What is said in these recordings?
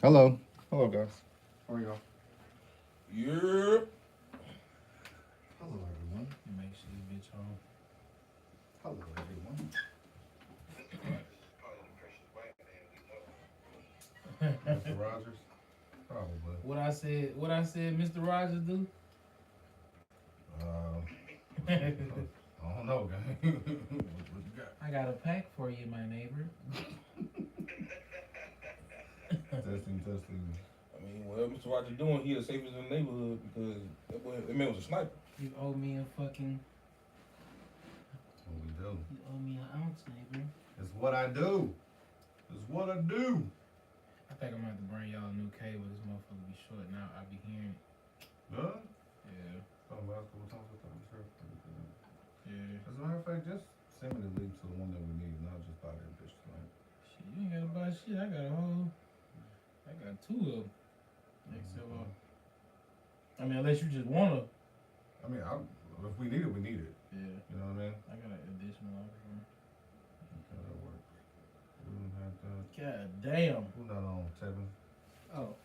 Hello. Hello, guys. How are y'all? Yeah. Hello, everyone. You make sure you bitch home. Hello, everyone. Mr. Rogers? Probably. What I said, Mr. Rogers do? I don't know, guy. What you got? I got a pack for you, my neighbor. Testing. I mean, whatever Mr. Roger doing, he the safest in the neighborhood because that man was a sniper. You owe me a fucking. That's what we do. You owe me an ounce, neighbor. It's what I do. It's what I do. I think I'm gonna have to bring y'all a new cable. This motherfucker be short now. I be hearing it. Huh? Yeah. Oh, basketball times with them. Sure. Yeah. As a matter of fact, just send me the link to the one that we need, and I'll just buy that bitch tonight. Shit, you ain't gotta buy shit. I got two of them. XLR. I mean, unless you just wanna. I mean, if we need it, we need it. Yeah. You know what I mean? I got an additional offer. Okay, that works. We don't have that. God damn. Who not on? Tevin? Oh.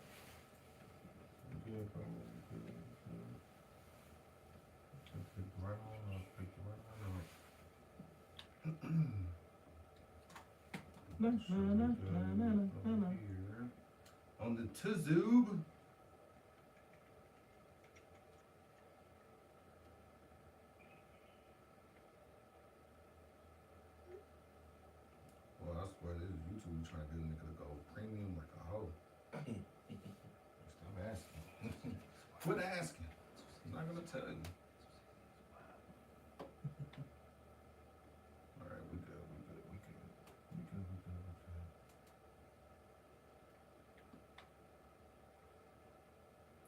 Good, bro. Good. Just pick the right one up. Pick the right one up. Na, na, na, na, na. Here. On the Tizoob. Well, I swear this YouTube trying to get a nigga to go premium like a hoe. Stop asking. Quit asking. I'm not gonna tell you. Alright, we good.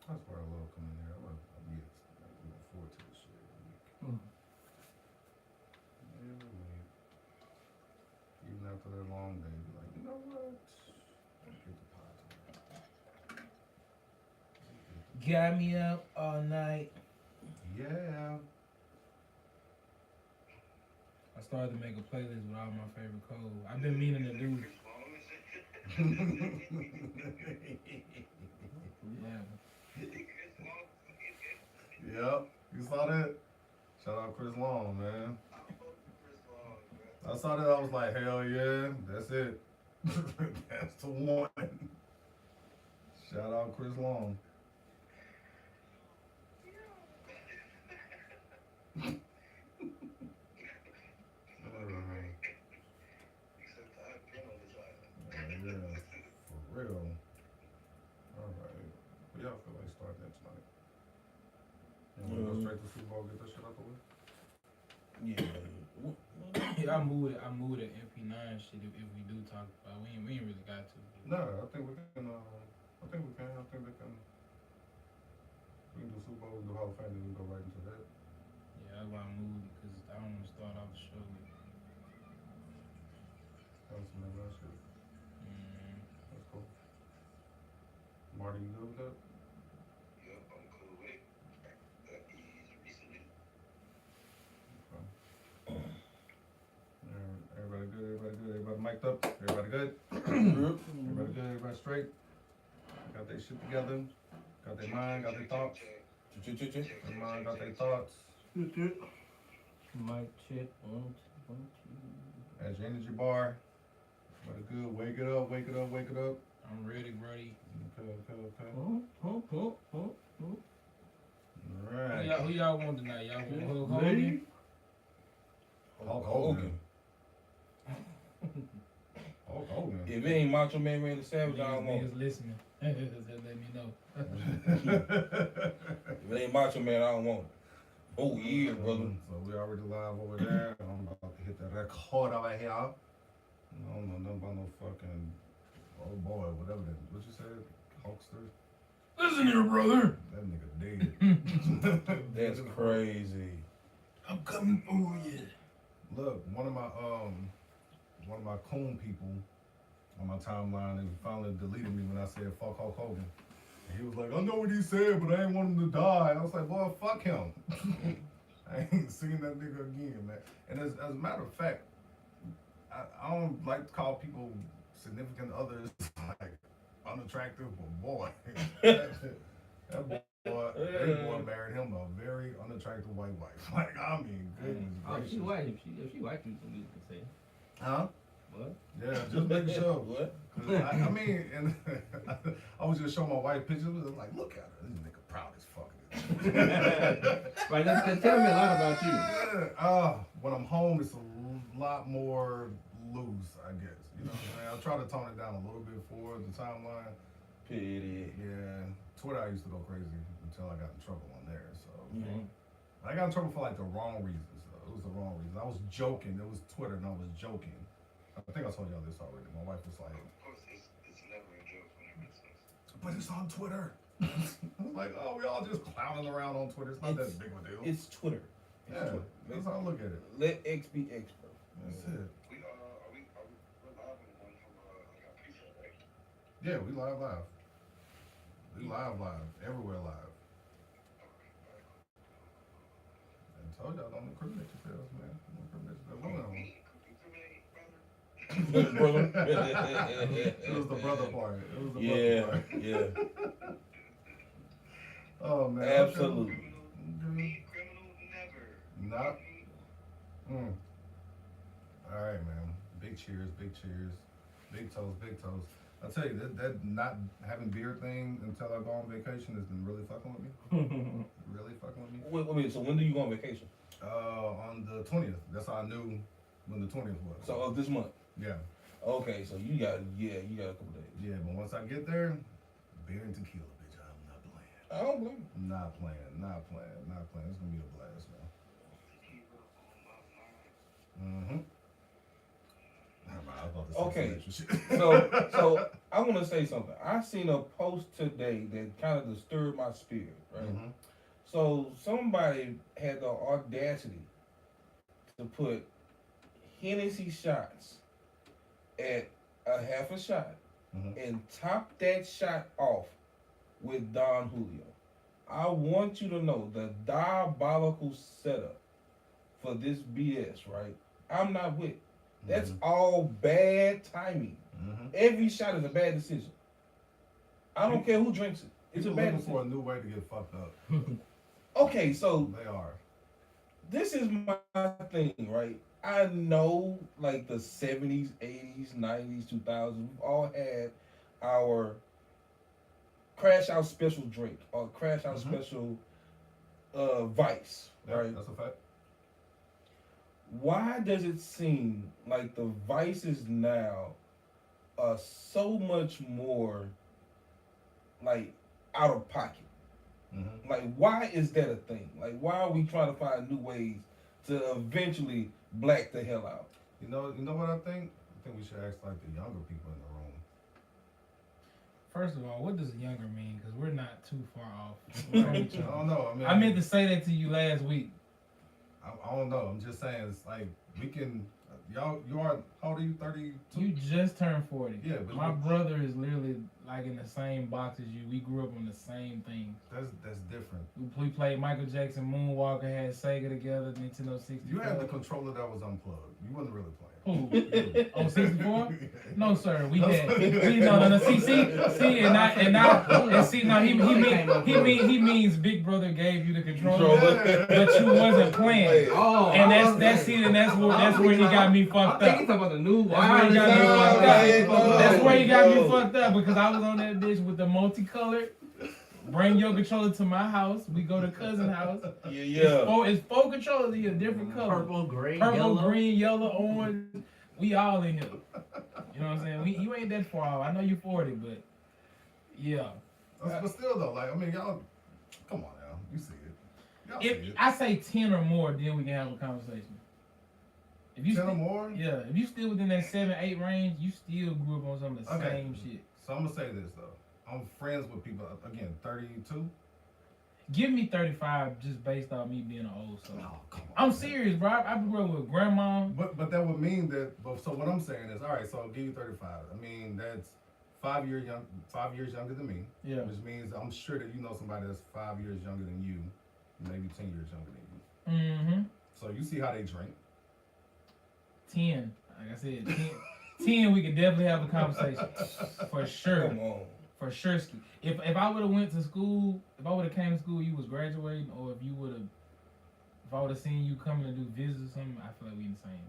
I swear I love coming here. I'm looking forward to this shit every week. Every week. Even after that long day, be like, you know what? Let's get the pot tonight. Got me up all night. Yeah. I started to make a playlist with all my favorite codes. I've been meaning to do. Yeah. Yep. You saw that? Shout out Chris Long, man. I saw that. I was like, hell yeah, that's it. That's the one. Shout out Chris Long. Yeah, for real. All right. What y'all feel like starting that tonight? You want to go straight to Super Bowl, get that shit out the way? Yeah, I moved it MP9 shit if we do talk about it. We ain't really got to. No, I think we can. I think we can. I think they can. We can do Super Bowl, we do Hall of Fame, then we can go right into that. Yeah, that's why I moved it because I don't want to start off the show with. That was some of that shit. That's cool. Marty, you good with that? Yep, I'm cool with it. Got these recently. Okay. Everybody good? Everybody mic'd up? Everybody good? Everybody good? Everybody straight? Got their shit together? Got their mind? Got their thoughts? Their mind got their thoughts? Mic check. 1, 2, 1, 2. At your energy bar? Everybody good? Wake it up. I'm ready, buddy. Okay. Alright. Who y'all want tonight? Y'all want Hulk Hogan? Hulk Hogan. Hulk Hogan. If it ain't Macho Man Randy Savage, I don't want it. Niggas listening. Let me know. If it ain't Macho Man, I don't want it. Oh yeah, brother. So we already live over there. I'm about to hit the record over here. I don't know nothing about no fucking oh boy, whatever that. What you said? Hulkster? Listen here, brother. That nigga dead. That's crazy. I'm coming for you. Look, one of my coon people on my timeline, and finally deleted me when I said fuck Hulk Hogan. And he was like, I know what he said, but I ain't want him to die. I was like, boy, fuck him. I ain't seen that nigga again, man. And as a matter of fact, I don't like to call people significant other is like unattractive, but boy, that boy married him a very unattractive white wife. Like, I mean, goodness Oh, gracious. she white. If she white, you can say. Huh? What? Yeah, just making sure. What? 'Cause I mean, and I was just showing my wife pictures. I was like, look at her. This nigga proud as fuck. Right, that tell me a lot about you. Yeah, when I'm home, it's a lot more loose, I guess. You know what I'm saying? I try to tone it down a little bit for the timeline. Pity. Yeah, Twitter, I used to go crazy until I got in trouble on there. So Mhm. I got in trouble for like the wrong reasons. Though. It was the wrong reason. I was joking. It was Twitter, and I was joking. I think I told y'all this already. My wife was like, Of course, it's never a joke whenever it's us. but it's on Twitter. I was like, oh, we all just clowning around on Twitter. It's not that big of a deal. It's Twitter. It's Yeah, Twitter. that's how I look at it. Let X be X, bro. That's it. We we're live on one from like our preset, right? Yeah, we live. We live, everywhere live. I told y'all, don't incriminate yourselves, man. Don't incriminate yourselves. Me, incriminate, brother. Brother. It was the brother part. It was the Yeah, brother part. yeah. Oh, man. Absolutely. Me, criminal, never. Not. All right, man. Big cheers, big cheers. Big toes, big toes. I tell you, that not having beer thing until I go on vacation has been really fucking with me. Really fucking with me. Wait, so when do you go on vacation? On the 20th. That's how I knew when the 20th was. So of this month. Yeah. Okay, so you got a couple days. Yeah, but once I get there, beer and tequila, bitch. I'm not playing. I don't blame you. Not playing. It's gonna be a blast, man. Tequila on my mind. I was about to say Okay. some extra shit. So I want to say something. I seen a post today that kind of disturbed my spirit, right? Mhm. So somebody had the audacity to put Hennessy shots at a half a shot Mhm. and top that shot off with Don Julio. I want you to know the diabolical setup for this BS, right? I'm not with. That's all bad timing. Mhm. Every shot is a bad decision. I don't care who drinks it. It's People a bad looking for a decision. new way to get fucked up. Okay, so They are. this is my thing, right? I know, like, the 70s, 80s, 90s, 2000s, we've all had our crash out special drink or crash out special vice, Yeah, right? that's a fact. Why does it seem like the vices now are so much more, like, out of pocket? Mhm. Like, why is that a thing? Like, why are we trying to find new ways to eventually black the hell out? You know what I think? I think we should ask like the younger people in the room. First of all, what does younger mean? Because we're not too far off I from each other. don't know. I mean, I meant to say that to you last week. I don't know. I'm just saying it's like we can. Y'all, you are. How old are you? 32. You just turned 40. Yeah, but my brother is literally like in the same box as you. We grew up on the same things. That's different. We played Michael Jackson, Moonwalker, had Sega together, Nintendo 64. You had the controller that was unplugged. You wasn't really playing. Who? On 64? No, sir. We No, had. sir. No. See, he means Big Brother gave you the controller, but you wasn't playing. Oh, And that's where he got me fucked I'm up. thinking about the new That's where he got me fucked up. That's where he got me fucked up because I was on that bitch with the multicolored. Bring your controller to my house. We go to cousin house. Yeah. It's four controllers in a different color. purple, gray, Purple, yellow. green, yellow, orange. We all in here. You know what I'm saying? You ain't that far off. I know you're 40, but yeah. But still though, like I mean, y'all, come on now, you see it. Y'all see If it. I say 10 or more, then we can have a conversation. If you 10 or still, more. yeah, if you still within that 7-8 range, you still grew up on some of the Okay. same shit. So I'm gonna say this though. I'm friends with people again, 32. Give me 35 just based on me being an old soul. No, come on. I'm man. serious, bro. I grew up with grandma. But that would mean that. But so what I'm saying is, all right. So I'll give you 35. I mean that's 5 years younger than me. Yeah. Which means I'm sure that you know somebody that's 5 years younger than you, maybe 10 years younger than you. Mm-hmm. So you see how they drink. 10. Like I said, 10, we could definitely have a conversation. For sure. Come on. For sure. Ski. If I would have went to school, if I would have came to school, you was graduating, or if I would have seen you coming to do visits or something, I feel like we in the same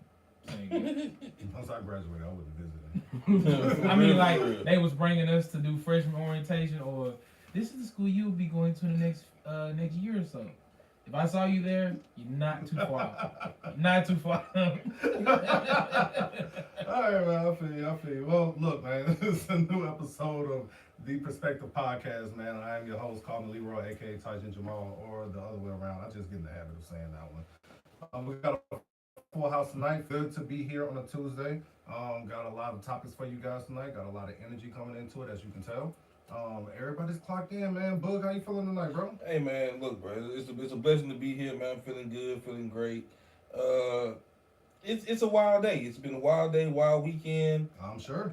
Once I graduated, I would have visited. I mean, like, they was bringing us to do freshman orientation, or this is the school you'll be going to the next year or so. If I saw you there, you're not too far. Not too far. All right, man. I feel you. Well, look, man. This is a new episode of The Perspective Podcast, man. I am your host, call me Leroy, a.k.a. Tyson Jamal, or the other way around. I just get in the habit of saying that one. We got a full house tonight. Good to be here on a Tuesday. Got a lot of topics for you guys tonight. Got a lot of energy coming into it, as you can tell. Everybody's clocked in, man. Boog, how you feeling tonight, bro? Hey, man, look, bro. It's a blessing to be here, man. I'm feeling good, feeling great. It's a wild day. It's been a wild day, wild weekend. I'm sure.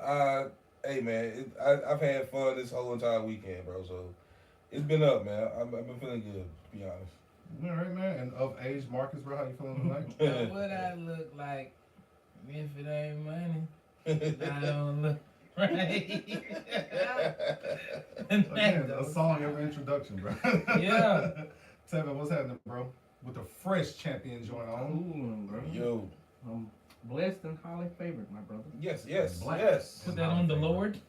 Hey, man, I've had fun this whole entire weekend, bro. So it's been up, man. I've been feeling good, to be honest. All right, man. And of age, Marcus, bro, how you feeling tonight? What I look like, if it ain't money, I don't look right. Again, a song every introduction, bro. Yeah. Tevin, what's happening, bro? With the fresh champion joint on. Cool, bro. Yo. Blessed and highly favored, my brother. Yes. Put that on the Lord.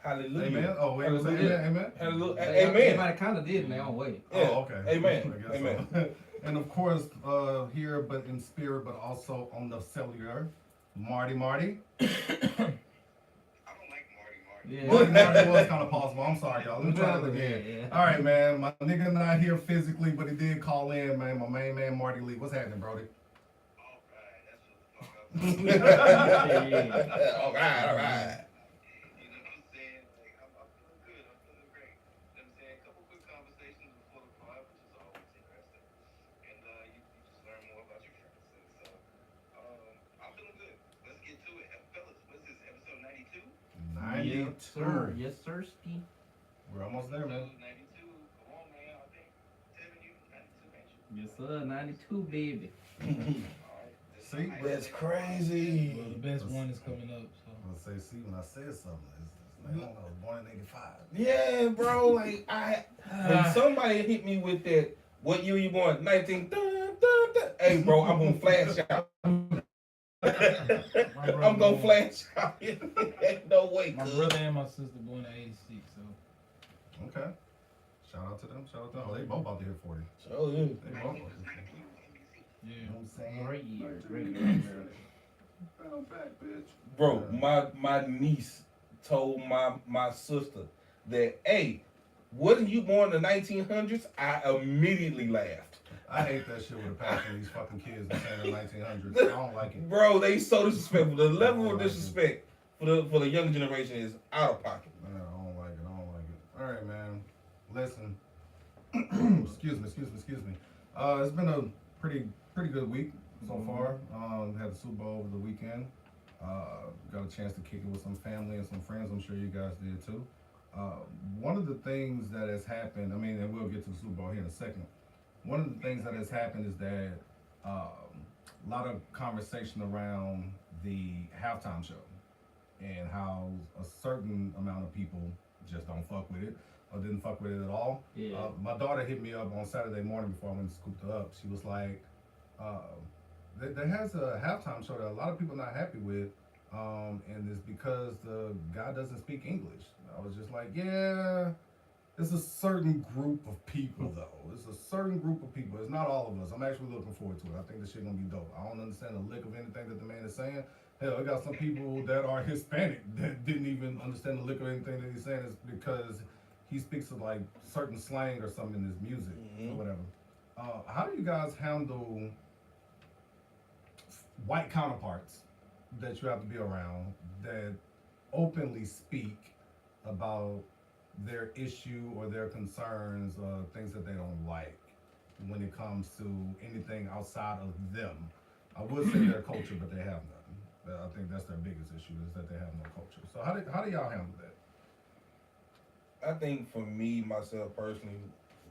Hallelujah. Amen. Oh, wait, was that amen? Hallelujah. Amen. Amen. Everybody kind of did in their own way. Yeah. Oh, okay. Amen. I guess Amen. so. And of course, here, but in spirit, but also on the cellular, Marty. I don't like Marty. Yeah. Marty was kind of possible. I'm sorry, y'all. Let me try it again. Yeah. All right, man. My nigga not here physically, but he did call in, man. My main man, Marty Lee. What's happening, Brody? Alright, that's what the fuck up. Yeah. All right. You know what I'm saying? Like, I'm feeling good. I'm feeling great. You know what I'm saying? A couple quick conversations before the pod, which is always interesting. And you just learn more about your friends. And so, I'm feeling good. Let's get to it. Fellas, what's this, episode 92? 92. Yes, sir. Yes, sir, Ski. We're almost there, man. Episode 92. Come on, man. I think, Tevin, you 92, ain't you? Yes, sir. 92, baby. Alright. See? That's crazy. Well, the best one is coming up. So. I'm gonna say, see, when I said something, it's like, I don't know, born in 85. Yeah, bro. Like when somebody hit me with that, what year you born? 19. Hey, bro, I'm gonna flash out. I'm gonna flash out. Ain't no way, My cuz. brother and my sister born in '86, so Okay. Shout out to them. Shout out to them. Oh, they both about to hit 40. Oh yeah. They both. You know yeah. what I'm saying? Great year. Great year. Fell back, bitch. Bro, my niece told my sister that, hey, wasn't you born in the 1900s? I immediatly laughed. I hate that shit with a passion. These fucking kids that saying the 1900s. I don't like it. Bro, they so disrespectful. The level of disrespect for the younger generation is out of pocket. Man, I don't like it. I don't like it. All right, man. Listen. Excuse me. It's been a pretty good week so far. Had the Super Bowl over the weekend. Got a chance to kick it with some family and some friends. I'm sure you guys did too. One of the things that has happened, I mean, and we'll get to the Super Bowl here in a second. One of the things that has happened is that a lot of conversation around the halftime show and how a certain amount of people just don't fuck with it or didn't fuck with it at all. Yeah. My daughter hit me up on Saturday morning before I went and scooped her up. She was like, there has a halftime show that a lot of people are not happy with, and it's because the guy doesn't speak English. I was just like, yeah, it's a certain group of people, though. It's a certain group of people. It's not all of us. I'm actually looking forward to it. I think this shit gonna be dope. I don't understand a lick of anything that the man is saying. Hell, I got some people that are Hispanic that didn't even understand the lick of anything that he's saying. Is because he speaks of like certain slang or something in his music or whatever. How do you guys handle white counterparts that you have to be around that openly speak about their issue or their concerns, things that they don't like when it comes to anything outside of them? I would say their culture, but they have none. I think that's their biggest issue, is that they have no culture. So how do y'all handle that? I think for me, myself personally,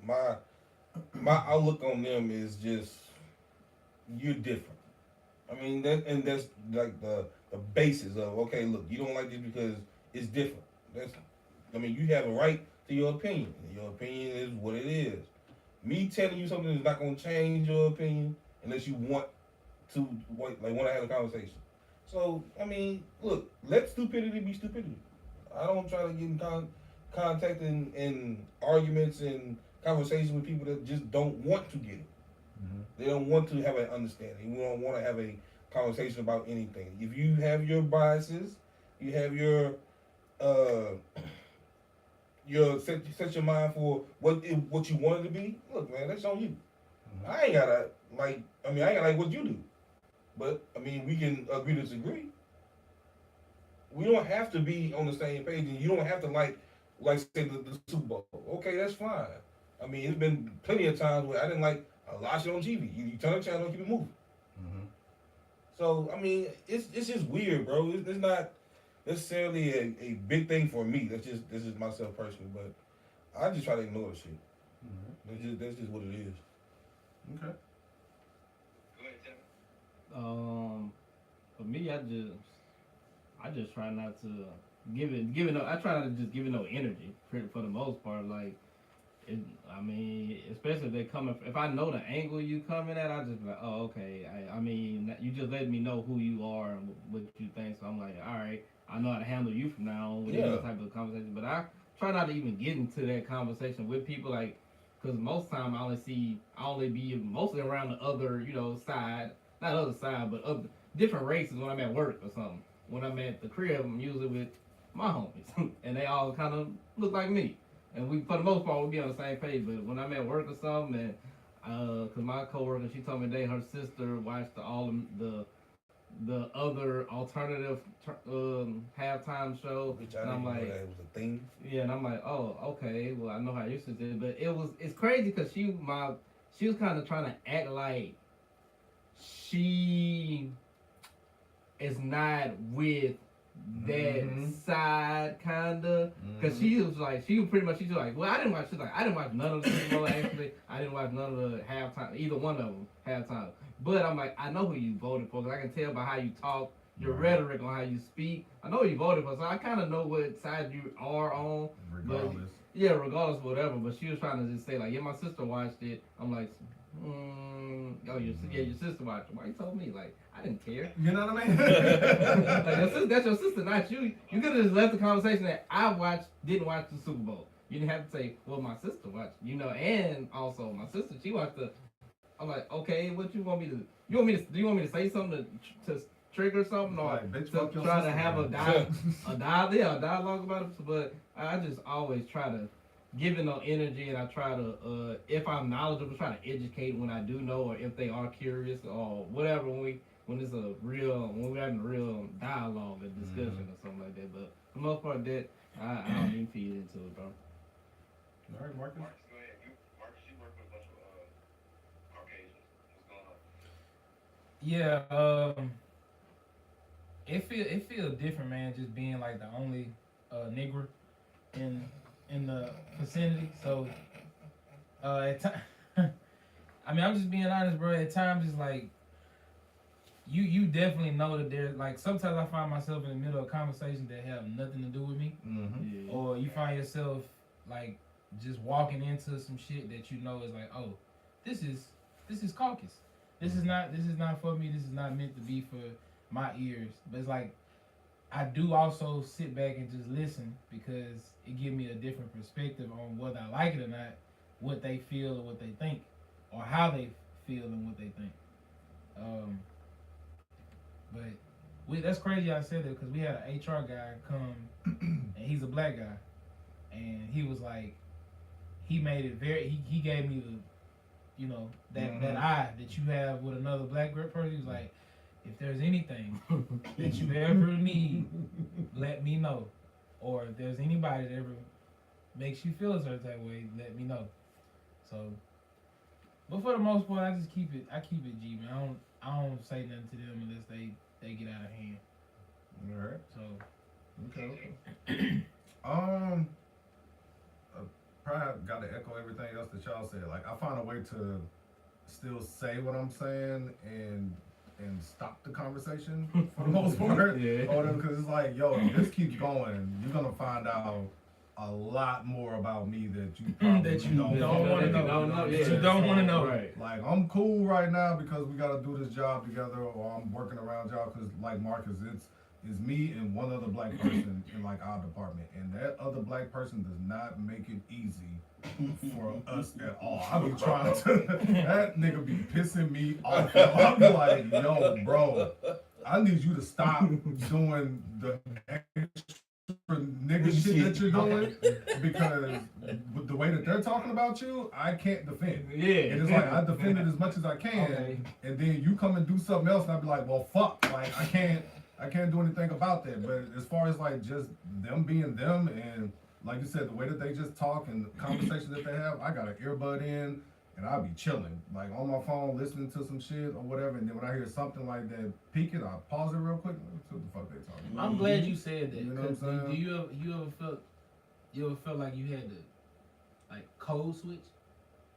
my outlook on them is just, you're different. I mean, that's like the basis of, okay, look, you don't like this because it's different. I mean, you have a right to your opinion. Your opinion is what it is. Me telling you something is not going to change your opinion unless you want to have a conversation. So, I mean, look, let stupidity be stupidity. I don't try to get in contact in arguments and conversations with people that just don't want to get it. Mm-hmm. They don't want to have an understanding. We don't want to have a conversation about anything. If you have your biases, you have your set your mind for what you want it to be. Look, man, that's on you. Mm-hmm. I ain't gotta like what you do, but I mean, we can agree to disagree. We don't have to be on the same page, and you don't have to like say the Super Bowl. Okay, that's fine. I mean, it's been plenty of times where I didn't like a lot of shit on TV. You turn the channel and keep it moving. Mm-hmm. So I mean, it's just weird, bro. It's not necessarily a big thing for me. This is myself personally, but I just try to ignore the shit. Mm-hmm. That's just what it is. Okay. Go ahead, Tim. For me, I just try not to give it no. I try not to just give it no energy for the most part. Like, I mean, especially if they coming. If I know the angle you coming at, I just be like, oh, okay. I mean, you just let me know who you are and what you think. So I'm like, all right, I know how to handle you from now on with any type of conversation. But I try not to even get into that conversation with people, like, because most time I only be mostly around the other, side, not other side, but of different races when I'm at work or something. When I'm at the crib, I'm usually with my homies, and they all kind of look like me. And we, for the most part, we'll be on the same page. But when I'm at work or something, and because my coworker, she told me today her sister watched all the other alternative halftime show, Which I and I'm didn't know like, that was a thing. yeah, and I'm like, oh, okay, well, I know how your sister is, but it's crazy because she was kind of trying to act like she is not with that side, kinda, because she was pretty much, well, I didn't watch none of the Super Bowl, actually. I didn't watch none of the halftime, either one of them halftime. But I'm like, I know who you voted for, because I can tell by how you talk, your rhetoric on how you speak. I know who you voted for, so I kind of know what side you are on. Regardless. But, yeah, regardless of whatever. But she was trying to just say, like, yeah, my sister watched it. I'm like, your sister watched it. Why you told me? Like, I didn't care. You know what I mean? Like, that's your sister, not you. You could have just left the conversation that I didn't watch the Super Bowl. You didn't have to say, well, my sister watched, and also my sister, she watched I'm like, okay, what you want me to? Do you want me to say something to trigger something, or Like, bitch, to fuck your try sister, to have a man. dialogue about it? But I just always try to give it no energy, and I try to, if I'm knowledgeable, try to educate when I do know, or if they are curious, or whatever. When we're having a real dialogue, a discussion, or something like that. But for the most part, that I don't even feed into it, bro. All right, Marcus. Marcus, go ahead. Marcus, you work with a bunch of Caucasians. What's going on? Yeah, it feels different, man. Just being like the only nigger in the vicinity. So I mean, I'm just being honest, bro. At times, it's like you definitely know that there's like sometimes I find myself in the middle of conversations that have nothing to do with me, or you find yourself like just walking into some shit that you know is like, oh, this is caucus. This is not for me. This is not meant to be for my ears. But it's like I do also sit back and just listen, because it gives me a different perspective on whether I like it or not, what they feel or what they think, or how they feel and what they think. But that's crazy I said that, because we had an HR guy come, and he's a black guy, and he was like, he made it very, he gave me the, that eye that you have with another black person. He was like, if there's anything that you ever need, let me know. Or if there's anybody that ever makes you feel a certain type of way, let me know. So, but for the most part, I keep it G, man. I don't say nothing to them unless they get out of hand. All right. So, okay. Probably got to echo everything else that y'all said. Like, I find a way to still say what I'm saying and and stop the conversation for the most part. Yeah. Because it's like, yo, if this keeps going, you're gonna find out a lot more about me that you probably That you don't wanna know. That you don't want to know. Right. Like, I'm cool right now because we gotta do this job together, or I'm working around y'all because, like Marcus, it's me and one other black person in like our department, and that other black person does not make it easy for us at all. I be trying to, that nigga be pissing me off. I be like, yo, bro, I need you to stop doing the extra nigga shit that you're doing, because with the way that they're talking about you, I can't defend. Yeah. And it's like, I defend it as much as I can, Okay. and then you come and do something else, and I be like, well, fuck, like I can't do anything about that. But as far as like just them being them, and like you said, the way that they just talk and the conversations that they have, I got an earbud in and I be chilling, like on my phone, listening to some shit or whatever. And then when I hear something like that peaking, I pause it real quick. What the fuck they talking about? I'm glad you said that. You know what I'm 'Cause saying? do you ever felt like you had to like code switch,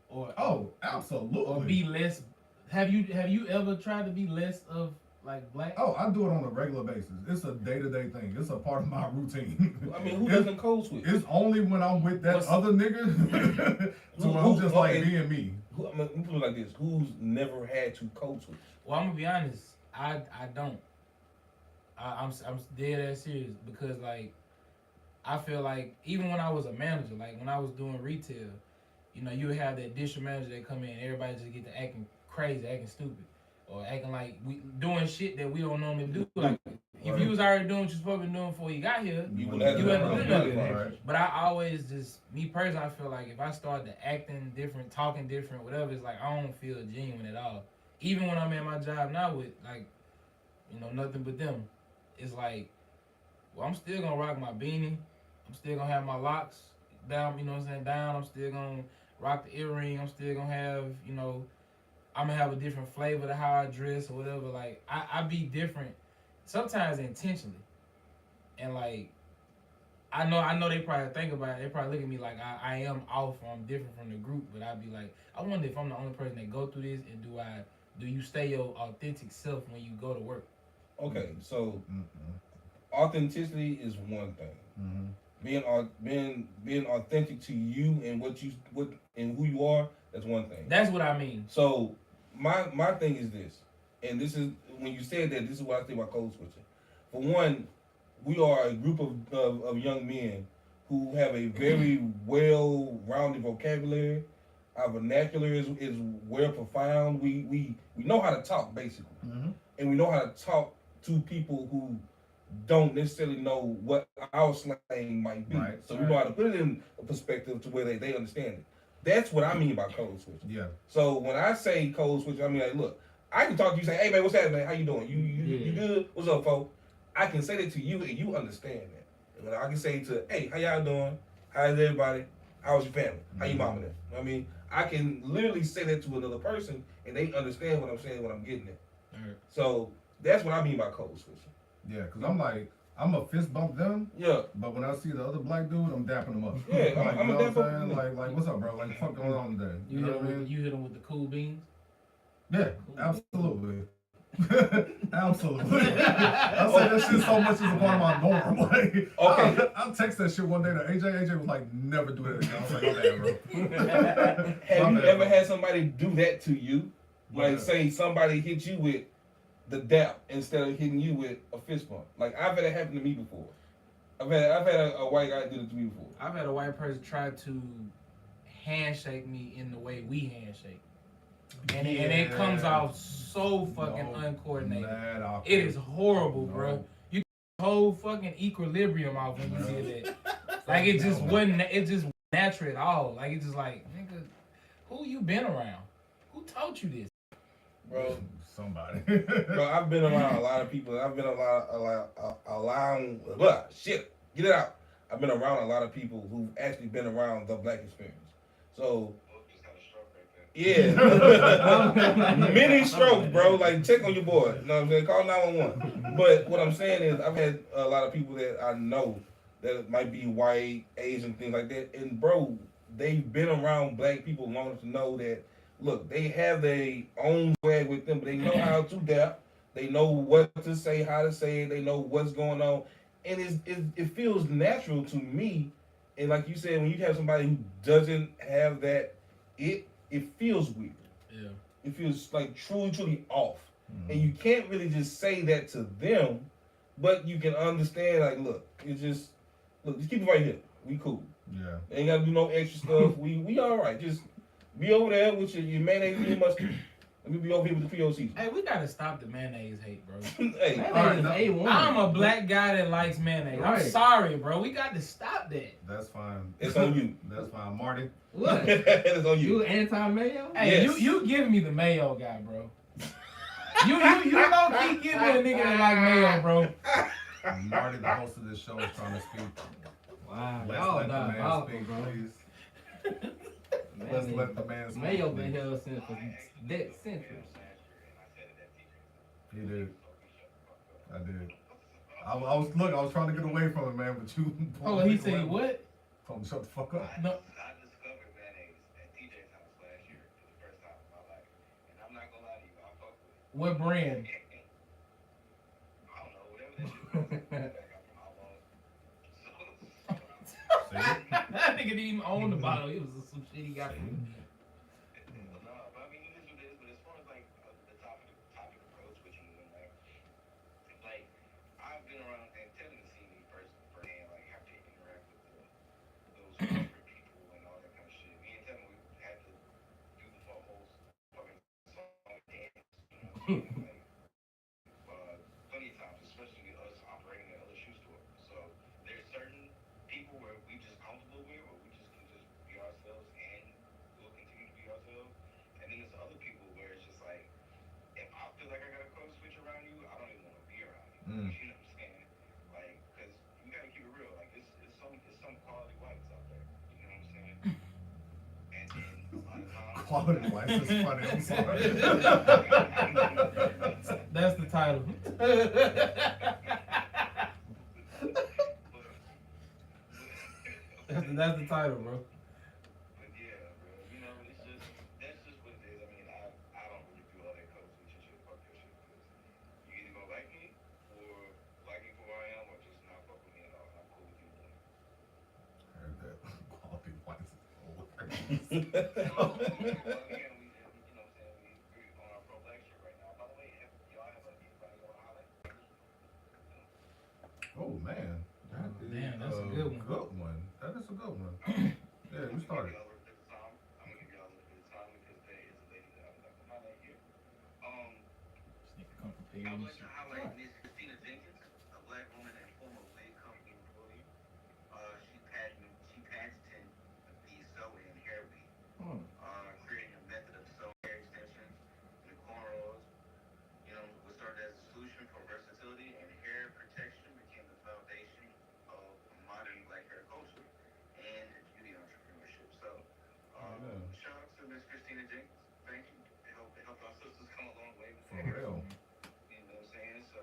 or Oh, absolutely. or be less? Have you ever tried to be less of like black? Oh, I do it on a regular basis. It's a day-to-day thing. It's a part of my routine. I mean, who doesn't code switch? It's only when I'm with that other nigga to where I'm just like being me. I mean, let me put it like this: who's never had to code switch? Well, I'm gonna be honest. I don't. I'm dead ass serious, because like I feel like even when I was a manager, like when I was doing retail, you know, you would have that district manager that come in, everybody just get to acting crazy, acting stupid, or acting like we doing shit that we don't normally do. Like if you was already doing what you're supposed to be doing before you got here, You you would had to do have nothing. Right. But I always just, me personally, I feel like if I start to acting different, talking different, whatever, it's like I don't feel genuine at all. Even when I'm at my job now with like, you know, nothing but them, it's like, well, I'm still gonna rock my beanie. I'm still gonna have my locks down, you know what I'm saying, down. I'm still gonna rock the earring. I'm still gonna have, you know, I'm gonna have a different flavor to how I dress or whatever. Like, I be different, sometimes intentionally. And like, I know they probably think about it. They probably look at me like I am off or I'm different from the group. But I'd be like, I wonder if I'm the only person that go through this, and do you stay your authentic self when you go to work? Okay, so authenticity is one thing. Being authentic to you and what and who you are, that's one thing. That's what I mean. So my thing is this, and this is when you said that, this is what I think about code switching. For one, we are a group of young men who have a very well-rounded vocabulary. Our vernacular is well profound. We know how to talk basically, and we know how to talk to people who don't necessarily know what our slang might be. Right. So we know how to put it in a perspective to where they understand it. That's what I mean by code switching. Yeah. So when I say code switch, I mean like, look, I can talk to you, say, hey man, what's happening, man? How you doing? You good? What's up, folks? I can say that to you and you understand that. And I can say to, hey, how y'all doing? How's everybody? How's your family? How your mama doing? I mean, I can literally say that to another person and they understand what I'm saying, what I'm getting at. Right. So that's what I mean by code switching. Yeah, because I'm like, I'm a fist bump them, Yeah. but when I see the other black dude, I'm dapping him up. Yeah, like, I'm you a know dap what up I'm him. saying? Like, what's up, bro? Like, what the fuck going on today? You know hit what I mean? you hit them with the cool beans. Yeah, absolutely. Absolutely. I say that shit so much as a part of my norm. Like, Okay. I text that shit one day to AJ. AJ was like, never do that again. I was like, oh, damn, bro. Have you bad, ever bro. had somebody do that to you? Like, Yeah. say somebody hit you with the dap instead of hitting you with a fist bump. Like, I've had it happen to me before. I've had a white guy do it to me before. I've had a white person try to handshake me in the way we handshake. And it comes off so fucking uncoordinated. Mad awkward. It is horrible, No. bro. You whole fucking equilibrium off when you did that. Like, it just wasn't natural at all. Like, it's just like, nigga, who you been around? Who taught you this? Bro, Somebody. bro, I've been around a lot of people. I've been get it out. I've been around a lot of people who've actually been around the black experience. So, Oh, just had a stroke right there. yeah. Many strokes, bro. Like, check on your boy. You know what I'm saying? Call 911. But what I'm saying is, I've had a lot of people that I know that might be white, Asian, things like that. And, bro, they've been around black people long enough to know that, look, they have their own swag with them, but they know how to dap. They know what to say, how to say it. They know what's going on, and it feels natural to me. And like you said, when you have somebody who doesn't have that, it feels weird. Yeah. It feels like truly off, and you can't really just say that to them, but you can understand. Like, look, just keep it right here. We cool. Yeah. Ain't gotta do no extra stuff. We all right. Just be over there with your mayonnaise and your mustard. Let me be over here with the Creole season. Hey, we gotta stop the mayonnaise hate, bro. Hey, Mayonnaise is A1. I'm a black guy that likes mayonnaise. Right. I'm sorry, bro. We got to stop that. That's fine. it's on you. That's fine. Marty. What? It's on you. You anti-mayo? Hey, Yes. you giving me the mayo guy, bro. You don't keep giving me a nigga that like mayo, bro. Marty, the host of this show, is trying to speak. Wow, Let's y'all let the man diabolical, speak, bro. please. Let's let the man speak. Mayo been please. held since for dead centuries. He did. I did. I was trying to get away from it, man, but you. Oh, he said what? Told me shut the fuck up. No. I discovered mayonnaise at TJ's house last year for the first time in my life. And I'm not gonna lie to you, I fuck with it. What brand? I don't know, whatever that shit was. I got from Outlaws. See? That nigga didn't even own the bottle. It was some shit he got from. No, but I mean, it is what it is. But as far as like the topic approach, which you mean, like I've been around and telling to see me firsthand, like have to interact with those corporate people and all that kind of shit. Me and Tevin, we had to do the whole fucking song and dance, you know, like plenty of times, especially us operating at other shoe stores. So there's certain people where we just comfortable with, where we just can just be ourselves and we'll continue to be ourselves. And then there's other people where it's just like, if I feel like I gotta code switch around you, I don't even want to be around you. You know what I'm saying? Like, cause you gotta keep it real. Like, it's some quality whites out there. You know what I'm saying? And then a lot of times, Quality life is funny. I'm sorry. That's the title. That's the title, bro. But yeah, bro, you know, it's just that's just what it is. I mean, I don't really do all that code switching shit. Fuck that shit. Cause you either gonna like me or like me for who I am, or just not fuck with me at all. And I'm cool with you. Heard that. Quality life is Well, again, we, you know what I'm saying? We're on our pro black shit right now. By the way, y'all have anybody you wanna holler at? Oh man. That is Damn, that's a good one. Good one. That is a good one. Yeah, you started. I'm gonna give y'all a little bit of time because there is a lady that I would like to highlight here. I would like to highlight Miss Christina Jenkins, a black woman and former wig company employee. She patented the sew-in hair weave, creating a method of sewing hair extensions and cornrows. You know, was started as a solution for versatility and hair protection, became the foundation of modern black hair culture and beauty entrepreneurship. So, shout out to Miss Christina Jenkins. Thank you. It helped our sisters come a long way with For their hair. real. You know what I'm saying? So,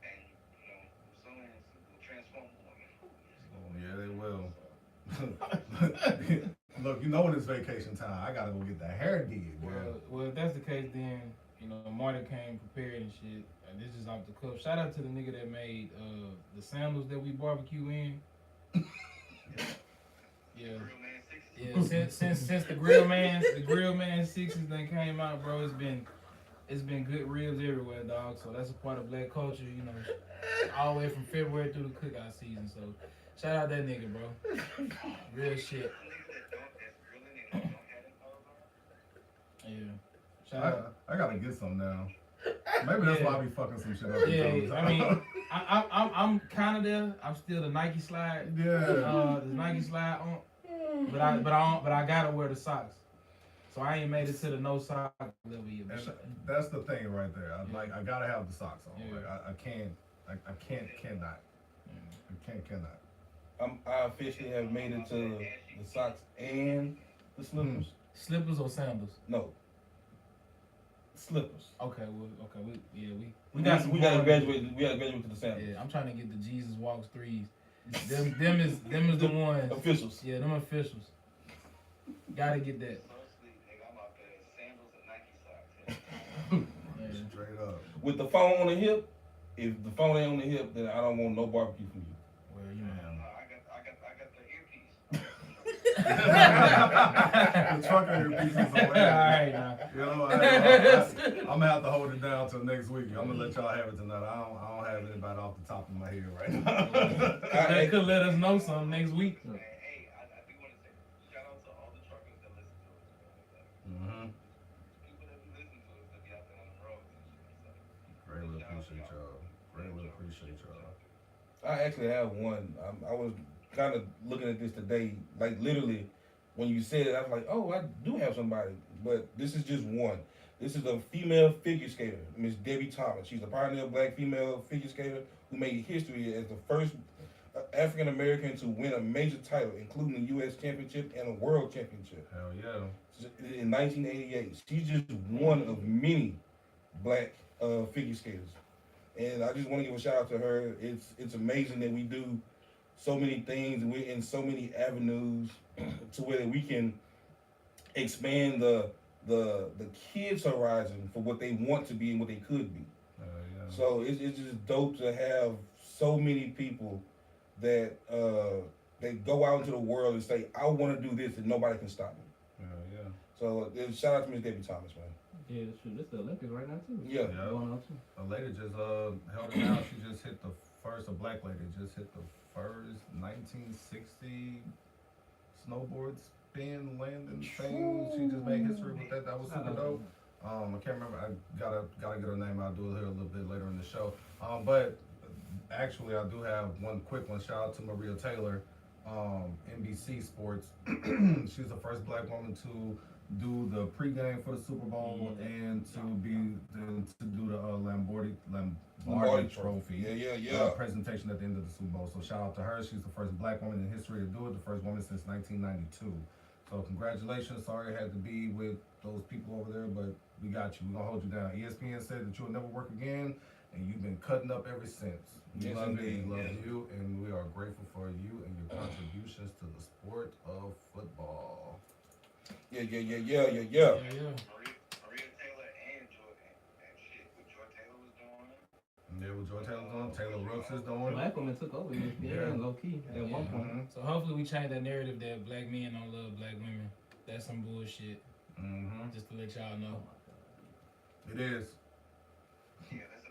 and you know, sewing will transform women. Oh, yeah, they will. Look, you know when it's vacation time, I gotta go get the hair did, bro. Well, if that's the case, then you know Marty came prepared and shit. And this is off the cuff. Shout out to the nigga that made the sandals that we barbecue in. Yeah. Yeah, since the grill man sixes then came out, bro, it's been good ribs everywhere, dog. So that's a part of black culture, you know, all the way from February through the cookout season. So shout out that nigga, bro. Real shit. Yeah. Shout out. I gotta get some now. Maybe that's why I be fucking some shit up. Yeah, I mean, I'm kind of there. I'm still the Nike slide. Yeah. The Nike slide on, but I gotta wear the socks. So I ain't made it to the no sock level yet. And that's the thing right there. I gotta have the socks on. Yeah. Like I cannot. I cannot. I officially have made it to the socks and the slippers. Slippers or sandals? No. Slippers. Okay, we got some. We gotta graduate. We gotta graduate to the sandals. Yeah, I'm trying to get the Jesus Walks 3s. Them is the ones. Officials. Yeah, them officials. Gotta get that. Straight up. With the phone on the hip, if the phone ain't on the hip, then I don't want no barbecue from you. Well, you know. I got the earpiece. The trucker earpiece is All hilarious. right, now. You know, I'm gonna have to hold it down till next week. I'm gonna let y'all have it tonight. I don't have anybody off the top of my head right now. They could let us know something next week. Hey, I do want to say shout out to all the truckers that listen to us. Mm-hmm. People that be listening to us that be out there on the road and shit. Greatly appreciate y'all. Greatly appreciate y'all. I actually have one. I was kind of looking at this today, like literally, when you said it, I was like, oh, I do have somebody, but this is just one. This is a female figure skater, Miss Debbie Thomas. She's a pioneer black female figure skater who made history as the first African American to win a major title, including the U.S. Championship and a World Championship. Hell yeah. In 1988. She's just one of many black figure skaters. And I just want to give a shout out to her. It's amazing that we do so many things and we're in so many avenues to where we can expand the kids' horizon for what they want to be and what they could be. Yeah. So it's just dope to have so many people that that go out into the world and say, I want to do this and nobody can stop me. Yeah. So shout out to Miss Debbie Thomas, man. Yeah, shoot, this the Olympics right now too. Yeah. Going on too. A lady just held it down. She just hit the first, a black lady just hit the first 1960 snowboard spin landing thing. She just made history with that. That was super dope. I can't remember. I gotta get her name. I'll do it here a little bit later in the show. But actually, I do have one quick one. Shout out to Maria Taylor, NBC Sports. She's the first black woman to do the pregame for the Super Bowl and to do the Lombardi Trophy. Yeah. Presentation at the end of the Super Bowl. So shout out to her. She's the first black woman in history to do it. The first woman since 1992. So congratulations. Sorry I had to be with those people over there, but we got you. We're gonna hold you down. ESPN said that you'll never work again, and you've been cutting up ever since. We Yes, love indeed. you. We love you, and we are grateful for you and your contributions to the sport of football. Yeah. Yeah. Maria Taylor and Jordan and shit. What Joy Taylor was doing. Yeah, what Joy Taylor's doing, Taylor Brooks is doing. Black women took over ESPN low key at one point. So hopefully we change that narrative that black men don't love black women. That's some bullshit. Just to let y'all know. It is. Yeah, that's a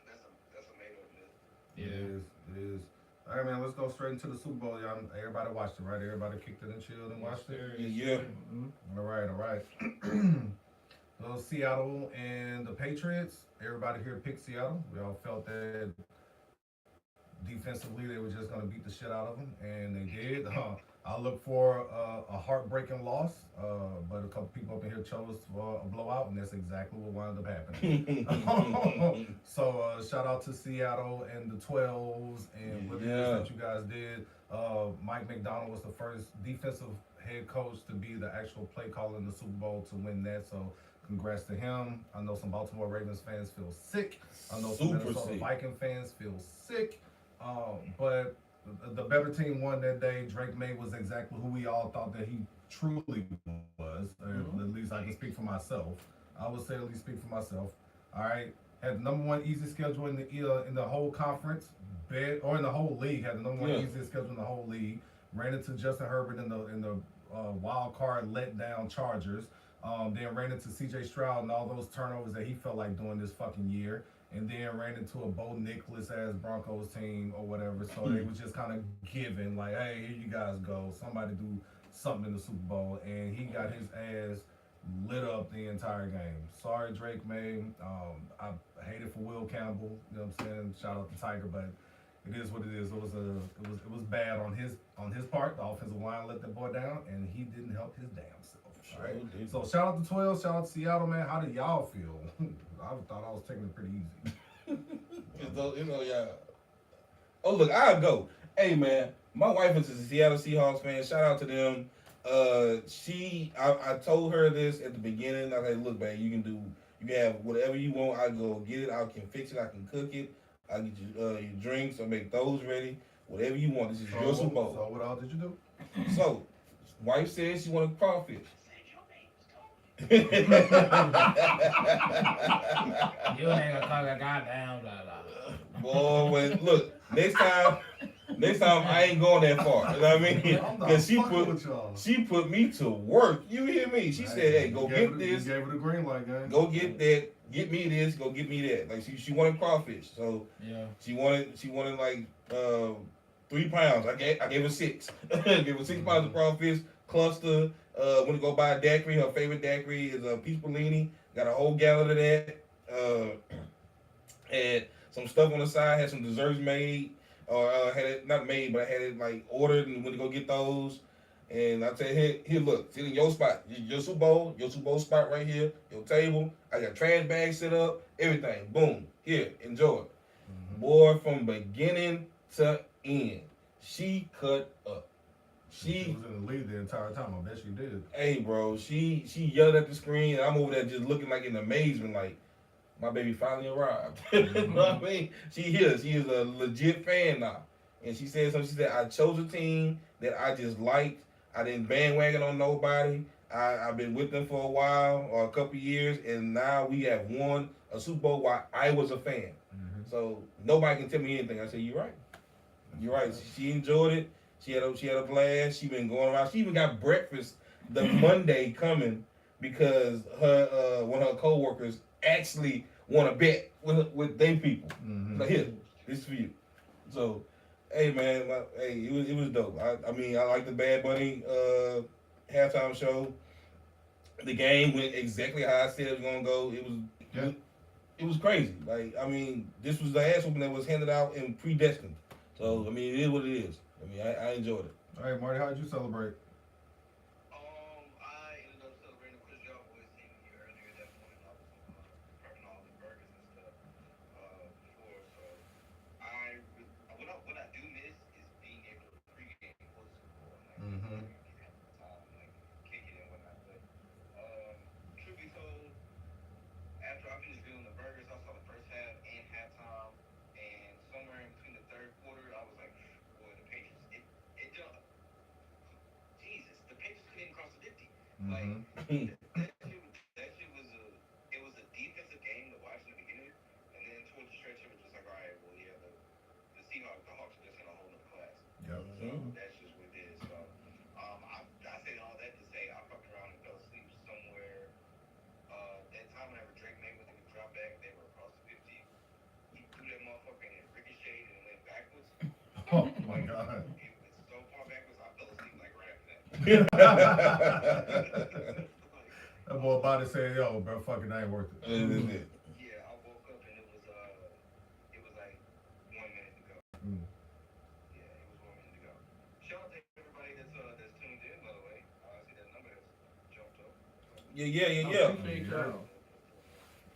made up list. It is. All right, man. Let's go straight into the Super Bowl, y'all. Everybody watched it, right? Everybody kicked it and chilled and watched it. Yeah. All right. Well, Seattle and the Patriots. Everybody here picked Seattle. We all felt that defensively they were just going to beat the shit out of them, and they did. I looked for a heartbreaking loss, but a couple people up in here chose for a blowout, and that's exactly what wound up happening. So shout out to Seattle and the 12s and what it is that you guys did. Mike McDonald was the first defensive head coach to be the actual play caller in the Super Bowl to win that, so congrats to him. I know some Baltimore Ravens fans feel sick. I know some Minnesota Viking fans feel sick. But the better team won that day. Drake May was exactly who we all thought that he truly was. At least I can speak for myself. I would say at least speak for myself. All right. Had the number one easiest schedule in the whole conference, or in the whole league. Had the number one easiest schedule in the whole league. Ran into Justin Herbert in the wild card letdown Chargers. Then ran into C.J. Stroud and all those turnovers that he felt like doing this fucking year. And then ran into a Bo Nicholas ass Broncos team or whatever. So they was just kind of giving, like, hey, here you guys go. Somebody do something in the Super Bowl. And he got his ass lit up the entire game. Sorry, Drake May. I hate it for Will Campbell. You know what I'm saying? Shout out to Tiger, but it is what it is. It was bad on his part. The offensive line let that boy down, and he didn't help his damn self. All right. So shout out to 12, shout out to Seattle, man. How did y'all feel? I thought I was taking it pretty easy. Yeah. Oh, look, I'll go. Hey, man, my wife is a Seattle Seahawks fan. Shout out to them. I told her this at the beginning. I said, look, man, you can have whatever you want. I go get it. I can fix it. I can cook it. I'll get you your drinks. I'll make those ready. Whatever you want. This is your Super Bowl. So what all did you do? So, wife says she wanted crawfish. You ain't gonna talk a goddamn blah blah. Boy, when look next time I ain't going that far. You know what I mean? I'm not Because fucking with y'all. she put me to work. You hear me? She said, "Hey, go get this. You gave her the green light, gang. Go get that. Get me this. Go get me that." Like she wanted crawfish, so Yeah. she wanted like 3 pounds. I gave her 6. Gave her 6 pounds of crawfish cluster. When to go buy a daiquiri. Her favorite daiquiri is a peach Bellini. Got a whole gallon of that. Had some stuff on the side. Had some desserts made, or had it not made, but I had it like ordered and went to go get those. And I tell you, here, look, sit in your spot, your Super Bowl spot right here, your table. I got trash bags set up, everything. Boom, here, enjoy. Boy, from beginning to end, she cut up. She was in the lead the entire time. I bet she did. Hey, bro, she yelled at the screen, and I'm over there just looking like in amazement, like my baby finally arrived. You know what I mean? She is a legit fan now. And she said something. She said, "I chose a team that I just liked. I didn't bandwagon on nobody. I've been with them for a while or a couple years, and now we have won a Super Bowl while I was a fan. So nobody can tell me anything." I said, "You're right. You're right." She enjoyed it. She had a blast. She been going around. She even got breakfast the Monday coming because her one of her coworkers actually won a bet with their people. Like, here, this is for you. So, hey man, it was dope. I mean, I like the Bad Bunny halftime show. The game went exactly how I said it was gonna go. It was crazy. Like, I mean, this was the ass whooping that was handed out and predestined. So, I mean, it is what it is. I mean, I enjoyed it. All right, Marty, how did you celebrate? I ended up celebrating because y'all boys seen me earlier that morning. I was prepping all the burgers and stuff before. So what I do miss is being able to pregame for the Super Bowl. Like, like kicking and whatnot. But truth be told, after I finished grilling the burgers, I saw the first half and halftime, and somewhere in between the third quarter, I was like, boy, the Patriots, Jesus, the Patriots couldn't cross the 50. Like, that shit was a defensive game to watch in the beginning, and then towards the stretch, it was just like, all right, well, yeah, the Hawks are just in a whole nother class. Yep. So that's just what it is. So I say all that to say I fucked around and fell asleep somewhere. That time whenever Drake Mayweather would drop back, they were across the 50. He threw that motherfucker and it ricocheted and went backwards. Oh my God. It was so far backwards, I fell asleep like right after that. That boy body said, "Yo, bro, fucking that ain't worth it." Yeah, I woke up and it was like 1 minute to go. Yeah, it was 1 minute to go. Shout out to everybody that's tuned in, by the way. I see that number has jumped up. Yeah. Appreciate y'all.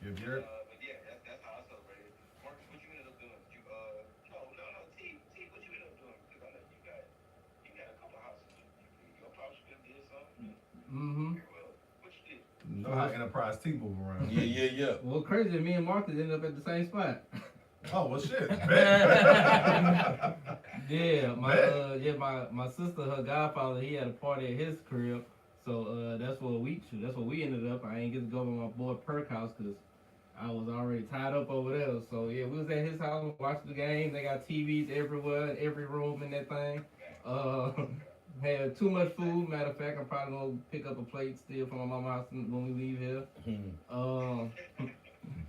Yeah, Garrett. But yeah, that's how I celebrated. Marcus, what you ended up doing? No, T, what you ended up doing? Because I know you got a couple houses. Your house could have did something. Well, what you did? You know how Enterprise T move around. Yeah. Well, crazy. Me and Marcus ended up at the same spot. Oh well, shit. Yeah, my sister, her godfather, he had a party at his crib, so that's what we ended up. I ain't get to go to my boy Perk house because I was already tied up over there. So yeah, we was at his house watching the game. They got TVs everywhere, in every room in that thing. Had too much food. Matter of fact, I'm probably gonna pick up a plate still from my mama's house when we leave here.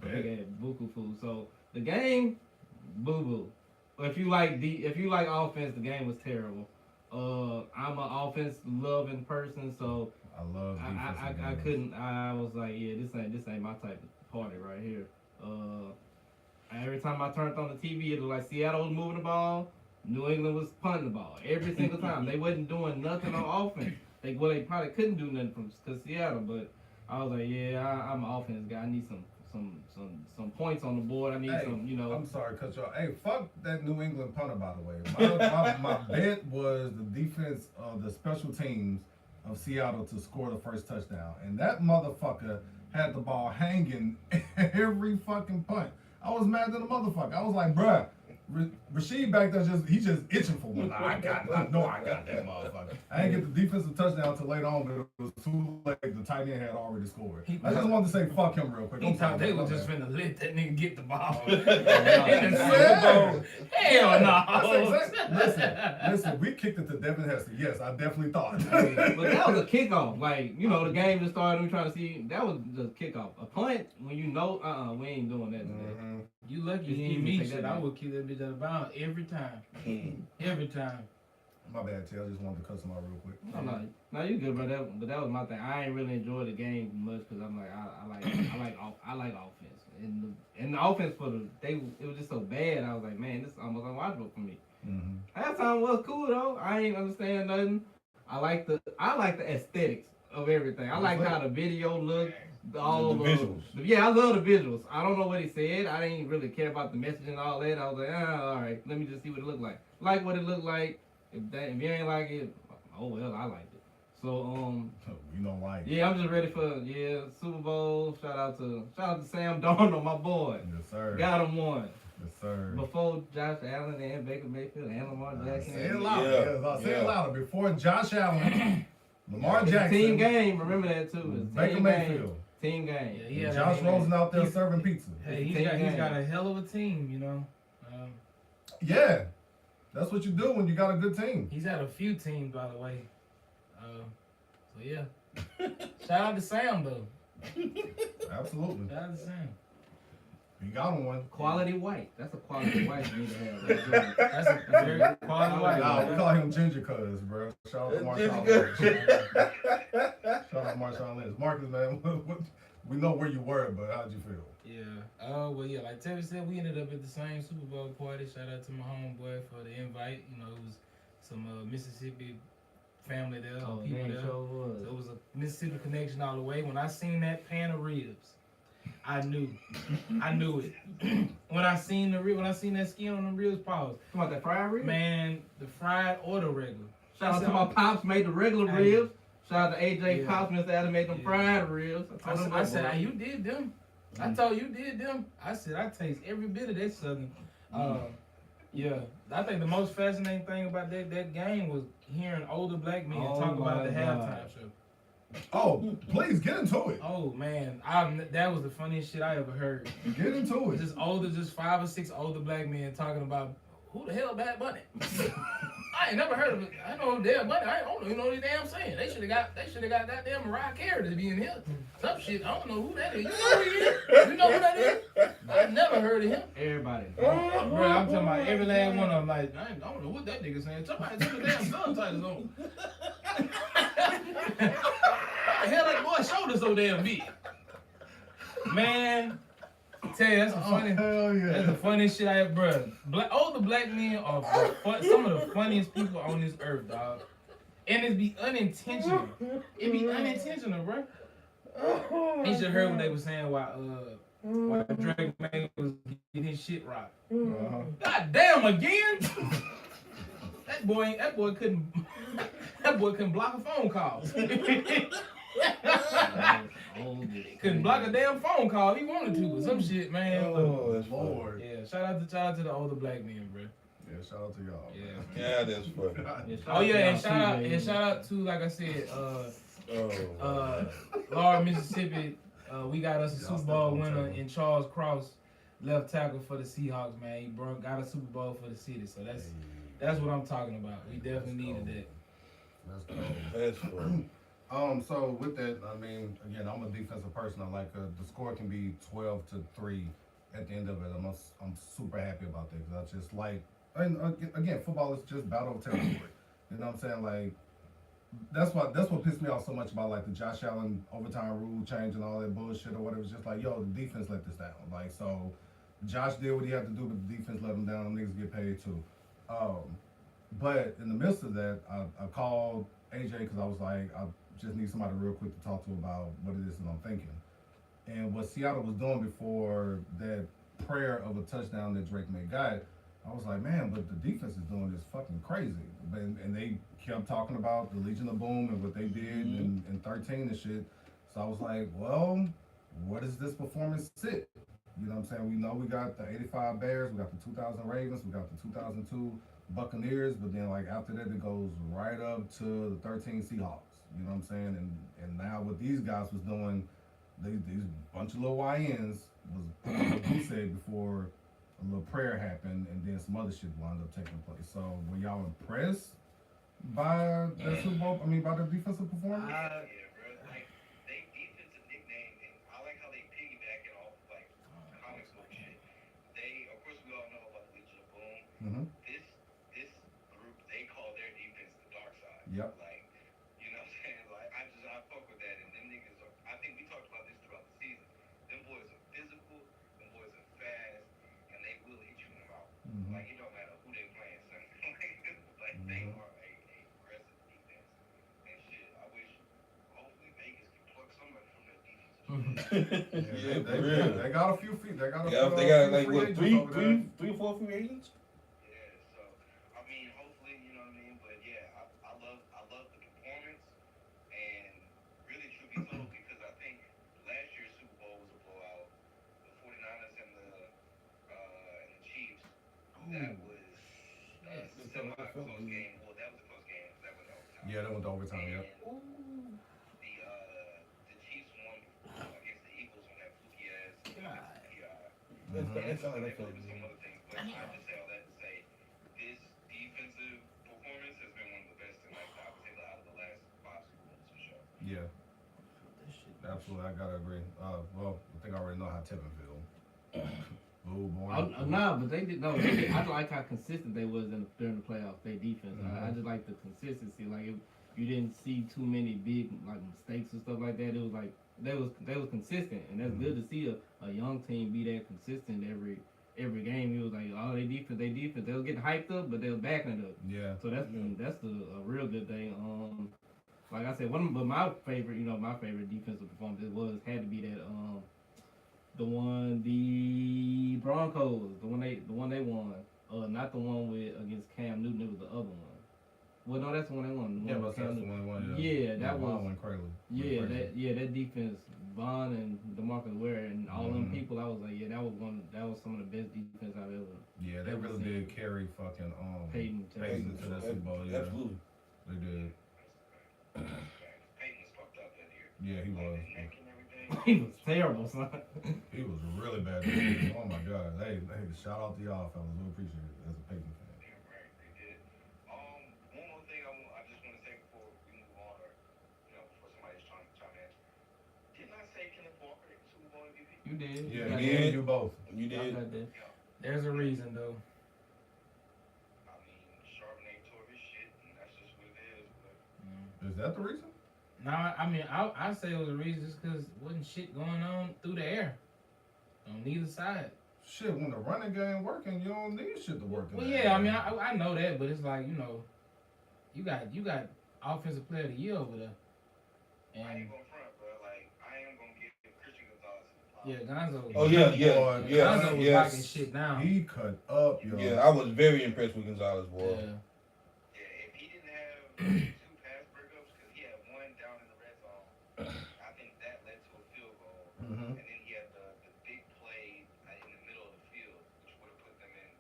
They had buku food. So the game, boo boo. But if you like offense, the game was terrible. I'm an offense loving person, so I love defensive I games. couldn't. I was like, yeah, this ain't my type of party right here. Every time I turned on the TV, it was like Seattle was moving the ball, New England was punting the ball every single time. They wasn't doing nothing on offense. They probably couldn't do nothing because Seattle. But I was like, yeah, I'm an offense guy. I need some points on the board. I need some, you know. I'm sorry, cut y'all. Hey, fuck that New England punter, by the way. My bet was the defense of the special teams of Seattle to score the first touchdown. And that motherfucker had the ball hanging every fucking punt. I was mad at the motherfucker. I was like, bruh, Rashid back there he's just itching for one. I know I got that motherfucker. I didn't get the defensive touchdown until later on, but it was too late. The tight end had already scored. I just wanted to say fuck him real quick. He thought they was just finna let that nigga get the ball. Hell no. Listen, we kicked it to Devin Hester. Yes, I definitely thought. But that was a kickoff. Like, you know, the game just started. We trying to see. That was just kickoff. A punt when you know, we ain't doing that today. You lucky you didn't mean shit. I would kick that bitch out of bounds every time. Every time. My bad, T. I just wanted to cut some out real quick. No, you good, but that was my thing. I ain't really enjoy the game much because I'm like I like offense and the offense it was just so bad. I was like, man, this is almost unwatchable for me. Halftime was cool though. I ain't understand nothing. I like the aesthetics of everything. I like how the video looked. All the visuals. Yeah, I love the visuals. I don't know what he said. I didn't really care about the message and all that. I was like, all right, let me just see what it looked like. Like what it looked like. If you ain't like it, oh well, I liked it. So you don't like it. Yeah, I'm just ready for Super Bowl. Shout out to Sam Darnold, my boy. Yes, sir. Got him one. Yes, sir. Before Josh Allen and Baker Mayfield and Lamar Jackson. Say it louder. Say it louder. Before Josh Allen, Lamar Jackson. Team game. Remember that too. Baker Mayfield. Team game. Yeah, Josh Rosen out there serving pizza. Hey, he's got a hell of a team, you know. Yeah. That's what you do when you got a good team. He's had a few teams, by the way. So yeah. Shout out to Sam though. Absolutely. Shout out to Sam. You got him one. Quality white. That's a quality white you need to have. That's a very quality white. Nah, we call him Ginger Cuz, bro. Shout out to Marshawn Lynch. Shout out to Marshawn Lynch. Marcus, man, we know where you were, but how'd you feel? Yeah. Well, yeah, like Tevin said, we ended up at the same Super Bowl party. Shout out to my homeboy for the invite. You know, it was some Mississippi family there, people there. So it was a Mississippi connection all the way. When I seen that pan of ribs, I knew it. When I seen that skin on the ribs, pause. Come on, that fried ribs? Man, the fried or the regular. Shout out to my pops made the regular ribs. Shout out to AJ Pops, Mr. Adam made them fried ribs. I said, you did them. I told you did them. I said, I taste every bit of that Southern. Yeah, I think the most fascinating thing about that game was hearing older black men talk about the halftime show. Oh, please get into it. Oh man, that was the funniest shit I ever heard. Get into it. Just 5 or 6 older black men talking about who the hell Bad Bunny. I ain't never heard of it. I know damn Bunny. I don't even know what they damn saying. They should have got goddamn Mariah Carey to be in here. Some shit. I don't know who that is. You know who he is? You know who that is? I never heard of him. Everybody. Bro, I'm talking about every last one of them. Like, I don't know what that nigga saying. Somebody turn the damn subtitles on. How the hell that boy shoulders so damn big? Man, I tell you, that's that's the funniest shit I ever, bro. Older black men are some of the funniest people on this earth, dog. And it be unintentional. It be unintentional, bro. You should have heard what they were saying while Drake May was getting his shit rocked. God damn again! That boy couldn't block a phone call. Couldn't block a damn phone call. He wanted to or some shit, man. Oh, that's Lord. Yeah, shout out to the older black men, bro. Yeah, shout out to y'all. Yeah, that's funny. Oh yeah, and shout out to, like I said, Laura, Mississippi. We got us a Super Bowl winner in Charles Cross, left tackle for the Seahawks, man. He got a Super Bowl for the city, so that's what I'm talking about. We definitely needed that. That's cool. So with that, I mean, again, I'm a defensive person. I like the score can be 12-3 at the end of it. I'm super happy about that because I just like, and again, football is just battle of territory. You know what I'm saying? Like, that's what pissed me off so much about like the Josh Allen overtime rule change and all that bullshit or whatever. It's just like, yo, the defense let this down. Like, so Josh did what he had to do, but the defense let him down. Them niggas get paid too. But in the midst of that, I called AJ because I was like, I just need somebody real quick to talk to about what it is that I'm thinking. And what Seattle was doing before that prayer of a touchdown that Drake May got, I was like, man, but the defense is doing this fucking crazy. And they kept talking about the Legion of Boom and what they did in 13 and shit. So I was like, well, where does this performance sit? You know what I'm saying? We know we got the 85 Bears, we got the 2000 Ravens, we got the 2002 Buccaneers, but then like after that it goes right up to the 13 Seahawks. You know what I'm saying? And now what these guys was doing, these bunch of little YNs was putting what you said before a little prayer happened, and then some other shit wound up taking place. So were y'all impressed by the Super Bowl? I mean, by the defensive performance? Yeah, bro. Like, they defensive nickname, and I like how they piggyback it off like comic book shit. They, of course, we all know about the Legion of Boom. Mm-hmm. This group, they call their defense the dark side. Yep. Like, you know what I'm saying? Like, I fuck with that, and them niggas are. I think we talked about this throughout the season. Them boys are physical. Them boys are fast, and they will hit you in the mouth. Mm-hmm. Like, it don't matter who they playing, son. like they are a aggressive defense. And shit, I wish, hopefully Vegas can pluck somebody from that defense. They got a few feet. They got like free what agents over there. three or four free agents? Yeah, so I mean, hopefully, you know what I mean. But yeah, I love the performance, and really, truth be told, because I think last year's Super Bowl was a blowout. The 49ers and the Chiefs. That was a semi-close game. Well, that was a close game. That went overtime. Yeah, that went to overtime. Yep. The Chiefs won against the Eagles on that fluky ass PI. That's all There that felt was some good. other things, but I just say all that to say this defensive performance has been one of the best in like I would say out of the last 5 Super Bowls for sure. Yeah. Absolutely, I gotta agree. Well, I think I already know how Tevin feel. Ooh, boy. Nah, but they did no. I like how consistent they was during the playoffs. Their defense. I just like the consistency. Like you didn't see too many big like mistakes and stuff like that. It was like they was consistent, and that's good to see a young team be that consistent every game. It was like they defense. They was getting hyped up, but they was backing it up. Yeah. So that's a real good thing. Like I said, but my favorite defensive performance had to be that the Broncos, the one they won. Not the one against Cam Newton. It was the other one. Well, no, that's the one they won. Yeah, but that's the one they won. Yeah, that was. Went crazy. That defense, Von and DeMarcus Ware and all them people. I was like, that was some of the best defense I've ever. Yeah, they really did carry fucking Peyton to that Super Bowl. Yeah, Absolutely. They did. Peyton was fucked up that year. Yeah, he was. Neck and everything. He was terrible, son. He was really bad. Oh my God. Hey, shout out to y'all, fellas. We appreciate it as a Peyton fan. Yeah, right. They did. One more thing I just want to say before we move on, or before somebody's trying to chime in. Didn't I say Kenneth Walker is Super Bowl MVP? You did. Yeah, You you did. did. You both. You did. There's a reason though. I mean, Charbonnet tore his shit, and that's just what it is. But Is that the reason? No, I mean I say it was a reason just because wasn't shit going on through the air on neither side. Shit, when the running game working, you don't need shit to work. Well, yeah, I mean I know that, but it's like you got offensive player of the year over there, I and ain't gonna front, bro. Like, I am gonna give Christian Gonzalez a yeah, Gonzo. Oh yeah. Gonzo was Yes. locking shit down. He cut up, yo. Yeah, I was very impressed with Gonzalez, boy. Yeah. Yeah, if he didn't have 2 pass breakups, because he had one down in the red zone, I think that led to a field goal. Mm-hmm. And then he had the big play in the middle of the field, which would have put them in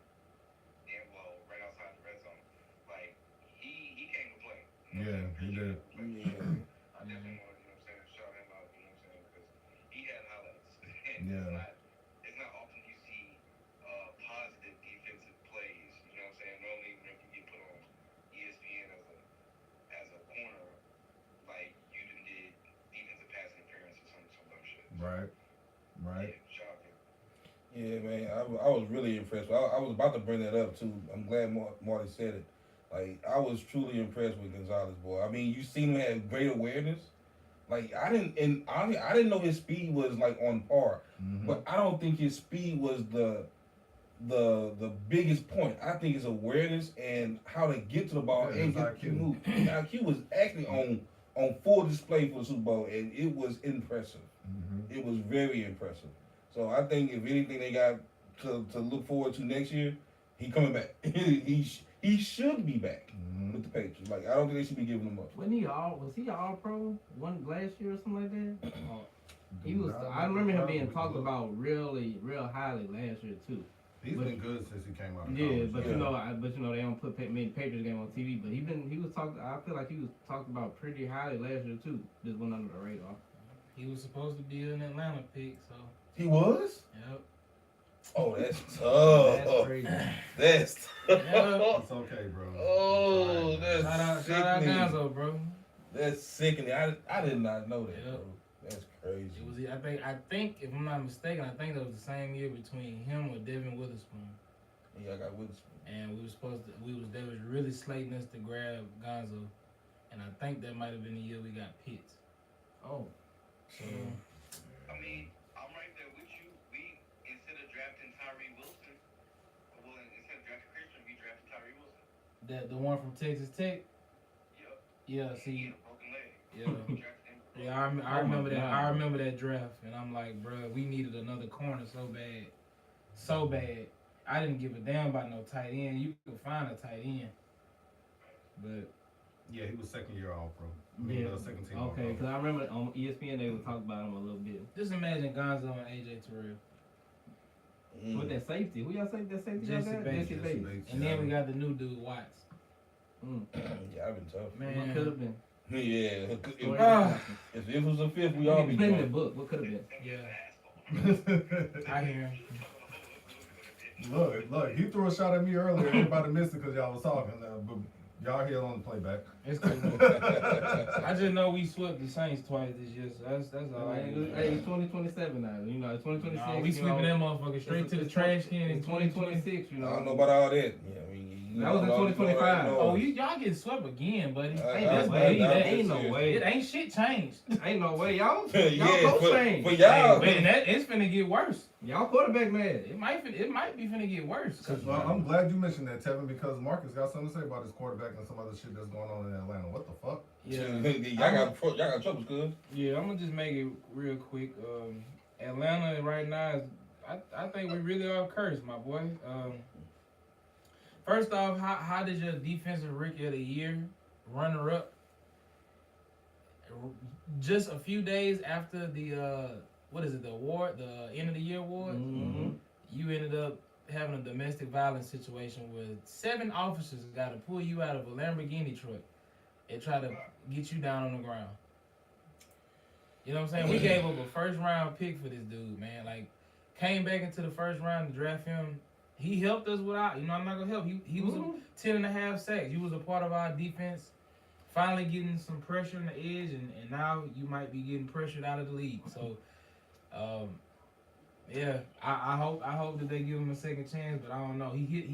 right outside the red zone. Like, he came to play. Yeah, he did. Yeah. I definitely want to, shout him out, because he had highlights. And Yeah. It's not often you see positive defensive plays, Normally when you get put on ESPN as a corner, like you did defensive pass interference or some dumb shit. Right. Yeah, shout out to him. Yeah, man, I was really impressed. I was about to bring that up too. I'm glad Marty said it. Like, I was truly impressed with Gonzalez, boy. I mean, you seen him have great awareness. Like, I didn't know his speed was like on par, but I don't think his speed was the biggest point. I think his awareness and how to get to the ball and get the move. His IQ was actually on full display for the Super Bowl, and it was impressive. Mm-hmm. It was very impressive. So I think if anything they got to look forward to next year, he coming back. he should be back with the Patriots. Like, I don't think they should be giving him up. Was he all pro one last year or something like that? He was. I remember him being talked about real highly last year too. He's been good since he came out of Yeah, college. but they don't put many Patriots game on TV. But he was talked. I feel like he was talked about pretty highly last year too. Just went under the radar. He was supposed to be an Atlanta pick, so. He was? Yep. Oh, that's tough. That's crazy. That's tough. Yeah. It's okay, bro. Oh, that's Shout out sickening. Gonzo, bro. That's sickening. I did not know that, Yep. bro. That's crazy. It was. I think if I'm not mistaken, I think that was the same year between him or Devin Witherspoon. Yeah, I got Witherspoon. And they was really slating us to grab Gonzo, and I think that might have been the year we got Pitts. Oh. So I mean, I'm right there with you. We, instead of drafting Tyree Wilson, instead of drafting Christian, we drafted Tyree Wilson. the one from Texas Tech. Yep. Yeah. He See. had a broken leg. Yeah. We drafted him. Yeah, I remember that. I remember that draft, and I'm like, bro, we needed another corner so bad. I didn't give a damn about no tight end. You could find a tight end, but Yeah, he was second year all pro. Yeah. Second team. Okay, because I remember on ESPN they would talk about him a little bit. just imagine Gonzo and AJ Terrell, With that safety, who y'all say that safety? Jesse y'all got? Bates. Jesse Bates. and then we got the new dude Watts. Yeah, I've been tough. Man, What could have been? Yeah. Ah. If it was a fifth, we all be put in the drunk. book. What could have been? yeah, I hear him. Look, he threw a shot at me earlier. Everybody missed it because y'all was talking. But y'all here on the playback. It's cool. I just know we swept the Saints twice this year, so that's all I know. Hey, it's 2027 now. You know, it's 2026. Nah, we sweeping that motherfucker straight to the trash can in It's 2026. You I know. don't know about all that. Yeah, I mean, That was in 2025. Oh, y'all getting swept again, buddy. Ain't no way. It ain't shit changed. Ain't no way, y'all. Yeah, Y'all both changed. for y'all. Hey, man, it's finna get worse. Y'all quarterback mad. It might be finna get worse. Well, I'm glad you mentioned that, Tevin, because Marcus got something to say about his quarterback and some other shit that's going on in Atlanta. What the fuck? y'all got troubles, cuz. Yeah, I'm gonna just make it real quick. Atlanta right now is, I think we really are cursed, my boy. First off, how did your defensive rookie of the year, runner up, just a few days after the the award, the end of the year award, you ended up having a domestic violence situation where 7 officers got to pull you out of a Lamborghini truck and try to get you down on the ground. You know what I'm saying? We gave up a first round pick for this dude, man. Like, came back into the first round to draft him. He helped us without, I'm not gonna help. He was a 10.5 sacks. He was a part of our defense. Finally getting some pressure on the edge, and now you might be getting pressured out of the league. So, yeah, I hope that they give him a second chance, but I don't know. He hit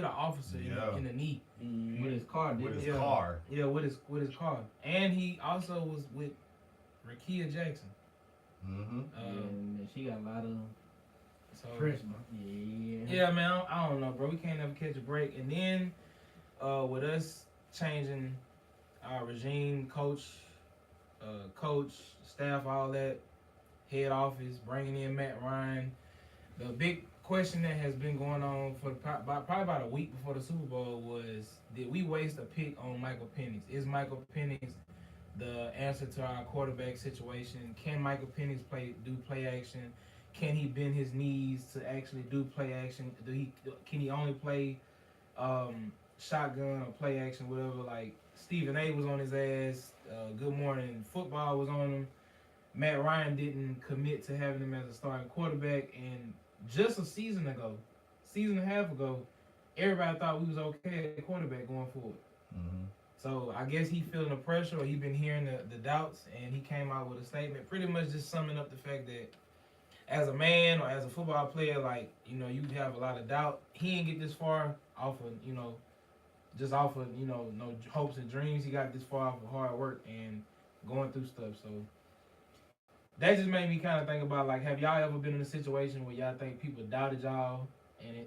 an officer in the knee With his car, didn't With he? his car. Yeah, with his car, and he also was with Rakia Jackson. And she got a lot of So pressure. yeah, man, I don't know, bro. We can't ever catch a break, and then with us changing our regime, coach, staff, all that, head office, bringing in Matt Ryan. The big question that has been going on for probably about a week before the Super Bowl was, did we waste a pick on Micheal Penix? Is Micheal Penix the answer to our quarterback situation? Can Micheal Penix do play action? Can he bend his knees to actually do play action? Can he only play shotgun or play action, whatever? Like, Stephen A was on his ass. Good Morning Football was on him. Matt Ryan didn't commit to having him as a starting quarterback, and just a season and a half ago, everybody thought we was okay at quarterback going forward. So I guess he feeling the pressure, or he been hearing the doubts, and he came out with a statement pretty much just summing up the fact that as a man or as a football player, like, you have a lot of doubt. He didn't get this far off of, just off of, no hopes and dreams. He got this far off of hard work and going through stuff. So that just made me kind of think about, like, have y'all ever been in a situation where y'all think people doubted y'all, and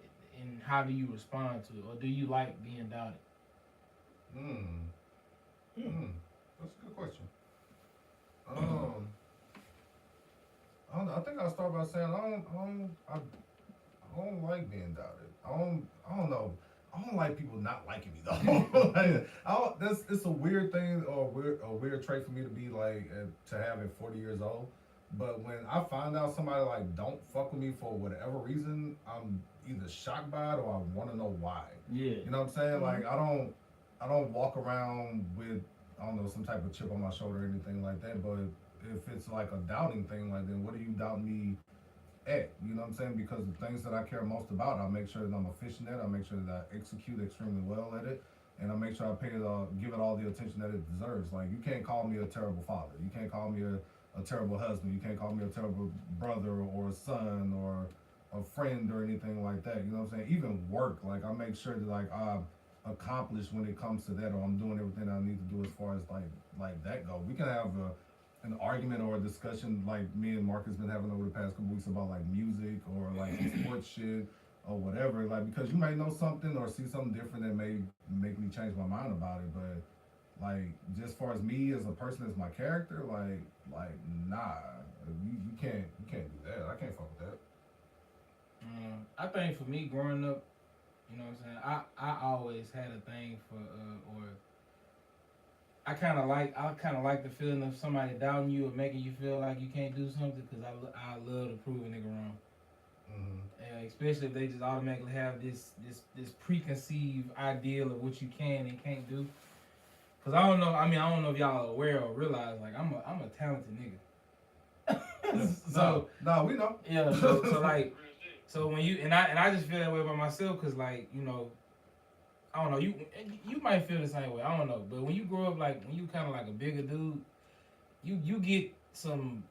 how do you respond to it? Or do you like being doubted? That's a good question. I think I'll start by saying I don't like being doubted. I don't know. I don't like people not liking me though. It's a weird thing, or a weird trait for me to be like to have at 40 years old. But when I find out somebody like don't fuck with me for whatever reason, I'm either shocked by it or I want to know why. Yeah. You know what I'm saying? Like I don't walk around with I don't know some type of chip on my shoulder or anything like that. But if it's like a doubting thing, like then what do you doubt me at? You know what I'm saying? Because the things that I care most about, I make sure that I'm efficient at. I make sure that I execute extremely well at it. And I make sure I give it all the attention that it deserves. Like you can't call me a terrible father. You can't call me a terrible husband. You can't call me a terrible brother or a son or a friend or anything like that. You know what I'm saying? Even work, like I make sure that like I'm accomplished when it comes to that, or I'm doing everything I need to do as far as like that go. We can have an argument or a discussion like me and Mark has been having over the past couple weeks about like music or like sports shit or whatever. Like because you may know something or see something different that may make me change my mind about it, but like just as far as me as a person, as my character, like nah, you can't do that. I can't fuck with that. I think for me growing up, you know what I'm saying, I always had a thing for or I kind of like the feeling of somebody doubting you or making you feel like you can't do something, because I love to prove a nigga wrong. Mm-hmm. Especially if they just automatically have this preconceived ideal of what you can and can't do. Cause I don't know if y'all are aware or realize, like I'm a talented nigga. So no, we know. Yeah. So when you and I just feel that way about myself, cause like you know, I don't know, you might feel the same way. I don't know, but when you grow up, like when you kind of like a bigger dude, you get some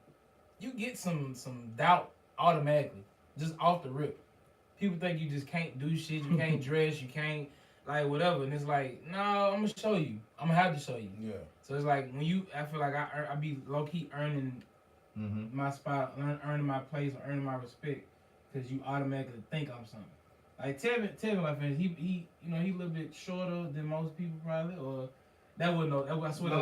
doubt automatically, just off the rip. People think you just can't do shit, you can't dress, you can't like whatever, and it's like, no, I'm gonna show you. I'm gonna have to show you. Yeah. So it's like when I feel like I be low key earning my spot, earning my place, or earning my respect, because you automatically think I'm something. Like Tevin, my friend, he you know he a little bit shorter than most people probably, or that wouldn't know. I swear. No,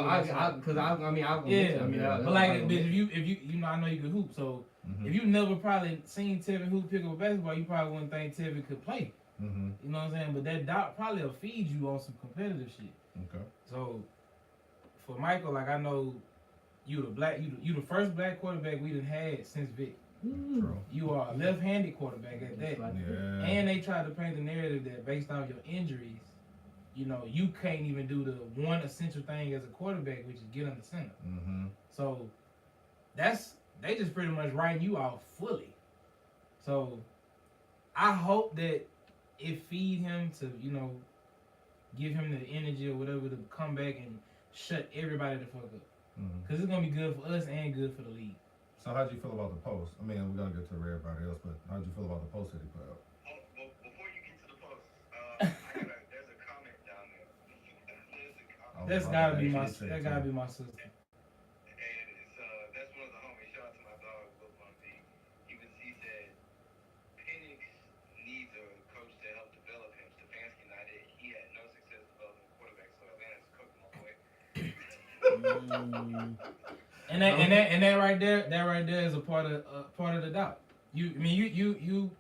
but like, if you know, I know you can hoop, so if you never probably seen Tevin hoop pick up a basketball, you probably wouldn't think Tevin could play. You know what I'm saying? But that doubt probably will feed you on some competitive shit. Okay. So for Michael, like I know you the first black quarterback we done had since Vic. True. You are a left-handed quarterback at that. Yeah. And they tried to paint the narrative that based on your injuries, you know, you can't even do the one essential thing as a quarterback, which is get on the center. So they just pretty much writing you out fully. So I hope that it feed him to, you know, give him the energy or whatever to come back and shut everybody the fuck up. Because it's going to be good for us and good for the league. So how'd you feel about the post? I mean, we're going to get to everybody else, but how'd you feel about the post that he put out? Well, before you get to the post, there's a comment down there. That's gotta be my sister. And that's one of the homies. Shout out to my dog, Lil Monty. He said, Penix needs a coach to help develop him. Stefanski not it. He had no success developing quarterback, so Atlanta's cooking my boy. And that right there is a part of the doubt. You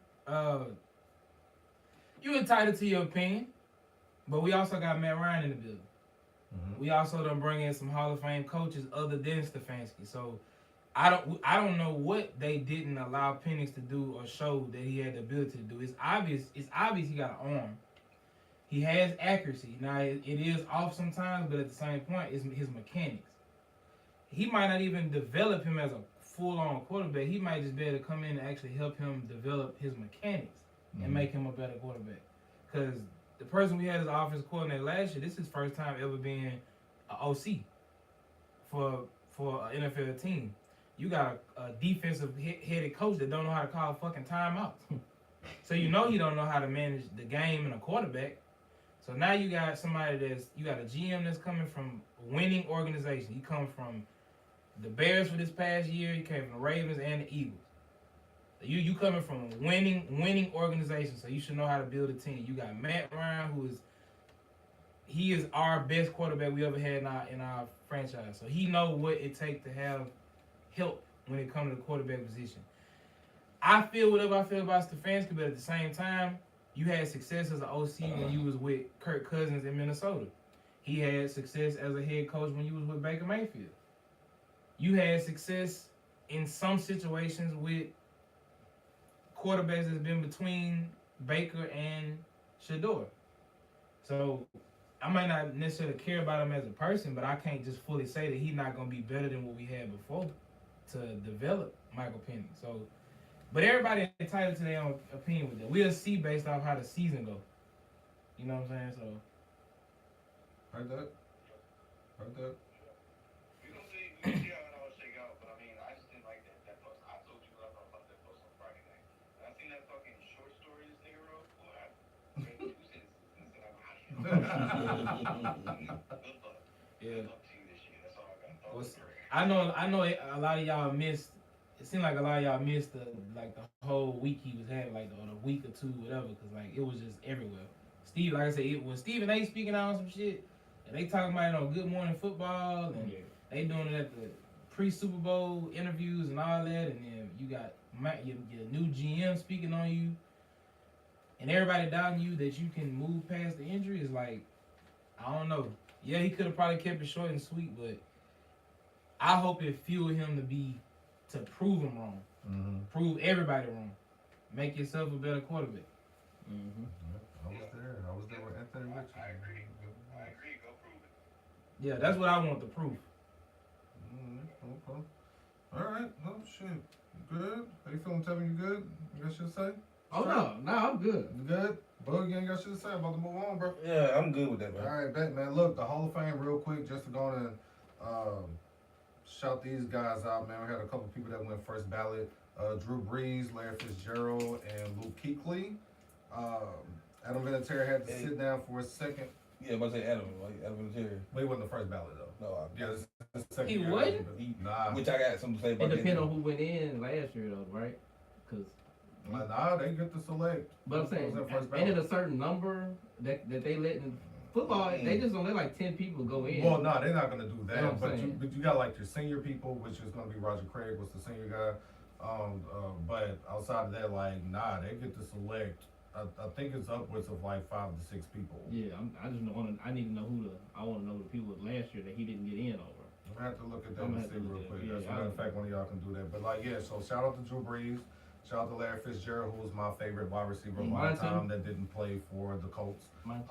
entitled to your opinion, but we also got Matt Ryan in the building. We also done bring in some Hall of Fame coaches other than Stefanski. So I don't know what they didn't allow Penix to do or show that he had the ability to do. It's obvious he got an arm. He has accuracy. Now it is off sometimes, but at the same point, it's his mechanics. He might not even develop him as a full-on quarterback. He might just be able to come in and actually help him develop his mechanics and make him a better quarterback. Because the person we had as offensive coordinator last year, this is his first time ever being an OC for an NFL team. You got a defensive-headed coach that don't know how to call fucking timeouts. So you know he don't know how to manage the game and a quarterback. So now you got you got a GM that's coming from a winning organization. He come from the Bears for this past year. He came from the Ravens and the Eagles. You coming from a winning organization, so you should know how to build a team. You got Matt Ryan, he is our best quarterback we ever had in our franchise. So he know what it takes to have help when it comes to the quarterback position. I feel whatever I feel about Stefanski, but at the same time, you had success as an OC when you was with Kirk Cousins in Minnesota. He had success as a head coach when you was with Baker Mayfield. You had success in some situations with quarterbacks that's been between Baker and Shador. So I might not necessarily care about him as a person, but I can't just fully say that he's not going to be better than what we had before to develop Micheal Penix. So, but everybody entitled to their own opinion with that. We'll see based off how the season go. You know what I'm saying? So. Heard that? We gonna see how it all shake out. But I mean, I just didn't like that post. I told you what I thought about that post on Friday night. And I seen that fucking short story this nigga wrote. Boy, you said this I'm out here. Good luck. Yeah. Good luck to you this year. That's all I got. I know a lot of y'all missed. It seemed like a lot of y'all missed the whole week he was having, like or the week or two, whatever, because like it was just everywhere. Steve, like I said, when Stephen A. speaking out on some shit, and they talking about it on Good Morning Football, and they doing it at the pre-Super Bowl interviews and all that, and then you got your new GM speaking on you, and everybody doubting you that you can move past the injury is like, I don't know. Yeah, he could have probably kept it short and sweet, but I hope it fueled him to prove him wrong, prove everybody wrong, make yourself a better quarterback. I was there with Anthony Richardson. I agree. Go prove it. Yeah, that's what I want the proof. Okay. All right. Oh shit. You good? How you feeling, Tevin? You good? You got shit to say? Oh no, I'm good. You good? Bug, you ain't got shit to say. About to move on, bro. Yeah, I'm good with that, man. All right, bet, man. Look, the Hall of Fame, real quick, just to go on and shout these guys out, man. We had a couple people that went first ballot. Drew Brees, Larry Fitzgerald, and Luke Kuechly. Adam Vinatieri had to sit down for a second. Yeah, but I say Adam Vinatieri. But he wasn't the first ballot, though. No, Yeah, this is the second He year. wouldn't? Nah. Which I got something to say about It that. depends on who went in last year, though, right? Because Nah, they get to select. but I'm saying, Who's that first ain't it ballot? a certain number that they let in football? They just don't let like 10 people go in. Well, no, they're not gonna do That's what that. I'm But you got like your senior people, which is gonna be Roger Craig, was the senior guy. But outside of that, like, nah, they get to select. I think it's upwards of like 5 to 6 people. Yeah, I just want to. I need to know I want to know the people last year that he didn't get in over. I'm gonna have to look at that I'm and gonna see have to real look at quick. it. As a Yeah, matter of fact, one of y'all can do that. But like, yeah. So shout out to Drew Brees. Shout out to Larry Fitzgerald, who was my favorite wide receiver of all Mine too. time that didn't play for the Colts. Mine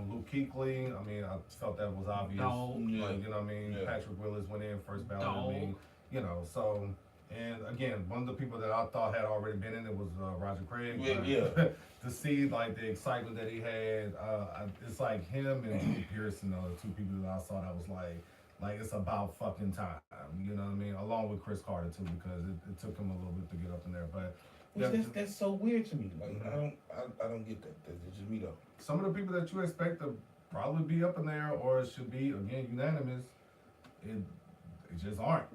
Luke Kuechly, I mean, I felt that was obvious. Dog. Like, you know what I mean? Yeah. Patrick Willis went in first ballot. Dog. I mean, you know, so. And again, one of the people that I thought had already been in it was Roger Craig. Yeah. To see like the excitement that he had, it's like him and Drew Pearson are the two people that I saw that was like it's about fucking time. You know what I mean? Along with Chris Carter too, because it took him a little bit to get up in there. But That's so weird to me. Like I don't get that. That's just me though. some of the people that you expect to probably be up in there or should be again unanimous, it just aren't.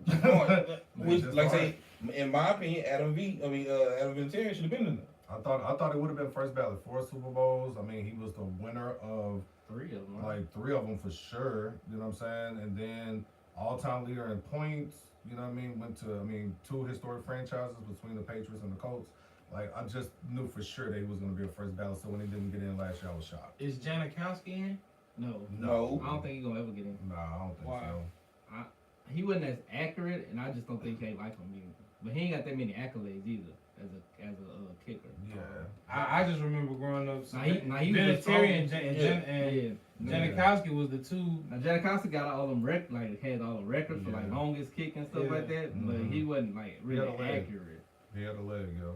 Which, like say, in my opinion, Adam Vinatieri should have been in there. I thought it would have been first ballot 4 Super Bowls. I mean, he was the winner of 3 of them. like 3 of them for sure. You know what I'm saying? And then all-time leader in points. You know what I mean? Went to 2 historic franchises between the Patriots and the Colts. Like I just knew for sure that he was going to be a first ballot. So when he didn't get in last year, I was shocked. Is Janikowski in? No. I don't think he's gonna ever get in. Nah, I don't think Wow. so. He wasn't as accurate, and I just don't think they like him either. But he ain't got that many accolades either as a kicker. Yeah. I just remember growing up. Now he was a Vinatieri and Yeah. Janikowski was the two. Now Janikowski got all them had all the records for like longest kick and stuff like that, but he wasn't like really had a leg. accurate. He had a leg, yo.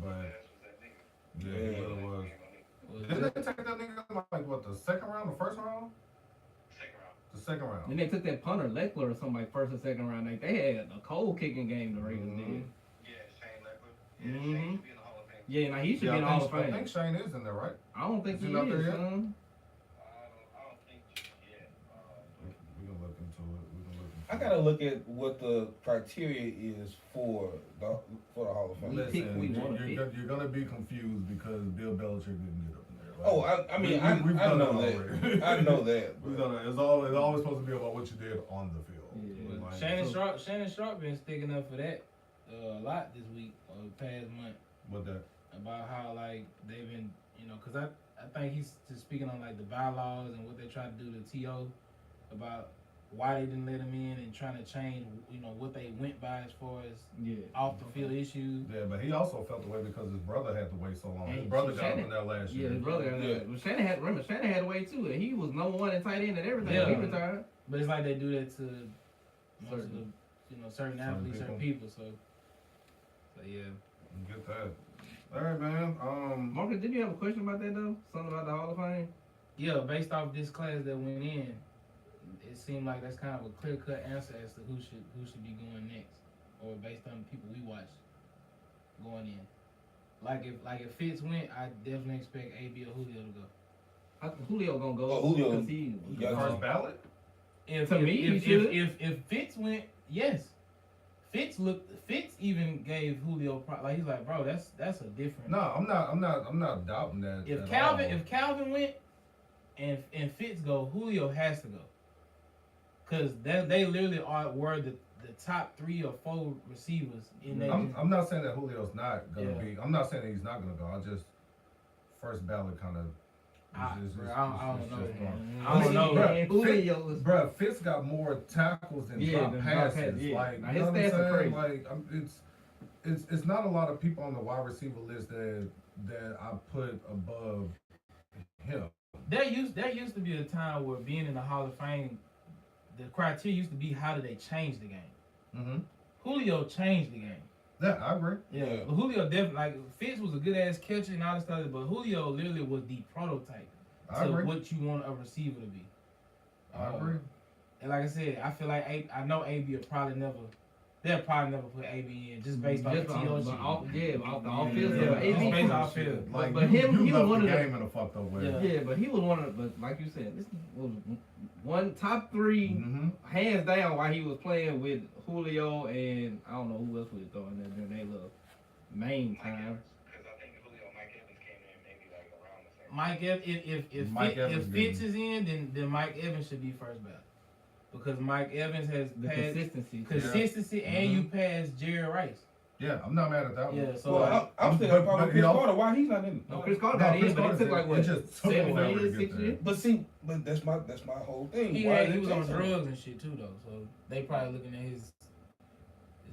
But That's what that nigga. yeah, he really was. Was Didn't it- they take that nigga like what, the second round, the first round? Second round. The second round. Then they took that punter Leckler or something like first or second round. Like they had a cold kicking game. The Raiders did. Yeah, Shane Leckler. Yeah, Shane should be in the Hall of Fame. Yeah, now he should Yeah, be in the Hall of I Fame. think Shane is in there, right? I don't think Is he he not there is, yet? son. I don't think just yet. We can look into it. I gotta look at what the criteria is for the Hall of Fame. We pick who we Listen, wanna you're gonna be confused because Bill Belichick didn't get up in there. Like, Oh, I mean, we've I done know it that. already. I know that. We've but- done it. It's always supposed to be about what you did on the field. Yeah. Like, Shannon Sharp been sticking up for that a lot this week or the past month What that? about how like they've been, because I think he's just speaking on like the bylaws and what they try to do to TO about why they didn't let him in and trying to change, what they went by as far as off the field issues. Yeah, but he also felt the way because his brother had to wait so long. His And brother got Shannon- him in there last Yeah, year. his brother. Well, Shannon had to wait too. And he was number one in tight end and everything. Yeah. He retired. But it's like they do that to most of the, certain athletes, people. certain people. So yeah. Get that. All right, man. Marcus, did you have a question about that though? Something about the Hall of Fame? Yeah, based off this class that went in, it seemed like that's kind of a clear-cut answer as to who should be going next, or based on the people we watched going in. Like if Fitz went, I definitely expect AB or Julio to go. I think Julio gonna go. Oh, Julio. Because he Yeah. First ballot? If Fitz went, yes. Fitz even gave Julio like he's like, bro, that's a different. No, I'm not doubting that. If at Calvin all. if Calvin went and Fitz go, Julio has to go. Cause they literally were the top 3 or 4 receivers in that. I'm not saying that Julio's not gonna Yeah. be. I'm not saying that he's not gonna go. I just first ballot kind of. I don't know. I don't know. Bruh, Julio was. Bruh, Fitz got more tackles than drop than passes. drop passes, yeah. Like, Now, you know his what I'm stats are saying? crazy. Like, it's not a lot of people on the wide receiver list that I put above him. There used to be a time where being in the Hall of Fame, the criteria used to be how do they change the game. Mm-hmm. Julio changed the game. Yeah, I agree. Yeah. But Julio definitely, like, Fitz was a good ass catcher and all this stuff, but Julio literally was the prototype I to agree. what you want a receiver to be. I agree. And like I said, I feel like I know AB will probably never. They'll probably never put AB in just based off the TO shit. Off the off field. Yeah, AB just based off field. Like, but you he was left one the of the game in a fucked up way. Yeah. Yeah, but he was one of the, but like you said, this was one top 3 Mm-hmm. hands down while he was playing with Julio and I don't know who else was throwing that during their little main time. Because I think Julio and Mike Evans came in maybe like around the same. Mike Evans if Fitz is in, then Mike Evans should be first ballot because Mike Evans has The passed consistency. and you passed Jerry Rice. Yeah, I'm not mad at that one. Yeah, so Well, I'm still but- probably but Chris he Carter. Why he's not in? No, Chris Carter No, got in, Chris but it Carter took like did. what, It just took 7 forever to years, get 6 there. years? But that's my whole thing. he Why was did on they take drugs and shit too though, so they probably looking at his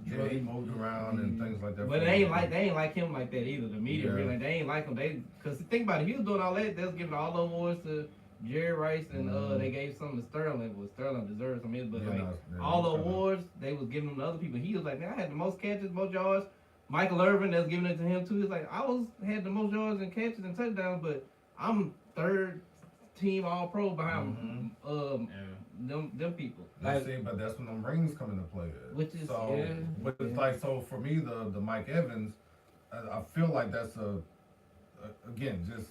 Yeah, drug. he moved around and things like that. But they ain't like him like that either. The media Yeah. really, they ain't like him. Cause think about it, he was doing all that. They was giving all the awards to Jerry Rice and they gave some to Sterling. Well, Sterling deserves some of it, but Yeah, like no, all the Sterling. awards they was giving them to other people. He was like, man, I had the most catches, most yards. Michael Irvin, that's giving it to him too. He's like, had the most yards and catches and touchdowns, but I'm 3rd team All Pro behind them people. Like, see, but that's when them rings come into play. Which is- so. yeah. But it's like, so for me, the Mike Evans, I feel like that's again just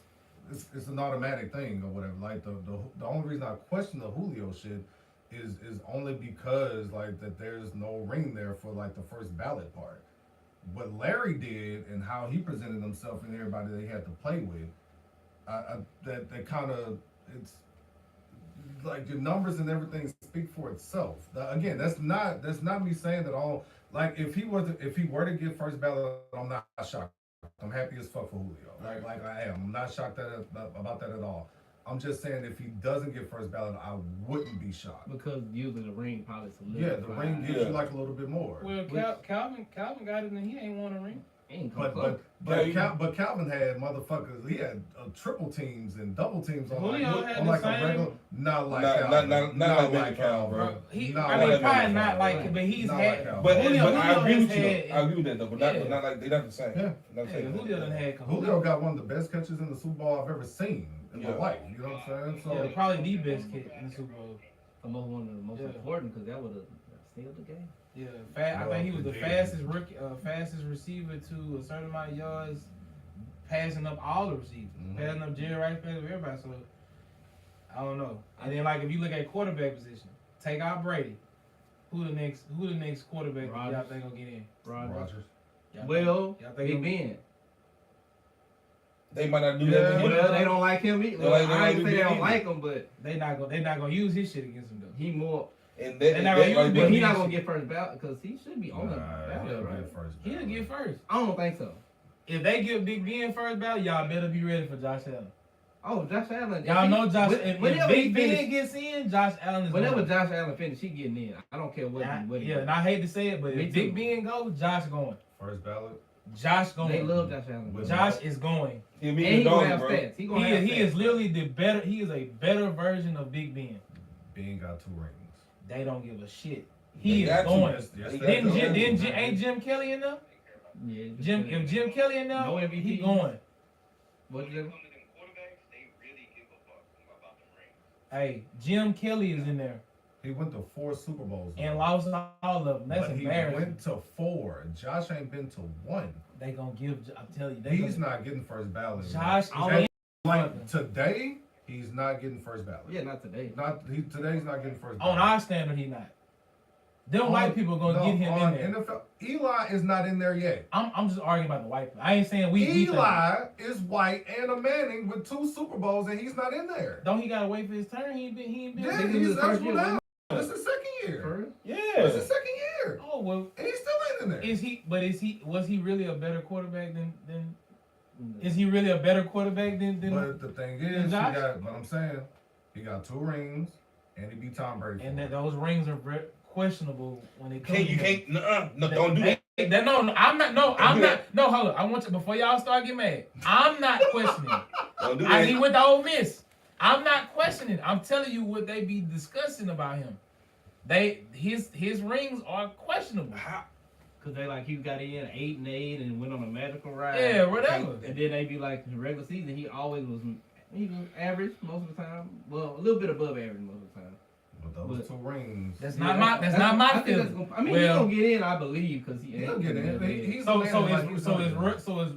it's an automatic thing or whatever. Like the only reason I question the Julio shit is only because like that there's no ring there for like the first ballot part. What Larry did and how he presented himself and everybody they had to play with, that kind of it's like your numbers and everything speak for itself. Again, that's not me saying that all like if he were to get first ballot, I'm not shocked. I'm happy as fuck for Julio. Like I am. I'm not shocked about that at all. I'm just saying if he doesn't get first ballot, I wouldn't be shocked. Because usually the ring probably Yeah, the ring gives you like a little bit more. Well, Calvin got it and he ain't won a ring. But Calvin had motherfuckers. He had triple teams and double teams on Julio had on the like same- a regular. Not like Not- Calvin. not Not like like Calvin, Calvin. bro. I mean, probably not like, but he's Not had. like Calvin. But Julio I agree has with you. had- I agree with that though. But Yeah. not like they're not the same. Yeah. Not Yeah, saying that. Julio done had. Julio got one of the best catches in the Super Bowl I've ever seen in my Yeah. life. You know what I'm saying? So Yeah, probably the best kid in the Super Bowl. One of the most Yeah. important because that would have sealed the game. Yeah, I think he was the fastest receiver to a certain amount of yards, passing up all the receivers, passing up Jerry Rice, passing up everybody. So I don't know. And then like if you look at quarterback position, take out Brady. Who the next quarterback y'all Rodgers. think gonna get in? Rodgers. Y'all Well, think- y'all think Big he'll- Ben. They might not do Yeah. that. Well, they don't like him either. They like- I ain't they say they like don't him like him, but They not gonna use his shit against him though. he more. And They're not gonna use like, Big But he Ben. not gonna get first ballot because he should be on the ballot, He'll right? get first. He'll ballot. get first. I don't think so. If they give Big Ben first ballot, y'all better be ready for Josh Allen. Oh, Josh Allen. Y'all know Josh. If Whenever Big he Ben finished, gets in, Josh Allen is. whenever going. Josh Allen finish, he getting in. I don't care what. Yeah, and I hate to say it, but Me if too. Big Ben goes, Josh going. First ballot. Josh going. They love Josh Allen. Josh is going. And he gonna have stats. He is literally the better. He is a better version of Big Ben. Ben got 2 rings. They don't give a shit. He is going. Ain't Jim Kelly in there? Yeah. If Jim Kelly in there, No MVP. he going. What When you? it comes to them quarterbacks, they really give a fuck about them rings. Hey, Jim Kelly is in there He went to 4 Super Bowls. and lost all of them. That's but he embarrassing. went to 4. Josh ain't been to 1. They gonna give. I'm telling you, He's not getting first ballot. Josh And is like today, he's not getting first ballot. Yeah, not today. Today's not getting first on ballot. our standard. He not. Them white people gonna get him in there. NFL, Eli is not in there yet. I'm just arguing about the white people. I ain't saying we. Eli is white and a Manning with 2 Super Bowls, and he's not in there. Don't he gotta wait for his turn? He ain't been. Yeah, They he's do the first eligible year, now. It's his second year. Yeah. It's his second year, Oh well. and he still ain't in there. Is he? But is he? Was he really a better quarterback than? Is he really a better quarterback than? But the thing is, he Josh? got. What I'm saying, he got 2 rings, and he beat Tom Brady. And that those rings are questionable when it comes. You can't. No, don't do that. No, I'm not. No, I'm not. No, hold on. I want you before y'all start getting mad. I'm not questioning. Don't do that. He went to Ole Miss. I'm not questioning. I'm telling you what they be discussing about him. His rings are questionable. Cause they like he got in 8-8 and went on a magical ride. Yeah, whatever. And then they be like the regular season, he was average most of the time. Well, a little bit above average most of the time. But those 2 rings. That's not my feeling. I mean, he's gonna get in, I believe, because He'll get in. He's So a man is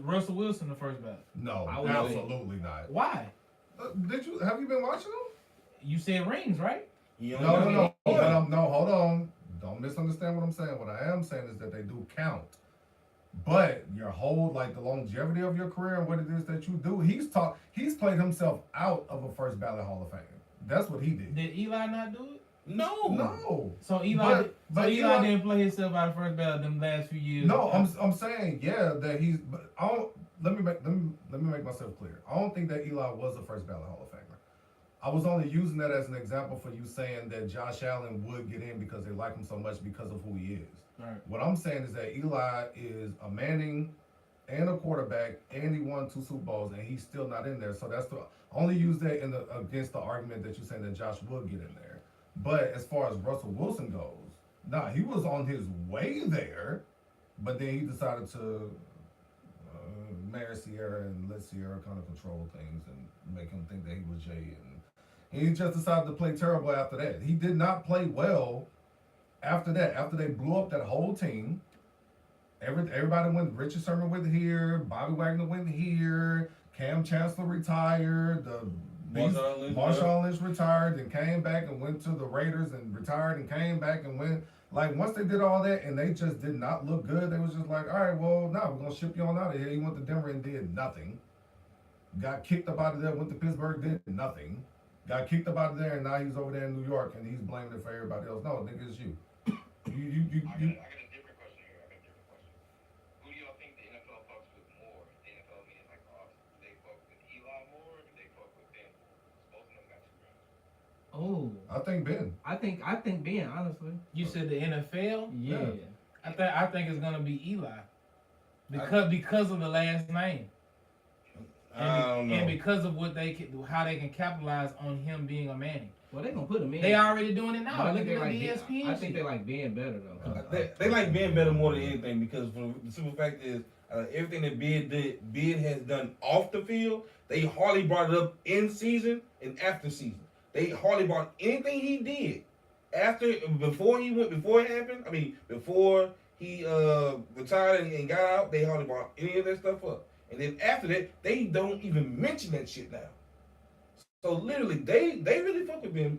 Russell Wilson the first ballot? No, I would absolutely not. Why? Have you been watching him? You said rings, right? No. Hold on. Don't misunderstand what I'm saying. What I am saying is that they do count. But your whole, like, the longevity of your career and what it is that you do, he's played himself out of a first ballot Hall of Fame. That's what he did. Did Eli not do it? No. So Eli Eli didn't play himself out of first ballot them last few years. No, I'm saying that he's. But let me make myself clear. I don't think that Eli was a first ballot Hall of Famer. I was only using that as an example for you saying that Josh Allen would get in because they like him so much because of who he is. Right. What I'm saying is that Eli is a Manning and a quarterback, and he won 2 Super Bowls, and he's still not in there. So that's the only use that against the argument that you're saying that Josh would get in there. But as far as Russell Wilson goes, he was on his way there, but then he decided to marry Sierra and let Sierra kind of control things and make him think that he was Jay, and he just decided to play terrible after that. He did not play well after that. After they blew up that whole team, everybody went. Richard Sherman went here. Bobby Wagner went here. Cam Chancellor retired. Marshawn Lynch retired and came back and went to the Raiders and retired and came back and went. Like, once they did all that and they just did not look good, they was just like, all right, well, now we're going to ship you on out of here. He went to Denver and did nothing. Got kicked up out of there, went to Pittsburgh, did nothing. Got kicked up out of there, and now he's over there in New York, and he's blaming it for everybody else. No, nigga, it's you. I got a different question here. Who do y'all think the NFL fucks with more? The NFL meaning like the Hawks. Do they fuck with Eli more or do they fuck with Ben more? Both of them got 2 rings. Oh, I think Ben. I think Ben, honestly. You said the NFL? Yeah. I think it's gonna be Eli. Because of the last name. And because of how they can capitalize on him being a Manning. Well, they gonna put him in. They already doing it now. I think Look they at like the ESPN. I think they like Ben better though. They like Ben better more than anything because the simple fact is everything that Ben has done off the field, they hardly brought it up in season and after season. They hardly brought anything he did before it happened. I mean, before he retired and got out, they hardly brought any of that stuff up. And then after that, they don't even mention that shit now. So literally, they really fuck with Ben.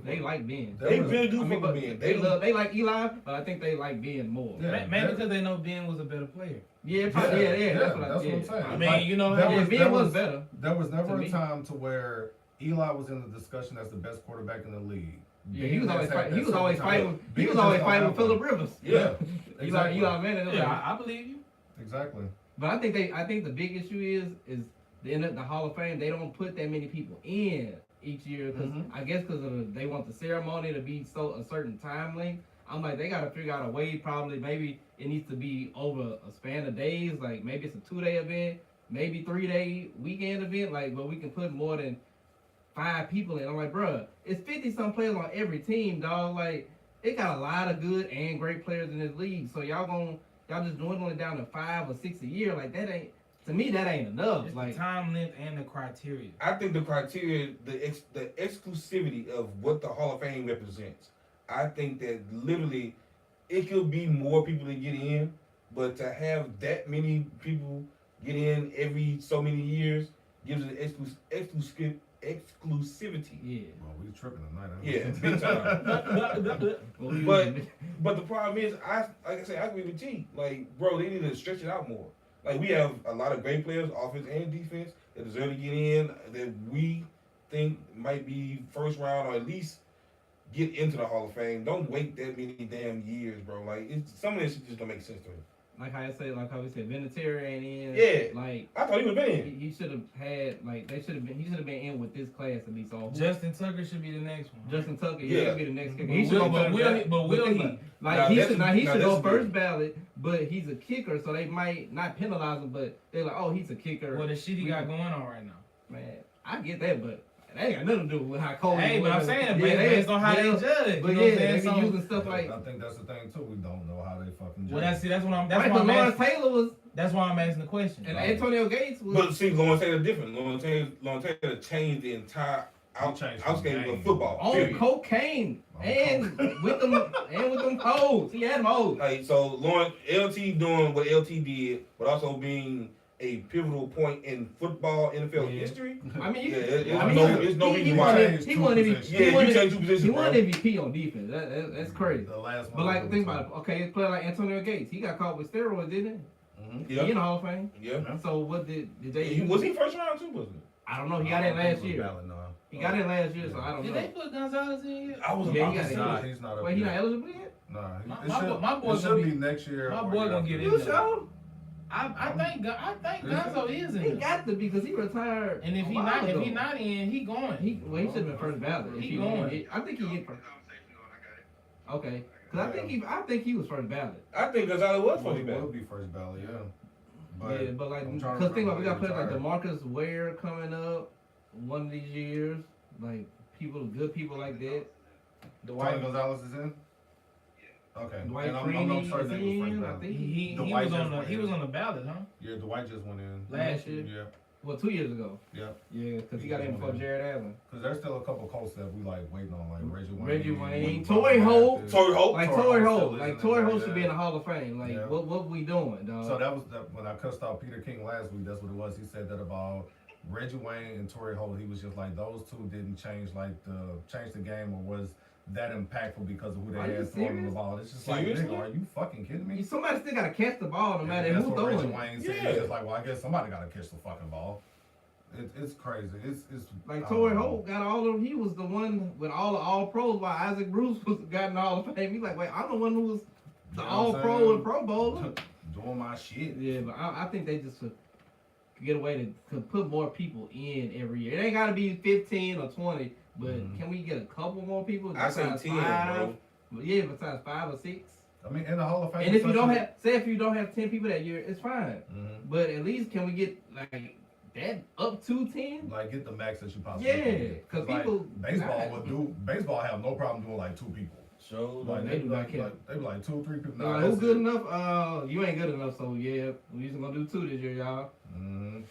They like Ben. They really do fuck with Ben. They like Eli, but I think they like Ben more. Yeah, Maybe because they know Ben was a better player. Yeah. That's what I'm saying. I mean, Ben was better. There was never a time to where Eli was in the discussion as the best quarterback in the league. Yeah, he was always fighting with Phillip Rivers. Yeah, exactly. Eli Manning. Yeah, I believe you. Exactly. But I think the big issue is the Hall of Fame, they don't put that many people in each year because I guess because they want the ceremony to be a certain time length. I'm like, they got to figure out a way. Probably maybe it needs to be over a span of days. Like maybe it's a 2-day event, maybe 3-day weekend event. Like, but we can put more than 5 people in. I'm like, bruh, it's 50-some players on every team, dog. Like, it got a lot of good and great players in this league. So y'all just dwindling down to 5 or 6 a year. Like that ain't. To me, that ain't enough. It's like the time length and the criteria. I think the criteria, the exclusivity of what the Hall of Fame represents. I think that literally it could be more people that get in, but to have that many people get in every so many years gives it exclusivity. yeah. Well, we tripping tonight. Yeah, big time. but the problem is, like I said, I agree with T. Like, bro, they need to stretch it out more. Like, we have a lot of great players, offense and defense, that deserve to get in, that we think might be first round or at least get into the Hall of Fame. Don't wait that many damn years, bro. Like, some of this shit just don't make sense to me. Like how we said, Vinatieri ain't in. Yeah. Like, I thought he would have been in. he should have had, like, he should have been in with this class at least. So Justin Tucker should be the next one. Justin Tucker, Yeah. should be the next kicker. But He should will- go but will he- but will he? He should go good. first ballot, but he's a kicker, so they might not penalize him, but they're like, oh, he's a kicker. Well, the shit he got going on right now. Man, I get that, but that ain't got nothing to do with how cold. Hey, he but I'm was. saying, Yeah, based on how they judge. But you know what I'm yeah, saying? they So- be using stuff like. I think that's the thing too. We don't know how they fucking. Well, judge. that's why I'm. That's Right, why but I'm Lawrence asking. Taylor was, That's why I'm asking the question. and Antonio Gates was. But see, Lawrence Taylor different. Lawrence Taylor changed the entire changed outscape the of game. football. on period. cocaine and with them hoes. He had them hoes. Like, so Lawrence LT doing what LT did, but also being a pivotal point in football NFL Yeah. history. I mean, It's he no reason won why. it. He won Two MVP. positions. Yeah, you change two He positions, won bro. MVP on defense. That's crazy. The last one. But like, think about it. Okay, a player like Antonio Gates, he got caught with steroids, didn't he? Yeah, He in the Hall of Fame. yeah. So what did they? Was he first round too? Wasn't I don't know. He got in last year. No. He got in last year, so I don't Did know. they put Gonzalez in yet? I was Yeah, about he to got say. it. Nah, he's not up Wait, he yet. not eligible yet? Nah, My it boy should gonna be be- next year. my or boy the gonna year get after. in. You sure? I think Gonzo is in He there. got to because he retired. And if a he while not ago. in, he going. He should have been first ballot. If He won. going. I think he get. Conversation going, I got it. Okay, because I think he was first ballot. I think Gonzalez was Well, first he ballot. would be first ballot, yeah. Yeah, but like, I'm trying to because think about it, we got remember players like when he DeMarcus Ware coming up one of these years, like good people like that. Tony Gonzalez is in? Okay. Dwight And I'm Freeney certain is he was first in. I ballot. think He Dwight was just on the went he in. was on the ballot, huh? Yeah, Dwight just went in. last year. Yeah, Well, 2 years ago. yeah. Yeah, because he got in before Jared Allen. Because there's still a couple Colts that we like waiting on, like Reggie Wayne, Torrey Torrey Holt. Torrey Holt. Like Torrey Torrey Holt Holt, still like is Torrey in there, Holt should be yeah. in the Hall of Fame. Like Yeah. what we doing, dog? So that was when I cussed out Peter King last week. That's what it was. He said that about Reggie Wayne and Torrey Holt. He was just like those two didn't change the game or was that impactful because of who they Are you had throwing serious? the ball. It's just like, Seriously? nigga, are you fucking kidding me? Somebody still gotta catch the ball no matter That's who what Reggie throwing it. Wayne said. Yeah. It's just like, well, I guess somebody got to catch the fucking ball. It's crazy. It's Like I Torrey don't know. Holt got all of. He was the one with all the All Pros, while Isaac Bruce was got in the Hall of Fame. He's like, wait, I'm the one who was the You know All what I'm Pro saying? and Pro Bowler. doing my shit. Yeah, but I think they just could get away to put more people in every year. It ain't gotta be 15 or 20, but can we get a couple more people? I say besides 10, five? bro. Yeah, besides 5 or 6. I mean, in the Hall of Fame. And if you don't especially- have, if you don't have 10 people that year, it's fine. Mhm. But at least can we get like that up to 10? Like get the max that you possibly Yeah, can. 'cause Like, people- baseball have no problem doing like 2 people. So Like they do not care. They be like 2 or 3 people. They're Nah, like, who's that's good it. enough? You ain't good enough, so yeah, we just gonna do 2 this year, y'all. Mhm.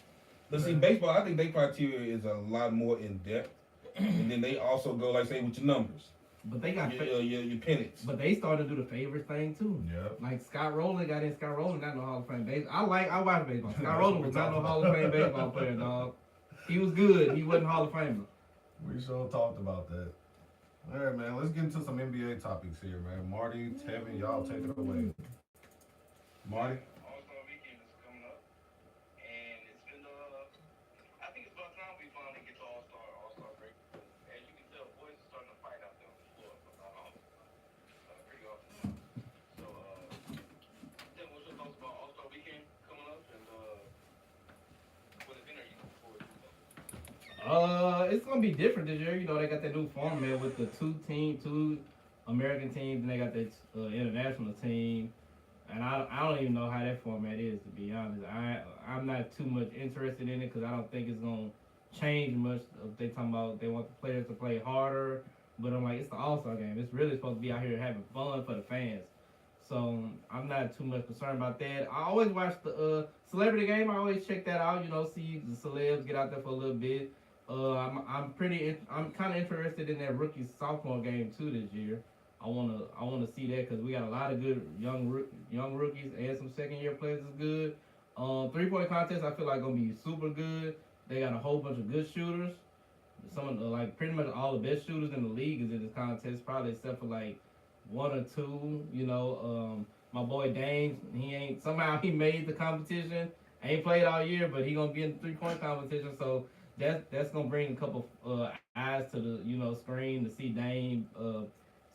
But see, baseball, I think their criteria is a lot more in depth, and then they also go like say with your numbers, But they got, your pennants. but they started to do the favorite thing too. Yep. Like Scott Rowland got in. Scott Rowland not no Hall of Fame baseball. I watch baseball. Scott Rowland was not no Hall of Fame baseball player, dog. He was good. He wasn't Hall of Famer. We sure talked about that. All right, man. Let's get into some NBA topics here, man. Marty, Tevin, y'all take it away. Marty. All-Star Weekend is coming up, and it's been I think it's about time we finally get to All-Star break. As you can tell, boys are starting to fight out there on the floor, but not often, pretty often. So, Tim, what's your thoughts about All-Star Weekend coming up, and what event are you looking It's gonna be different this year. You know, they got that new format with the two American teams, and they got that international team. And I don't even know how that format is, to be honest. I'm not too much interested in it because I don't think it's gonna change much. If they talking about they want the players to play harder, but I'm like, it's the All-Star game. It's really supposed to be out here having fun for the fans. So I'm not too much concerned about that. I always watch the celebrity game. I always check that out. You know, see the celebs get out there for a little bit. I'm kind of interested in that rookie sophomore game too this year. I wanna see that because we got a lot of good young rookies and some second year players is good. 3-point contest I feel like gonna be super good. They got a whole bunch of good shooters. Some of the, like pretty much all the best shooters in the league is in this contest, probably except for like one or two. You know, my boy Dame, he made the competition. Ain't played all year, but he gonna be in the 3-point competition. So that's gonna bring a couple eyes to the screen to see Dame.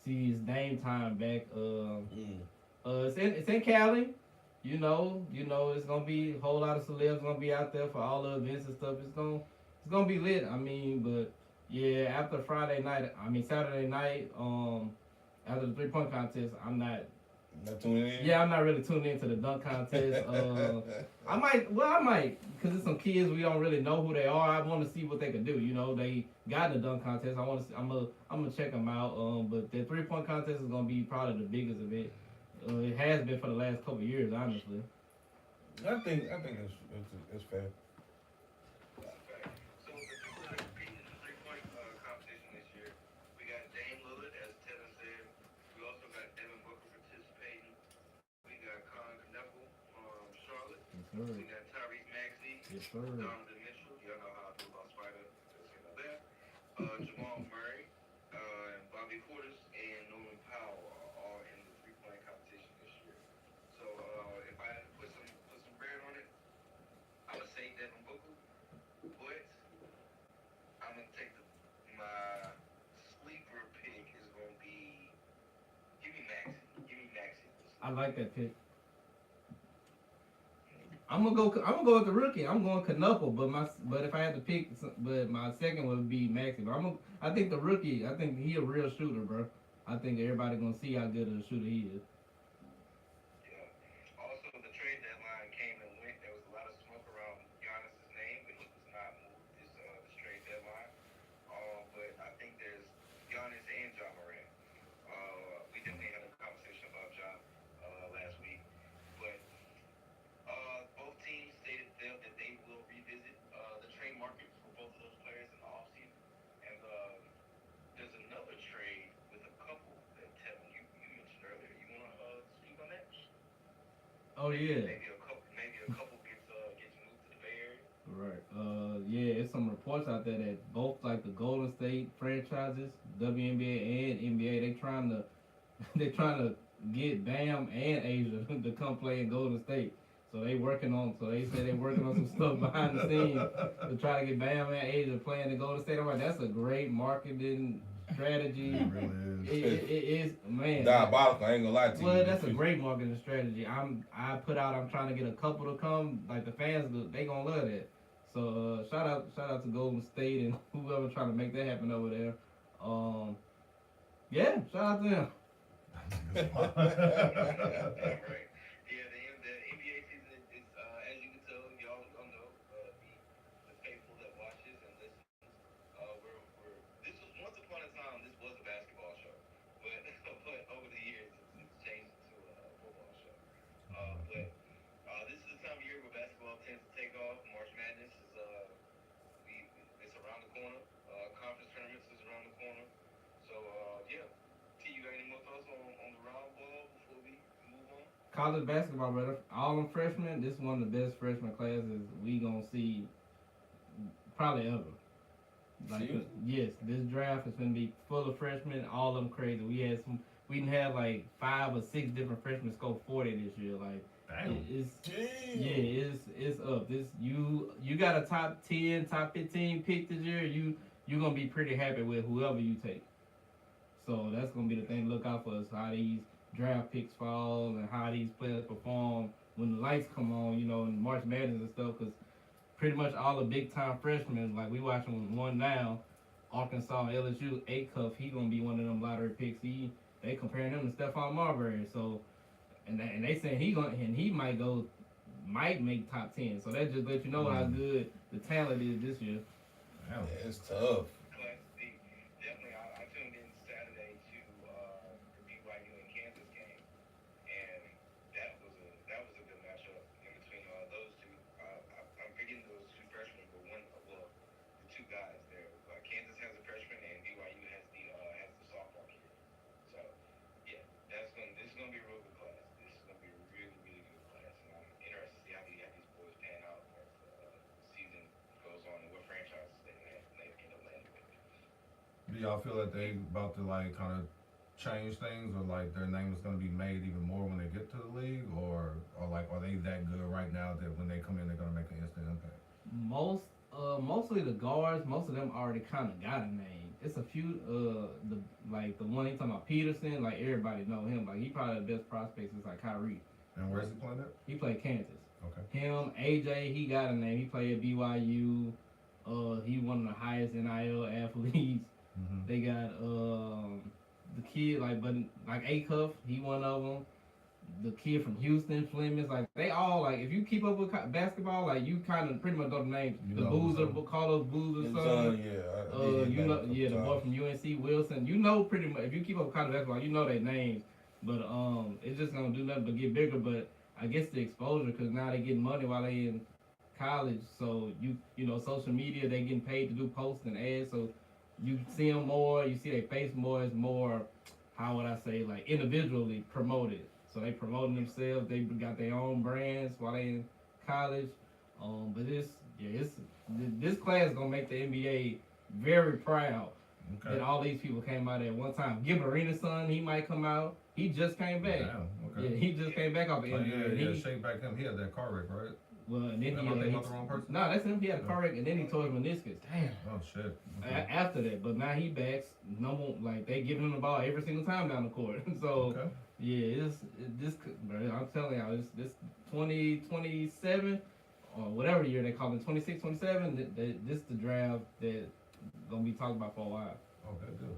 See his Dame time back. It's in Cali. You know, it's gonna be a whole lot of celebs gonna be out there for all the events and stuff. It's gonna be lit. I mean, but yeah, after Saturday night, after the 3-point contest, I'm not tuning in. Yeah, I'm not really tuned into the dunk contest. I might, because it's some kids we don't really know who they are. I want to see what they can do. You know, they got in the dunk contest. I'm gonna check them out. But the 3-point contest is gonna be probably the biggest event. It has been for the last couple of years, honestly. I think it's fair. Okay. So the two that are competing in the 3-point competition this year, we got Dame Lillard, as Tevin said. We also got Devin Booker participating. We got Colin Knuckle from Charlotte. Yes, sir. We got Tyrese Maxey, Yes, sir. Donovan Mitchell. Y'all know how I feel about Spider. Just you know that. Jamal Murray, and Bobby Portis, and Norman Powell are all in the 3-point competition this year. So if I had to put some bread on it, I would say Devin Booker, but I'm gonna take my sleeper pick is gonna be give me Maxey. I like that pick. I'm gonna go with the rookie. I'm going Knuckle, but if I had to pick, but my second would be Maxey. But I think the rookie. I think he a real shooter, bro. I think everybody gonna see how good of a shooter he is. Yeah. Also, the trade deadline came and went. There was a lot of smoke around Giannis's name, but he was not moved this trade deadline. But I think there's Giannis and John Morant. We definitely had a conversation about John last week, but both teams stated that they will revisit the trade market for both of those players in the offseason. And there's another trade with a couple that Tevin you mentioned earlier. You want to speak on that? Oh yeah. Maybe a couple gets moved to the Bay Area. Right. Yeah, it's some reports out there that both like the Golden State franchises, WNBA and NBA, they trying to get Bam and Asia to come play in Golden State. So they say working on some stuff behind the scenes to try to get Bam and Asia playing in Golden State. I'm like, that's a great marketing strategy. It really is. It is, man. Diabolical. I ain't gonna lie to you. Well, that's a great marketing strategy. I'm trying to get a couple to come. Like the fans, they gonna love that. So shout out to Golden State and whoever trying to make that happen over there. Yeah, shout out to them. Right. Yeah, the NBA season is as you can tell, y'all know the faithful that watches and listens. This was once upon a time. This was a basketball show, but over the years it's changed to a football show. But this is the time of year where basketball tends to take off. March Madness is it's around the corner. Conference tournaments is around the corner. So yeah. T, you got any more thoughts on the round ball before we move on? College basketball, brother. All them freshmen. This is one of the best freshman classes we gonna see probably ever. Like, yes, this draft is gonna be full of freshmen. All of them crazy. We didn't have like 5 or 6 different freshmen score 40 this year. Like, it's up. You got a top 10, top 15 pick this year. You're gonna be pretty happy with whoever you take. So that's gonna be the thing to look out for, is how these draft picks fall and how these players perform when the lights come on, in March Madness and stuff. Because pretty much all the big time freshmen. Like we watching one now, Arkansas, LSU, A Cuff. He gonna be one of them lottery picks. They comparing him to Stephon Marbury. So and they saying he might make top 10. So that just lets you know how good the talent is this year. Yeah, it's tough. Class D. Definitely, I tuned in Saturday to the BYU and Kansas game, and that was a good matchup in between those two. I'm forgetting those two freshmen, but the two guys there. Kansas has a freshman, and BYU has the sophomore kid. So yeah, this is gonna be a real good class. This is gonna be a really really good class, and I'm interested to see how these boys pan out as the season goes on and what franchises they end up landing with. Do y'all feel that they about to like kind of change things, or like their name is going to be made even more when they get to the league, or like are they that good right now that when they come in they're going to make an instant impact? Mostly the guards, most of them already kind of got a name. It's a few, the one he talking about Peterson, like everybody know him. Like he probably the best prospects is like Kyrie. And where's he playing at? He played Kansas. Okay. Him, AJ, he got a name. He played at BYU. He one of the highest NIL athletes. Mm-hmm. They got the kid like A Cuff, he one of them. The kid from Houston, Fleming, like they all like if you keep up with basketball, like you kind of pretty much know the names. You the know Boozer, who's Carlos Boozer, son. The boy from UNC Wilson. You know pretty much if you keep up with college basketball, you know their names. But it's just gonna do nothing but get bigger. But I guess the exposure, because now they getting money while they in college, so you know social media, they getting paid to do posts and ads, so you see them more, you see their face more. It's more, how would I say, like individually promoted. So they promoting themselves. They got their own brands while they in college. But this class gonna make the NBA very proud. Okay. That all these people came out at one time. Gilbert Arenas' son, he might come out. He just came back. Damn, okay. Yeah, he just came back off the NBA. Yeah, Shake back him. He had that car wreck, right? Well, and then Am I thinking about the wrong person? No, that's him. He had a car wreck, and then he tore his meniscus. Damn. Oh shit. Okay. After that, but now he backs. No more, like they giving him the ball every single time down the court. So Okay. yeah, bro, I'm telling y'all, this 2027 or whatever year they call it, 26, 27. This the draft that gonna be talked about for a while. Okay, good.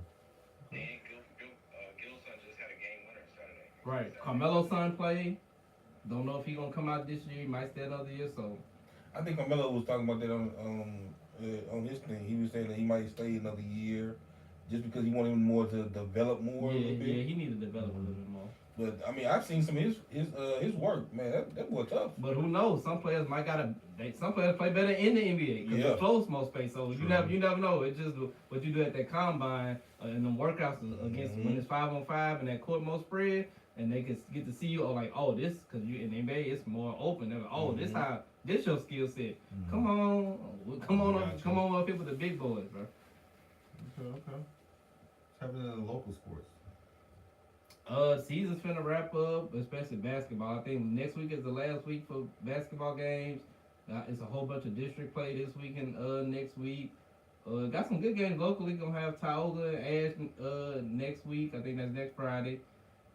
And Gil's son just had a game winner Saturday. Right, Carmelo's son played. Don't know if he gonna come out this year. He might stay another year. So I think Carmelo was talking about that on his thing. He was saying that he might stay another year, just because he wanted him more to develop more. yeah, a little bit. he need to develop a little bit more. But I mean, I've seen some of his work. Man, that boy tough. But who knows? Some players might some players play better in the NBA because Yeah. it's close most space. So you never know. It's just what you do at that combine and them workouts against when it's 5-on-5 and that court most spread, and they can get to see you. Or like, oh, this because you in the NBA, it's more open. They're like, oh, this your skill set. Mm-hmm. Come on up here with the big boys, bro. Okay. What's happening in the local sports? Season's finna wrap up, especially basketball. I think next week is the last week for basketball games. It's a whole bunch of district play this week and next week. Got some good games locally. Gonna have Tioga and Ash next week. I think that's next Friday.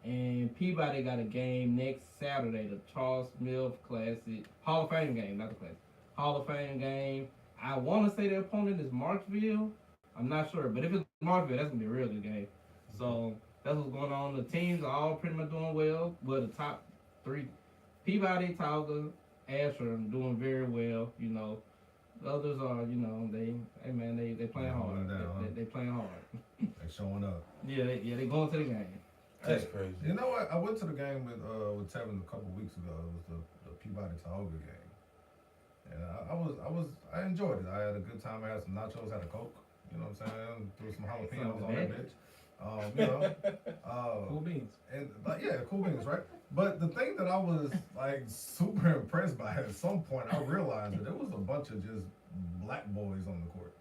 And Peabody got a game next Saturday, the Charles Smith Classic Hall of Fame game, not the Classic. Hall of Fame game. I want to say their opponent is Marksville. I'm not sure, but if it's Marksville, that's gonna be a real good game. So that's what's going on. The teams are all pretty much doing well. Well, the top three, Peabody, Tioga, Asher, doing very well. You know, the others are, you know, they playing hard. They playing hard. They showing up. Yeah, they going to the game. That's crazy. You know what? I went to the game with Tevin a couple weeks ago. It was the Peabody Tioga game, and I enjoyed it. I had a good time. I had some nachos, had a Coke. You know what I'm saying? Threw some jalapenos on that bitch. Cool beans. And cool beans, right? But the thing that I was like super impressed by at some point, I realized that there was a bunch of just black boys on the court.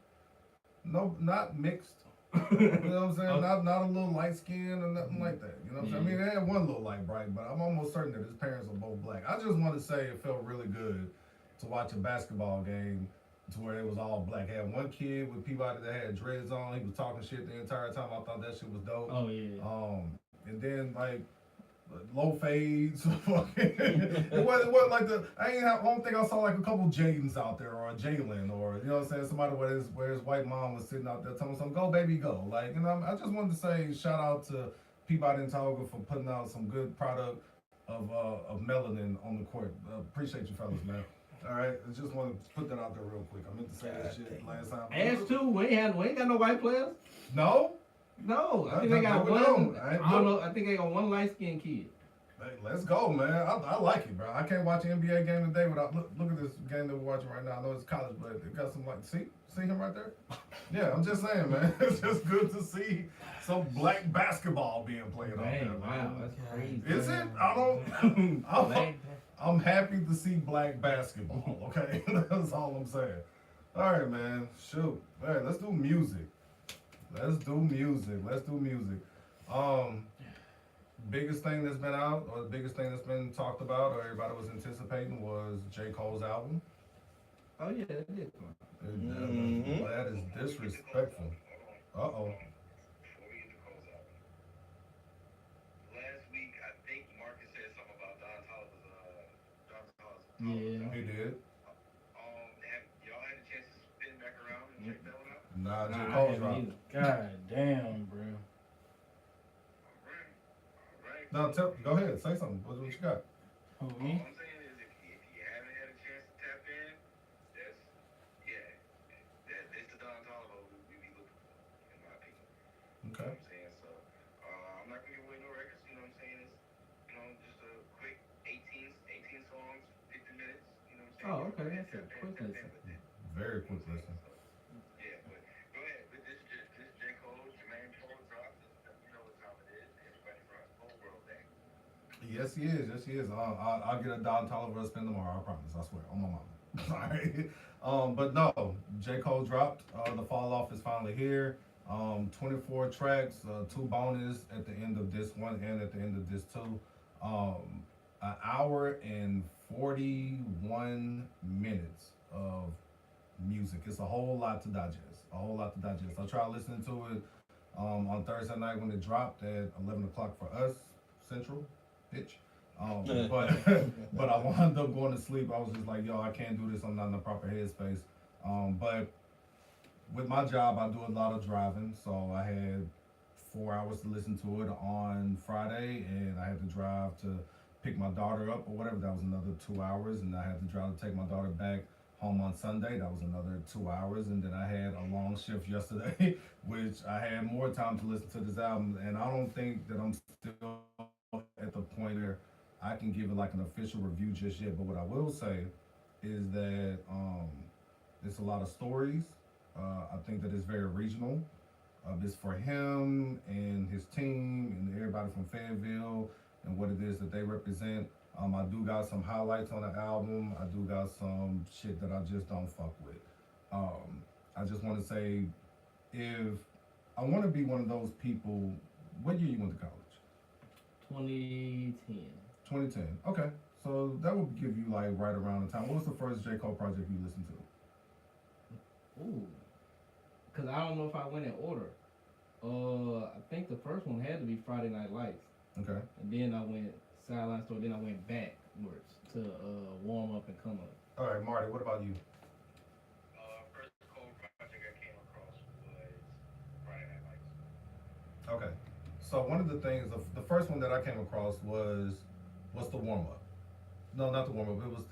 No, not mixed. You know what I'm saying? Not a little light skin or nothing like that. You know what I'm saying? I mean, they had one little light bright, but I'm almost certain that his parents are both black. I just want to say it felt really good to watch a basketball game to where it was all black. I had one kid with Peabody that had dreads on. He was talking shit the entire time. I thought that shit was dope. Oh yeah. And then like low fades. it wasn't like I don't think I saw like a couple Jadens out there or a Jalen or you know what I'm saying, somebody where his white mom was sitting out there telling some go baby go. Like, you know, I just wanted to say shout out to people out in Tioga for putting out some good product of melanin on the court. Appreciate you fellas, man. All right, I just want to put that out there real quick. I meant to say that shit last time. As too, we ain't got no white players. No. No, I think No, they got we one. don't. I don't know. I think they got one light skinned kid. Hey, let's go, man. I like it, bro. I can't watch an NBA game today without look at this game that we're watching right now. I know it's college, but it got some like see him right there? Yeah, I'm just saying, man. It's just good to see some black basketball being played on there. Wow, that's crazy. Is it? I'm happy to see black basketball, okay? That's all I'm saying. All right, man. Shoot. All right, let's do music. Biggest thing that's been out, or the biggest thing that's been talked about, or everybody was anticipating, was J. Cole's album. Oh yeah, that did come. That is disrespectful. Uh-oh. Before we get to Cole's album, last week I think Marcus said something about Don Toliver's. Yeah. He did. Have y'all had a chance to spin back around and check that one out? Nah, J. I Cole's haven't right. either. God damn, bro. All right. No, go ahead. Say something. What you got? Who, All me? I'm saying is if you haven't had a chance to tap in, that's the Don Toliver we be looking for, in my opinion. Okay. You know what I'm saying? So I'm not gonna give away no records, you know what I'm saying? It's just a quick 18 songs, 50 minutes, you know what I'm saying? Oh, okay, that's a quick listen. Very quick listen. Yeah, but go ahead. But this J. Cole, Jermaine Cole dropped. You know what time it is. Everybody from the whole world back. Yes, he is. I'll get a Don Toliver spin tomorrow. I promise. I swear. On my mama. All right. But no, J. Cole dropped. The fall off is finally here. 24 tracks, 2 bonus at the end of this one and at the end of this two. An hour and 41 minutes of music. It's a whole lot to digest. I tried listening to it on Thursday night when it dropped at 11 o'clock for us, Central, bitch. But I wound up going to sleep. I was just like, yo, I can't do this. I'm not in the proper headspace. But with my job, I do a lot of driving. So I had 4 hours to listen to it on Friday, and I had to drive to pick my daughter up or whatever. That was another 2 hours, and I had to drive to take my daughter back home on Sunday. That was another 2 hours, and then I had a long shift yesterday, which I had more time to listen to this album. And I don't think that I'm still at the point where I can give it like an official review just yet. But what I will say is that it's a lot of stories. I think that it's very regional. It's for him and his team and everybody from Fayetteville and what it is that they represent. I do got some highlights on the album. I do got some shit that I just don't fuck with. I just want to say, if I want to be one of those people, what year you went to college? 2010. 2010. Okay, so that would give you like right around the time. What was the first J. Cole project you listened to? Ooh. Because I don't know if I went in order. I think the first one had to be Friday Night Lights. Okay. And then I went Sideline Store. Then I went backwards to Warm Up and Come Up. All right, Marty, what about you? First Cole project I came across was Friday Night Lights. Okay. So one of the things, the first one that I came across was the warm up. No, not the warm up. It was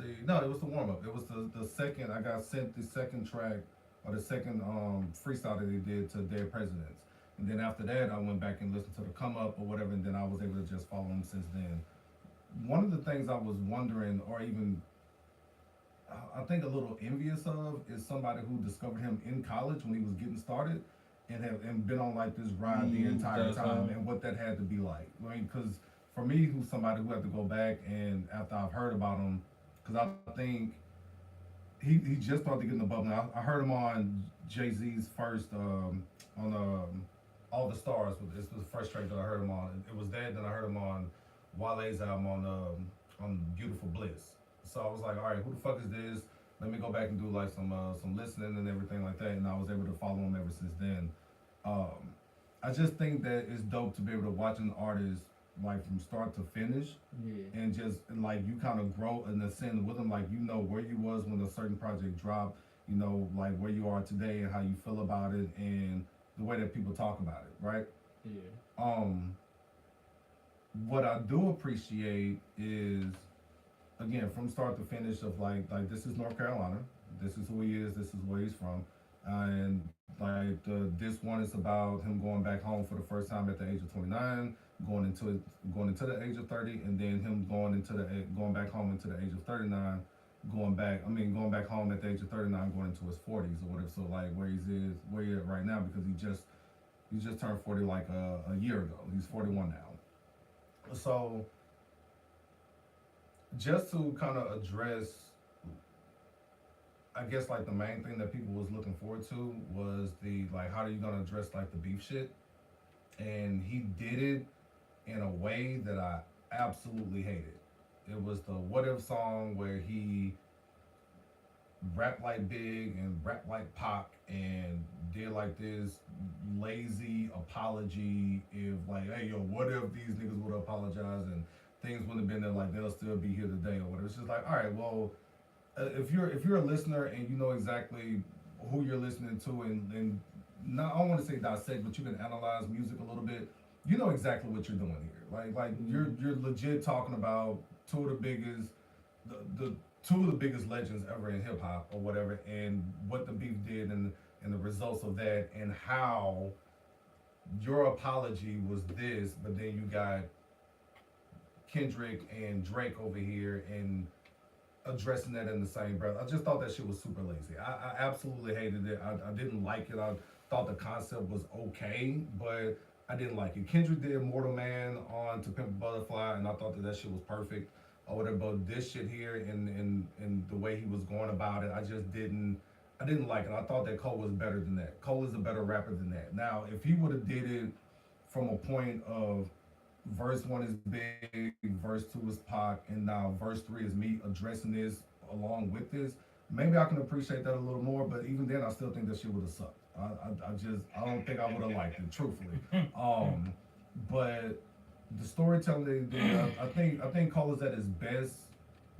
the warm up. It was the second. I got sent the second track or the second freestyle that they did to Dead Presidents. And then after that, I went back and listened to the come up or whatever, and then I was able to just follow him since then. One of the things I was wondering, or even I think a little envious of, is somebody who discovered him in college when he was getting started, and been on like this ride the entire time, and what that had to be like. I mean, because for me, who's somebody who had to go back and after I've heard about him, because I think he just started getting the bubble. I heard him on Jay-Z's first on All the Stars. This was the first track that I heard him on. It was that. Then I heard him on Wale's album on Beautiful Bliss. So I was like, all right, who the fuck is this? Let me go back and do like some listening and everything like that. And I was able to follow him ever since then. I just think that it's dope to be able to watch an artist like from start to finish, Yeah. and just like you kind of grow in the sense with them, like you know where you was when a certain project dropped, you know like where you are today and how you feel about it, and the way that people talk about it, right? Yeah. What I do appreciate is again from start to finish of like this is North Carolina, this is who he is, this is where he's from, and like this one is about him going back home for the first time at the age of 29, going into the age of 30, and then him going back home into the age of 39, going back home at the age of 39, going into his 40s or whatever. So like where he at right now because he just turned 40 like a year ago. He's 41 now. So just to kind of address, I guess like the main thing that people was looking forward to was the like how are you gonna address like the beef shit, and he did it in a way that I absolutely hated. It was the What If song where he rapped like Big and rapped like Pac and did like this lazy apology if like, hey yo, what if these niggas would apologize and things wouldn't have been there, like they'll still be here today or whatever. It's just like, all right, well, if you're a listener and you know exactly who you're listening to and not I don't want to say dissect, but you can analyze music a little bit, you know exactly what you're doing here. Like you're legit talking about two of the biggest the two of the biggest legends ever in hip hop or whatever, and what the beef did and the results of that, and how your apology was this, but then you got Kendrick and Drake over here and addressing that in the same breath. I just thought that shit was super lazy. I absolutely hated it. I didn't like it. I thought the concept was okay, but I didn't like it. Kendrick did Mortal Man on To Pimp a Butterfly, and I thought that shit was perfect or whatever. But this shit here and the way he was going about it, I didn't like it. I thought that Cole was better than that. Cole is a better rapper than that. Now, if he would have did it from a point of verse 1 is Big, verse 2 is Pac, and now verse 3 is me addressing this along with this, maybe I can appreciate that a little more, but even then I still think that shit would have sucked. I don't think I would have liked it, truthfully. But the storytelling that he did, I think Cole is at his best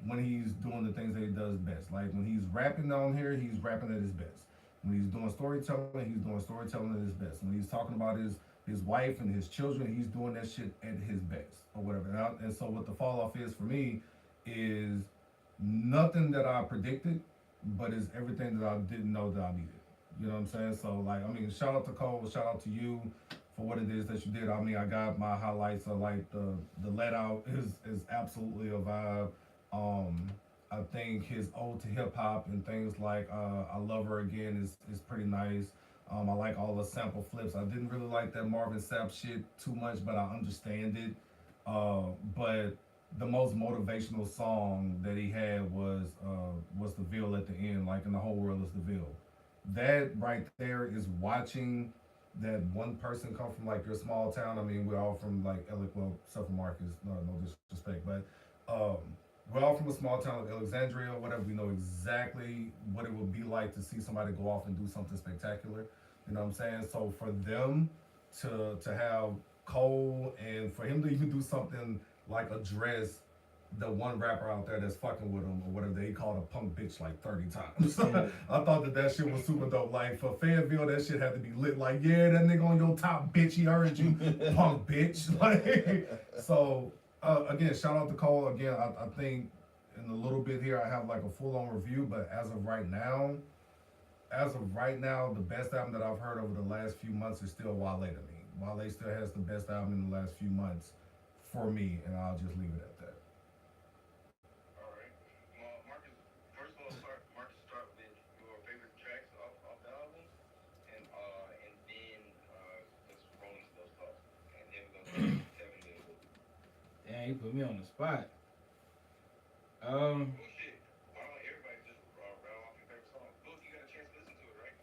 when he's doing the things that he does best. Like when he's rapping on here, he's rapping at his best. When he's doing storytelling, he's doing storytelling at his best. When he's talking about his wife and his children, he's doing that shit at his best or whatever. And so what the fall off is for me is nothing that I predicted, but it's everything that I didn't know that I needed. You know what I'm saying? So like, I mean, shout out to Cole, shout out to you for what it is that you did. I mean, I got my highlights of like the let out is absolutely a vibe. I think his ode to hip hop and things like I Love Her Again is pretty nice. I like all the sample flips. I didn't really like that Marvin Sapp shit too much, but I understand it. But the most motivational song that he had was the Ville at the end, like in the whole world is the Ville. That right there is watching that one person come from like your small town. I mean, we're all from like well, except for Marcus, no disrespect, but we're all from a small town of Alexandria or whatever. We know exactly what it would be like to see somebody go off and do something spectacular. You know what I'm saying? So for them to have Cole and for him to even do something like address the one rapper out there that's fucking with him or whatever, he called a punk bitch like 30 times. I thought that shit was super dope. Like for Fayetteville, that shit had to be lit. Like, yeah, that nigga on your top, bitch, he heard you, punk bitch. Like, so again, shout out to Cole. Again, I think in a little bit here I have like a full on review, but as of right now, the best album that I've heard over the last few months is still Wale to me. Wale still has the best album in the last few months for me, and I'll just leave it at that. All right. Well, Marcus, first of all, start with your favorite tracks off the album, and then let's roll into those thoughts, and then we're gonna Kevin then we'll. Damn, you put me on the spot. Oh shit! Why don't everybody just rattle off your favorite song? Look, you got a chance to listen to it, right?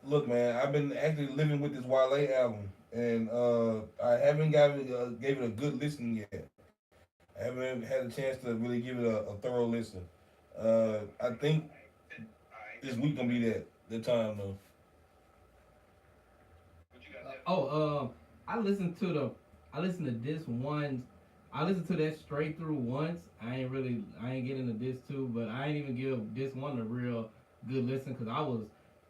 Look, man, I've been actually living with this Wale album, and I haven't gave it a good listen yet. I haven't had a chance to really give it a thorough listen. I think this week gonna be the time though. What you got? I listened to this one I listened to that straight through once. I ain't getting into this too, but I ain't even give this one a real good listen because I was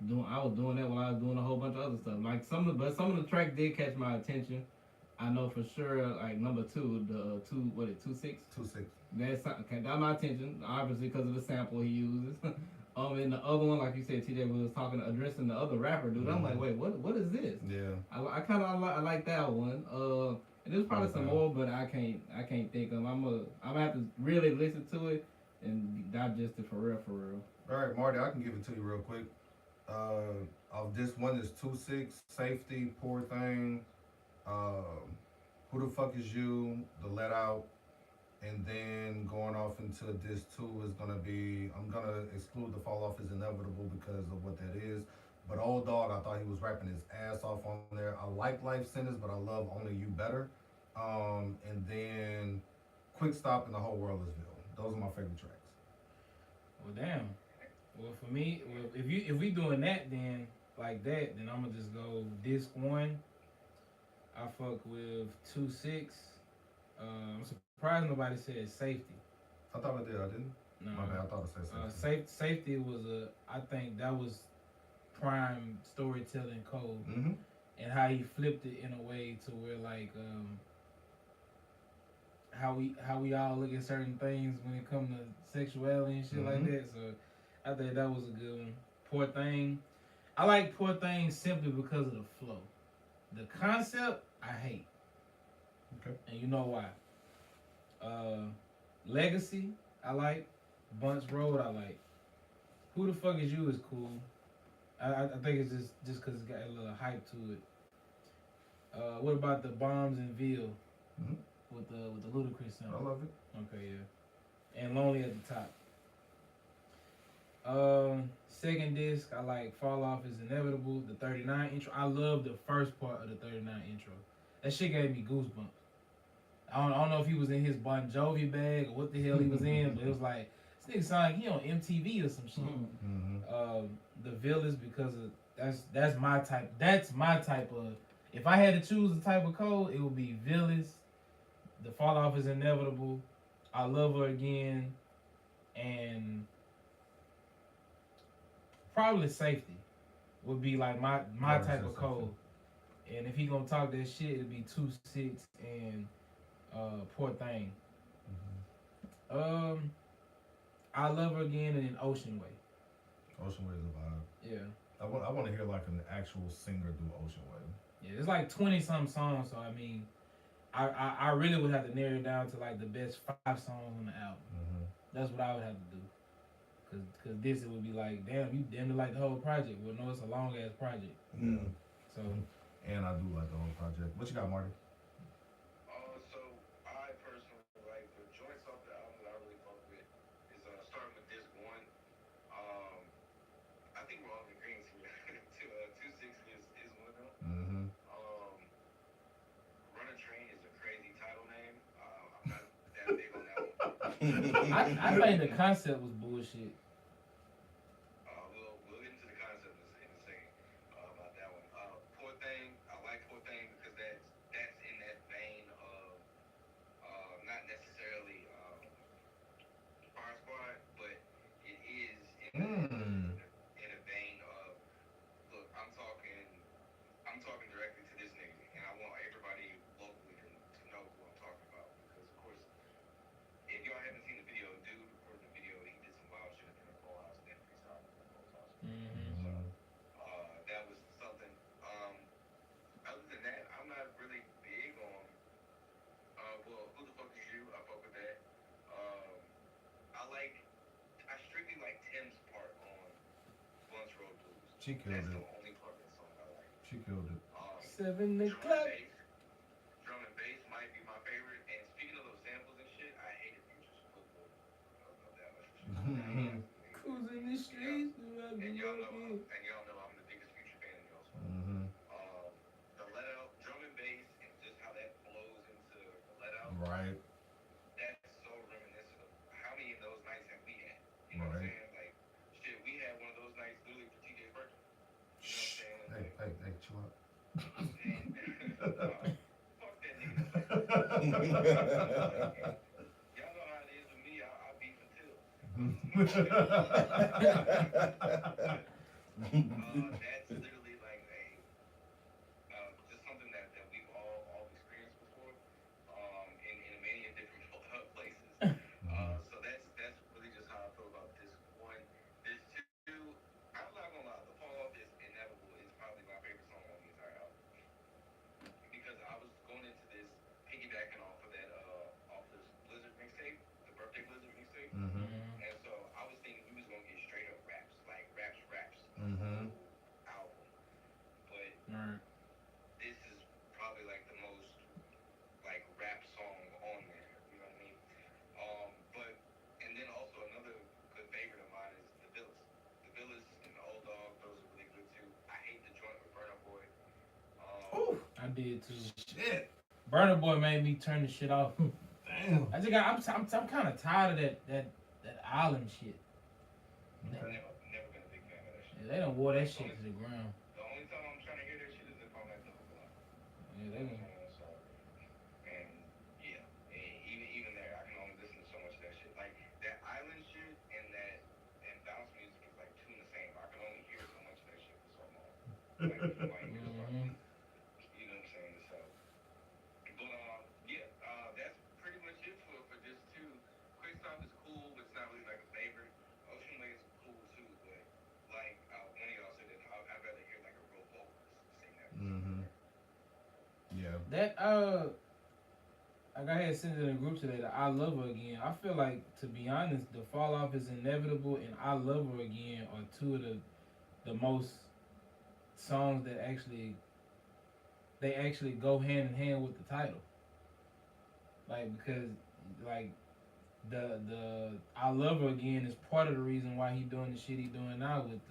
doing that while I was doing a whole bunch of other stuff. Like some of the tracks did catch my attention. I know for sure, like number 2, the 2-6. 2-6. That got my attention, obviously because of the sample he uses. And the other one, like you said, TJ was addressing the other rapper dude. I'm like, wait, what is this? Yeah. I like that one. And there's probably some more, but I can't think of. I'm gonna have to really listen to it and digest it for real. All right, Marty, I can give it to you real quick. Of this one is 2-6, Safety, Poor Thing, Who the Fuck Is You, The Let Out, and then going off into this 2 is gonna be, I'm gonna exclude The Fall Off Is Inevitable because of what that is. But Old Dog, I thought he was rapping his ass off on there. I like Life Sentence, but I love Only You better. And then Quick Stop and The Whole World Is Ville. Those are my favorite tracks. Well, damn. Well, for me, if we doing that, then like that, then I'm gonna just go disc 1. I fuck with 2-6. I'm surprised nobody said Safety. I thought I did. I didn't. No, My bad. I thought I said Safety. Safety was I think that was prime storytelling code, and how he flipped it in a way to where like how we all look at certain things when it comes to sexuality and shit like that. So I think that was a good one. Poor Thing. I like Poor Thing simply because of the flow. The concept I hate. Okay. And you know why. Legacy I like. Bunch Road I like. Who the Fuck Is You is cool. I think it's just because it's got a little hype to it. What about the Bombs in Ville with the Ludacris sound? I love it. Okay, yeah. And Lonely at the top. Second disc, I like Fall Off Is Inevitable. The 39 intro. I love the first part of the 39 intro. That shit gave me goosebumps. I don't know if he was in his Bon Jovi bag or what the hell he was in, but it was like, this nigga sound like he on MTV or some shit. The Villas, because of that's my type. That's my type of. If I had to choose a type of code, it would be Villas. The Fall Off Is Inevitable. I Love Her Again, and probably Safety would be like my type of code. And if he gonna talk that shit, it'd be 2-6 and Poor Thing. I Love Her Again and then Ocean Way. Ocean Way is a vibe. Yeah. I want to hear like an actual singer do Ocean Way. Yeah, it's like 20-some songs, so I mean, I really would have to narrow it down to like the best 5 songs on the album. That's what I would have to do. Cause this it would be like, damn, you damn near like the whole project. Well, no, it's a long ass project. So. And I do like the whole project. What you got, Marty? So I personally like the joints off the album that I really fuck with is starting with disc 1. I think we're all in agreement here. 2-6 is one of them. Run a Train is a crazy title name. I'm not that big on that one. I think the concept was bullshit. We'll get into the concept in a second about that one. Poor Thing, I like Poor Thing because that's in that vein of not necessarily Fire Squad, but it is in a vein of, look, I'm talking directly to this nigga, and I want everybody locally to know who I'm talking about, because of course, if y'all haven't seen the video, dude recorded the video, he did some wild shit up in the Bowl House, then freestyle in the Bowl House. So that was something. Other than that, I'm not really big on. Who the fuck is you? I fuck with that. I strictly like Tim's part on Bunch Road Blues. She killed That's it. the only part of that song I like. She killed it. 7 o'clock. Drum and bass might be my favorite. And speaking of those samples and shit, I hated Future's football of that one. Cruising the streets. And y'all know I'm the biggest Future fan in y'all's phone. The Let Out, drum and bass, and just how that flows into the Let Out. Right. That's so reminiscent of how many of those nights have we had. You know what I'm saying? Like, shit, we had one of those nights literally for TJ's birthday. You know what I'm saying? Hey, chill out. Fuck that nigga. know how it is with me. I'll beef until. That's literally like just something that we've all experienced before, in many different places. So that's really just how I feel about this one. This two, I'm not gonna lie, the fall off is inevitable. Is probably my favorite song on the entire album because I was going into this piggybacking off this Blizzard mixtape, the birthday Blizzard mixtape, and so I was thinking we was gonna get straight up raps, like raps, the whole album, but this is probably like the most like rap song on there. You know what I mean? But and then also another good favorite of mine is the Villas. The Villas and the Old Dog, those are really good too. I hate the joint with Burna Boy. I did too. Shit. Burna Boy made me turn the shit off. Damn. I'm kind of tired of that island shit. Never been a big fan of that shit. Yeah, they done wore that shit to the ground. The only time I'm trying to hear that shit is if I'm at the hookah line. Yeah, they done. So, and yeah, even there, I can only listen to so much of that shit. Like that island shit and bounce music is like two in the same. I can only hear so much of that shit for so long. Like, you know what I'm saying? So, but yeah, that's pretty much it for this too. Quick Stop is cool, but it's not really like a favorite. Ocean Lake is cool too, but like one of y'all said that I'd rather hear like a real vocalist sing that. Yeah. That like I had sent it in a group today, that I Love Her Again. I feel like, to be honest, the fall off is inevitable, and I Love Her Again are two of the most songs that actually go hand in hand with the title. Like, because like the I Love Her Again is part of the reason why he doing the shit he doing now with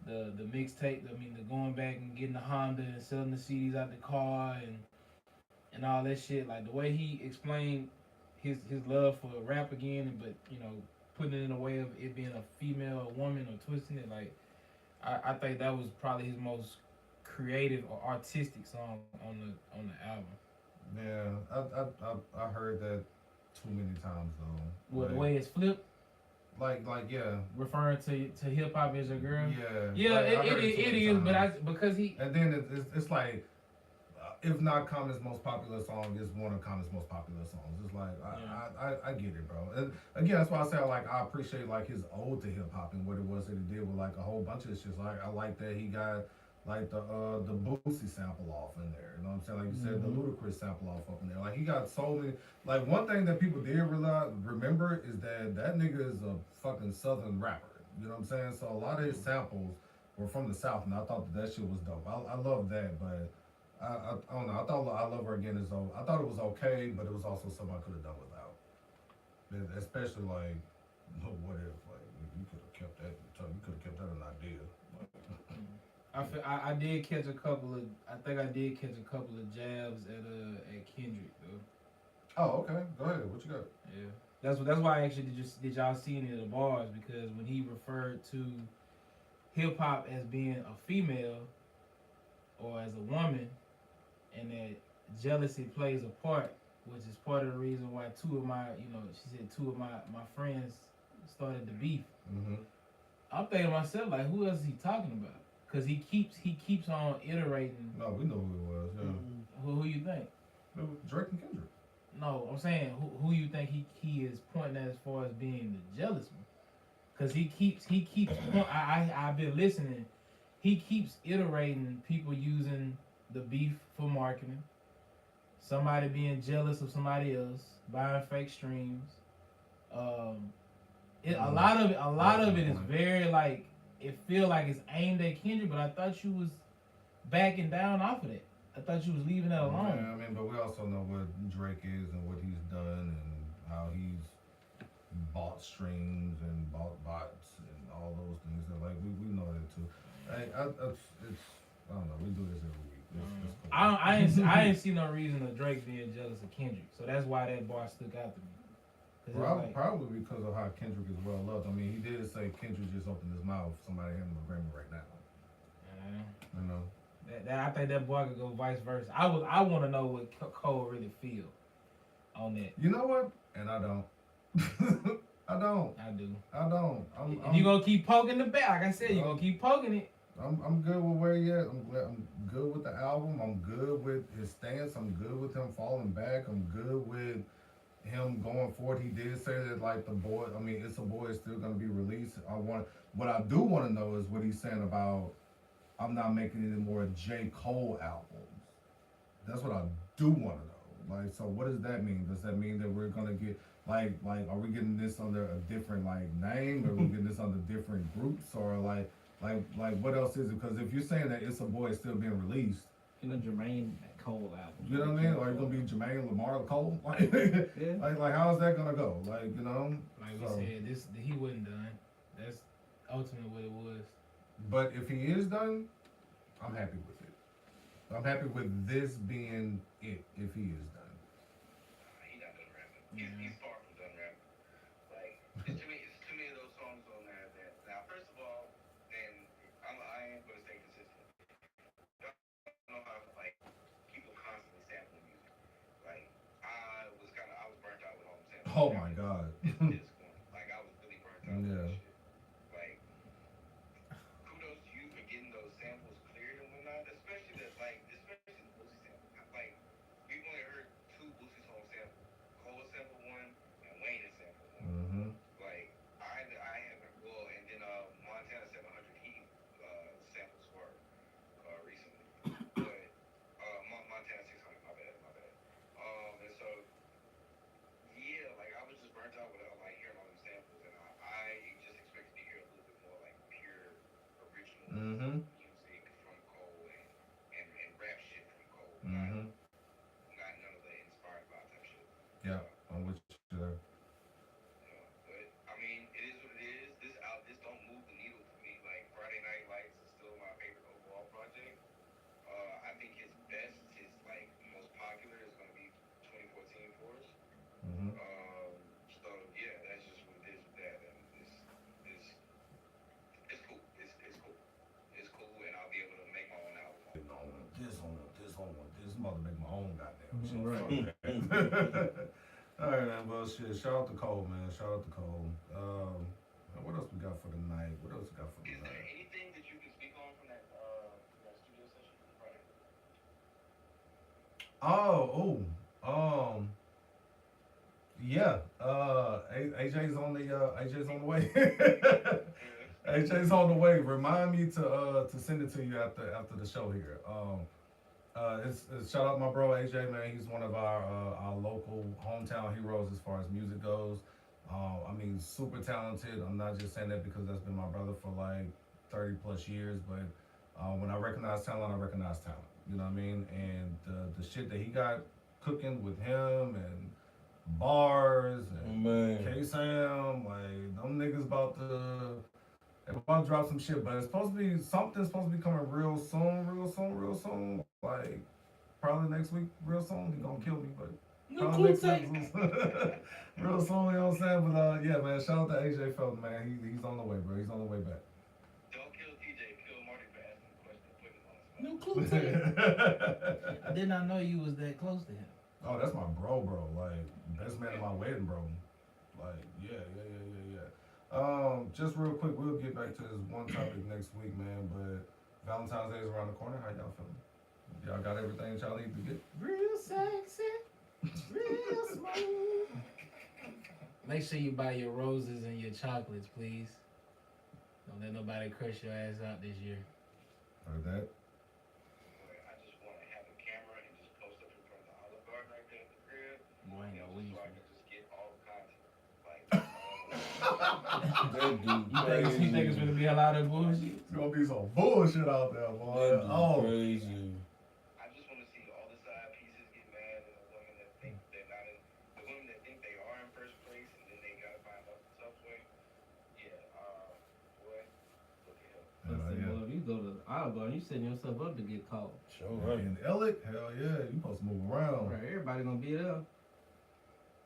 the mixtape. I mean, the going back and getting the Honda and selling the CDs out the car and all that shit. Like the way he explained his love for rap again, but putting it in a way of it being a female, a woman, or twisting it. Like I think that was probably his most creative or artistic song on the album. Yeah, I heard that too many times though. Well, the way it's flipped. Like yeah. Referring to hip hop as a girl. Yeah. Yeah, it is, but because he. And then it's like, if not Common's most popular song, it's one of Common's most popular songs. It's like I get it, bro. And again, that's why I say I appreciate like his ode to hip hop and what it was that he did with like a whole bunch of shit. Like I like that he got like the Boosie sample off in there. You know what I'm saying? Like you said, the Ludacris sample off up in there. Like he got so many. Like one thing that people did remember is that nigga is a fucking Southern rapper. You know what I'm saying? So a lot of his samples were from the South, and I thought that shit was dope. I love that, but. I don't know. I thought I Love Her Again I thought it was okay, but it was also something I could have done without. Especially like, what if like you could have kept that? You could have kept that an idea. I did catch a couple of. I think I did catch a couple of jabs at Kendrick though. Oh, okay. Go ahead. What you got? Yeah, that's why I actually did y'all see any of the bars, because when he referred to hip hop as being a female or as a woman, and that jealousy plays a part, which is part of the reason why two of my friends started the beef. I'm thinking to myself, like, who else is he talking about? Because he keeps on iterating. No, we know who it was. Yeah. Who you think? Drake and Kendrick. No, I'm saying who you think he is pointing at as far as being the jealous one? Because he keeps. I've been listening. He keeps iterating people using the beef for marketing, somebody being jealous of somebody else, buying fake streams. A lot of it is very like, it feel like it's aimed at Kendrick, but I thought you was backing down off of that. I thought you was leaving that alone. Yeah, I mean, but we also know what Drake is and what he's done and how he's bought streams and bought bots and all those things. And like we know that too. I don't know. We do this every week. It's cool. I didn't see no reason of Drake being jealous of Kendrick, so that's why that bar stuck out to me. Probably because of how Kendrick is well loved. I mean, he did say Kendrick just opened his mouth. Somebody handing him a Grammy right now. You know. I think that boy could go vice versa. I want to know what Cole really feel. on that. You know what? And I don't. I don't. I do. I don't. If you gonna keep poking the bear, like I said, you gonna keep poking it. I'm good with where he at. I'm good with the album. I'm good with his stance. I'm good with him falling back. I'm good with him going forward. He did say that like the boy. I mean, It's a Boy is still gonna be released. What I do want to know is what he's saying about I'm not making any more J. Cole albums. That's what I do want to know. Like, so what does that mean? Does that mean that we're gonna get like are we getting this under a different like name? Are we getting this under different groups or like what else is it? Because if you're saying that It's a Boy is still being released, You know, Jermaine Cole album. you know what I mean? Or you gonna be Jermaine Lamar Cole? Like, Yeah. like how is that gonna go? Like, you know? Like we said, he wasn't done. That's ultimately what it was. But if he is done, I'm happy with it. I'm happy with this being it. If he is done, He not done rapping. He's far from done rapping. Like, it's too many of those songs on there that now, first of all, then I am gonna stay consistent. I don't know how like people constantly sampling music. Like I was burnt out with all the samples. oh my god. Like I was really burnt out with that shit. Like kudos to you for getting those samples cleared and whatnot, especially the Boosie sample. Like we've only heard 2 Boosie song samples. Cole sample one and Wayne sample one. Mm-hmm. Like I haven't and then Montana 700 he samples for recently. But Montana 600, my bad. And so yeah, like I was just burnt out with like hearing all these samples, and I just expected to hear a little bit more like pure original Mm-hmm. music from Cole and rap shit from Cole. Mm-hmm. Not none of the inspired by type shit. Yeah, I'm with you there. But I mean, it is what it is. This don't move the needle for me. Like Friday Night Lights is still my favorite overall project. I think his like most popular is gonna be 2014 Force. Mm-hmm. So yeah, that's just what it is with that. And it's cool. It's cool. It's cool, and I'll be able to make my own album. This mother make my own goddamn shit. Right. All right, man. Well, shit. Shout out to Cole, man. Shout out to Cole. What else we got for the night? What else we got for the Is there night? anything that you can speak on from that studio session on Friday? Yeah. AJ's on the way. AJ's on the way. Remind me to send it to you after the show here. It's shout out my bro AJ, man. He's one of our local hometown heroes as far as music goes. I mean, super talented. I'm not just saying that because that's been my brother for like 30 plus years, but when I recognize talent, I recognize talent. You know what I mean? And the shit that he got cooking with him and bars and K-Sam, like them niggas about to drop some shit, but something's supposed to be coming real soon. Like probably next week, real soon. He gonna kill me, but probably next week, real soon. You know what I'm saying? But yeah, man. Shout out to AJ Felton, man. He's on the way, bro. He's on the way back. Don't kill TJ, kill Marty for asking the question and putting him on the spot. No clue to I did not know you was that close to him. Oh, that's my bro. Like best man at my wedding, bro. Like yeah. Just real quick, we'll get back to this one topic next week, man. But Valentine's Day is around the corner. How y'all feeling? Y'all got everything y'all need to get? Real sexy, real smooth. Make sure you buy your roses and your chocolates, please. Don't let nobody crush your ass out this year. Heard that? I just want to have a camera and just post up in front of the Olive Garden right there at the crib. Boy, ain't no So weed. I can just get all the content. Like, That dude You think it's gonna be a lot of bullshit? It's gonna be some bullshit out there, boy. That dude Oh, crazy. I just want to see all the side pieces get mad and the women that think they're not in, the women that think they are in first place and then they gotta find out the tough way. Yeah, boy, look at him. yeah. Well, if you go to Olive Garden, you setting yourself up to get caught. Sure, right. In Ellick, hell yeah, you supposed to move around. Right, everybody gonna be there.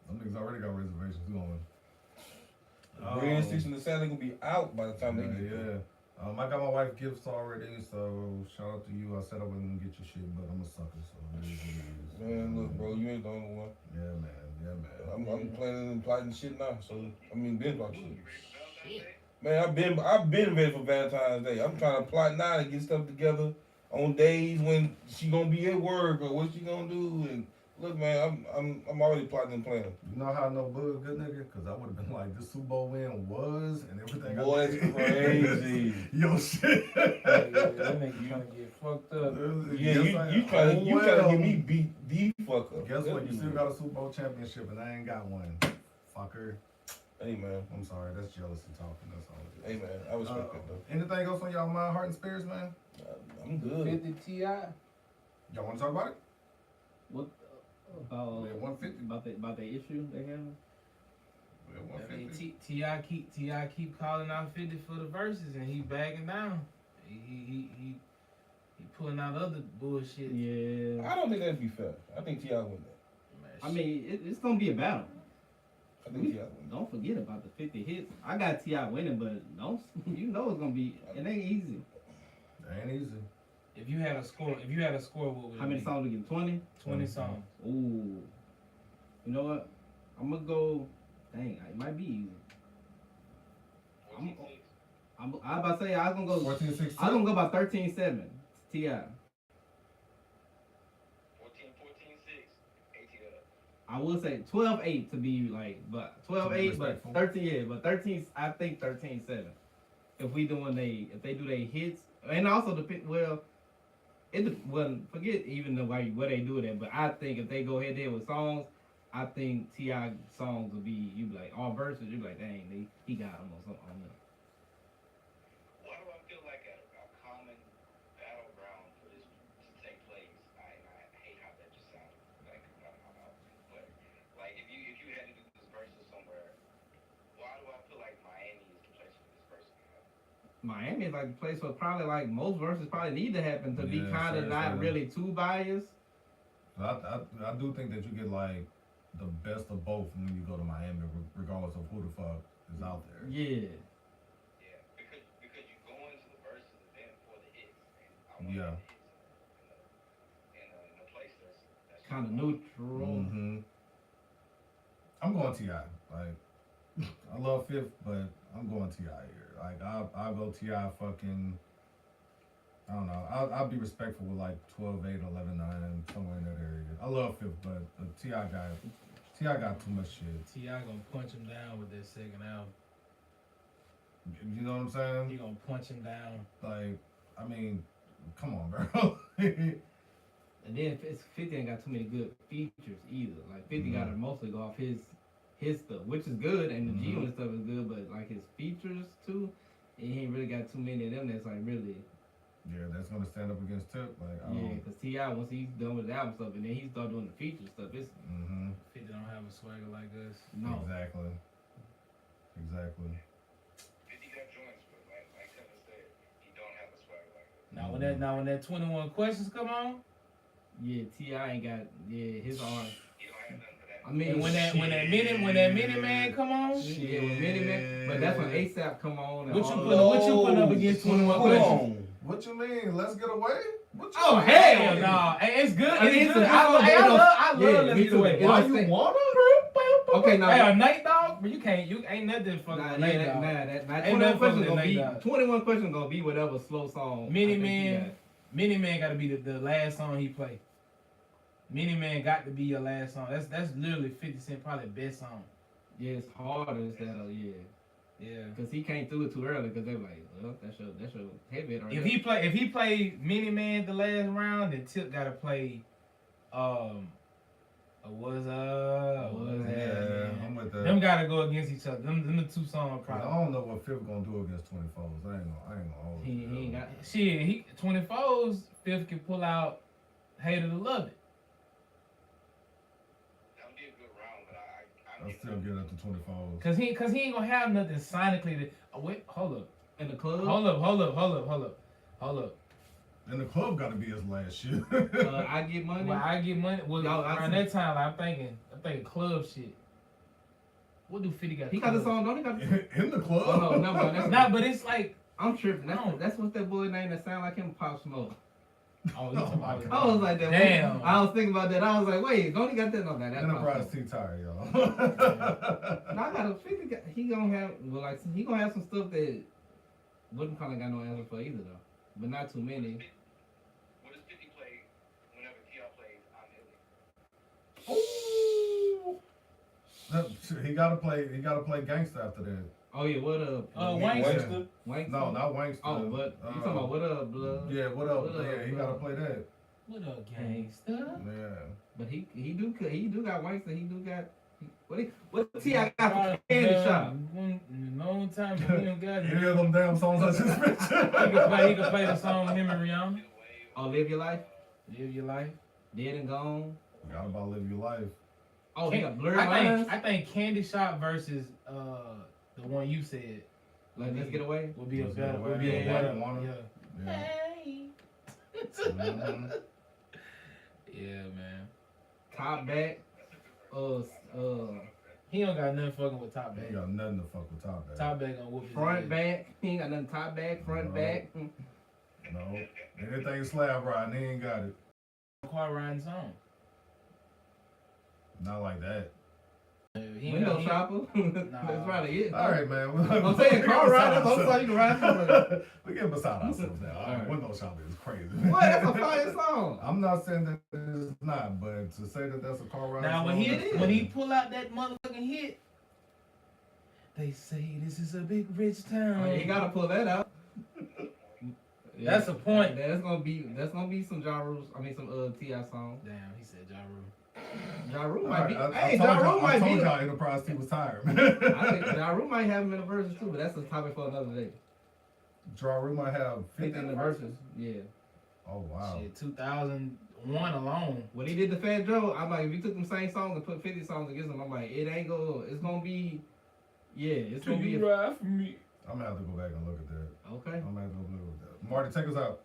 Them niggas already got reservations going. Bread, sticks, and the salad gonna be out by the time they get there. Yeah. I got my wife gifts already, so shout out to you. I said I wasn't gonna get your shit, but I'm a sucker, so it is what it is. Man, look, bro, you ain't the only one. Yeah, man. Yeah, man. I'm planning and plotting shit now. So been plotting shit. Shit. Man, I've been ready for Valentine's Day. I'm trying to plot now to get stuff together on days when she gonna be at work or what she gonna do. And look, man, I'm already plotting and planning. You know how I know Bug good nigga? Because I would have been like, this Super Bowl win was and everything. Boy, that's crazy. Yo, shit. That nigga trying to get fucked up. Yeah, you trying to get me beat the fuck up. Guess what? You still got a Super Bowl championship and I ain't got one. Fucker. Hey, man. I'm sorry, that's jealousy talking. That's all it is. Hey, man, I respect that, though. Anything else on y'all mind, heart, and spirits, man? I'm good. 50 Ti. Y'all want to talk about it? What about Yeah, 150. about the issue they have? Yeah, I mean, 150. Ti keep calling out 50 for the verses and he backing down. He pulling out other bullshit. Yeah. I don't think that'd be fair. I think T.I. win that. Man, I mean, it's gonna be a battle. I think T.I. win. Don't forget about the 50 hits. I got T.I. winning, but don't you know it's gonna be. It ain't easy. That ain't easy. if you had a score, what would How it many be? songs we get? 20. 20 songs. Ooh. You know what? I'm gonna go. Dang, it might be easy. I'm about to say I was gonna go. 14, 16. I was gonna go about 13-7. Ti. 14-6, ATL. I would say 12-8 to be like, but 12-8, but respectful. 13, yeah, but 13. I think 13-7. If we if they do their hits, and also well, forget even the way where they do that. But I think if they go ahead there with songs, I think T.I. songs will be you be like all verses. You be like, dang, he got them on something. On them. Why do I feel like a common battleground for this to take place? I hate how that just sounded like out of my mouth. But like if you had to do this versus somewhere, why do I feel like Miami is the place for this verse to happen? Miami is like the place where probably like most verses probably need to happen to be Yeah, kind of sure, not sure. really too biased. I do think that you get like the best of both when you go to Miami, regardless of who the fuck is out there. Yeah. Yeah, because you go into the verses event for the hits, and I want Yeah. the hits in a place that's Kind of neutral. Mm-hmm. I'm going T.I. Like, I love Fifth, but I'm going T.I. here. Like, I'll go T.I. fucking, I don't know. I'll be respectful with like 12-8, 11-9, somewhere in that area. I love Fifth, but the T.I. got too much shit. T.I. gonna punch him down with that second album. You know what I'm saying? He gonna punch him down. Like, I mean, come on, bro. And then 50 ain't got too many good features either. Like 50 got to mostly go off his stuff, which is good, and the G1 stuff is good, but like his features too, he ain't really got too many of them that's like really. Yeah, that's gonna stand up against Tip. Like, I Yeah, don't. because T.I. once he's done with the album stuff, and then he start doing the feature stuff, it's 50 don't have a swagger like us. no. Exactly. 50 got joints, but like Kevin said, he don't have a swag like that. Now when that 21 questions come on, Yeah, T.I. ain't got his arm. He don't have nothing for that. I mean, and when that mini man come on, yeah, with Mini Man, but that's when ASAP come on. And what you all putting up against 21 questions? What you mean? Let's get away? What you Oh mean? hell no! Hey, it's good. I mean, It's it's good. a good I song, love but Let's me Get too. Away. It Why don't you say- wanna? Okay, now. Hey, Nate Dogg, but you ain't nothing fucking Nah, with Nate Dogg. that Ain't 21 nothing questions fucking gonna with be Nate Dogg. 21 questions gonna be whatever slow song. Mini Man got to be the last song he played. Mini Man got to be your last song. That's literally 50 Cent probably best song. Yeah, it's hard as that. Yeah. Because he came through it too early. Because they were like, well, that's your heavy hitter. If he played Mini Man the last round, then Tip got to play What's Up? Yeah, I'm with that. Them gotta go against each other. Them the two songs I probably. don't know what Fifth gonna do against 24s. I ain't gonna hold he you. ain't got. Shit, he 24s, Fifth can pull out Hater to Love It. That would be a good round, but I'll still get up to 24s. Cause he ain't gonna have nothing sonically that wait, hold up. In the club? Hold up. And the club gotta be his last shit. I Get Money. Well, I Get Money. Well, Y'all, around that time, I'm thinking club shit. What do 50 got? He got the club? song, don't he? Got the... In the club? Oh, no, that's Nah, but it's like I'm tripping. No. That's what's that boy name that sound like him? Pop Smoke. Oh, you talking about I was like that. Damn. I was thinking about that. I was like, wait, Goni got that? No, man, that's Enterprise not. T tire, y'all. No, I got a 50. He gonna have, well, like, he gonna have some stuff that wouldn't probably got no answer for either though, but not too many. What does 50 play whenever T.I. plays I'm Illy? Ooh. He gotta play gangster after that. Oh yeah, what up? Wankster. Wankster? No, not Wankster. Oh, but you talking about what up, blood? Yeah, what up? What up, Yeah, he blood? gotta play that. What up, gangsta? Yeah. But he do got Wankster. He do got what T.I. got for Candy Shop? Long time, but he don't got it. Any of them damn songs I just mentioned. He can play the song with him and Rihanna. Oh, Live Your Life, Live your life. Dead and Gone. Forgot about Live Your Life. Oh, he got Blurred I Lines. think Candy Shop versus the one you said Like Let's Get Away. would be a Let's Get better. Away, Would be a yeah, better. Wanna. Yeah. Yeah. Mhm. Yeah, man. Top Back. He don't got nothing fucking with Top He Back. ain't got nothing to fuck with Top Back. Top Back gonna whoop his Front ass. Back. He ain't got nothing. Top Back. Front No. Back. No. Anything slab riding, he ain't got it. Car riding song. Not like that. He Window he- shopper. That's probably it. All right, man. I'm saying car ride. That's the only song you can ride for. We get beside ourselves now. All right. Alright. Window shopping is crazy. What? That's a fire song. I'm not saying that it's not, but to say that that's a car ride. Now song, when he pull out that motherfucking hit, they say this is a big rich town. Oh, you gotta pull that out. That's the point. That's gonna be some Ja Rule. I mean some T.I. songs. Damn, he said Ja Rule. Ja Rule All might right, be. I Hey, told Ja Rule y'all, I might told be. y'all Enterprise T was tired. I think Ja Rule might have him in the verses too, but that's a topic for another day. Ja Rule might have 50 in the verses. Yeah. Oh wow. Shit, 2001 alone. When he did the Fat Joe, I'm like, if you took them same songs and put 50 songs against them, I'm like, it's gonna be. Yeah, it's gonna be. ride for me? I'm gonna have to go back and look at that. Okay. I'm gonna have to go look at that. Marty, take us out.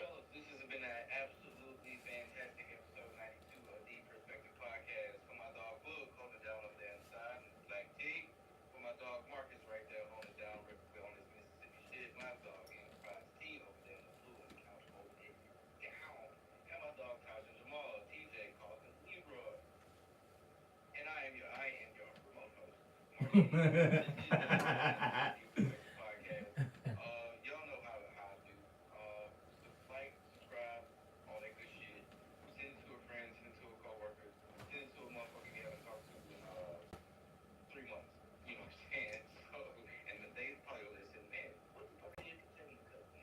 Fellas, this has been an absolutely fantastic episode 92 of the Perspective Podcast. For my dog Book, holding down over there inside, and Black T. For my dog Marcus right there, holding down on his Mississippi shit. My dog Enterprise T over there in the blue on the couch, holding it down. And my dog Taj and Jamal, TJ, Carlton, Leroy. And I am your remote host, Marty. Podcast. Y'all know how I do. Like, subscribe, all that good shit. Send it to a friend, send it to a coworker, send it to a motherfucker you haven't talked to in 3 months. You know what I'm saying? So, and they probably listen, man, what the fuck are you telling me?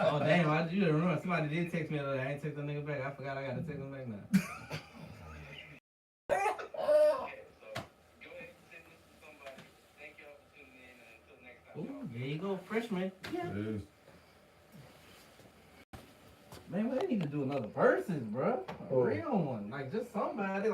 Oh damn! You didn't remember somebody did text me the other day. I ain't text that nigga back. I forgot I gotta text him back now. Ooh, there you go, freshman. Yeah. It is. Man, we need to do another versus, bro. A real one. Like, just somebody, like,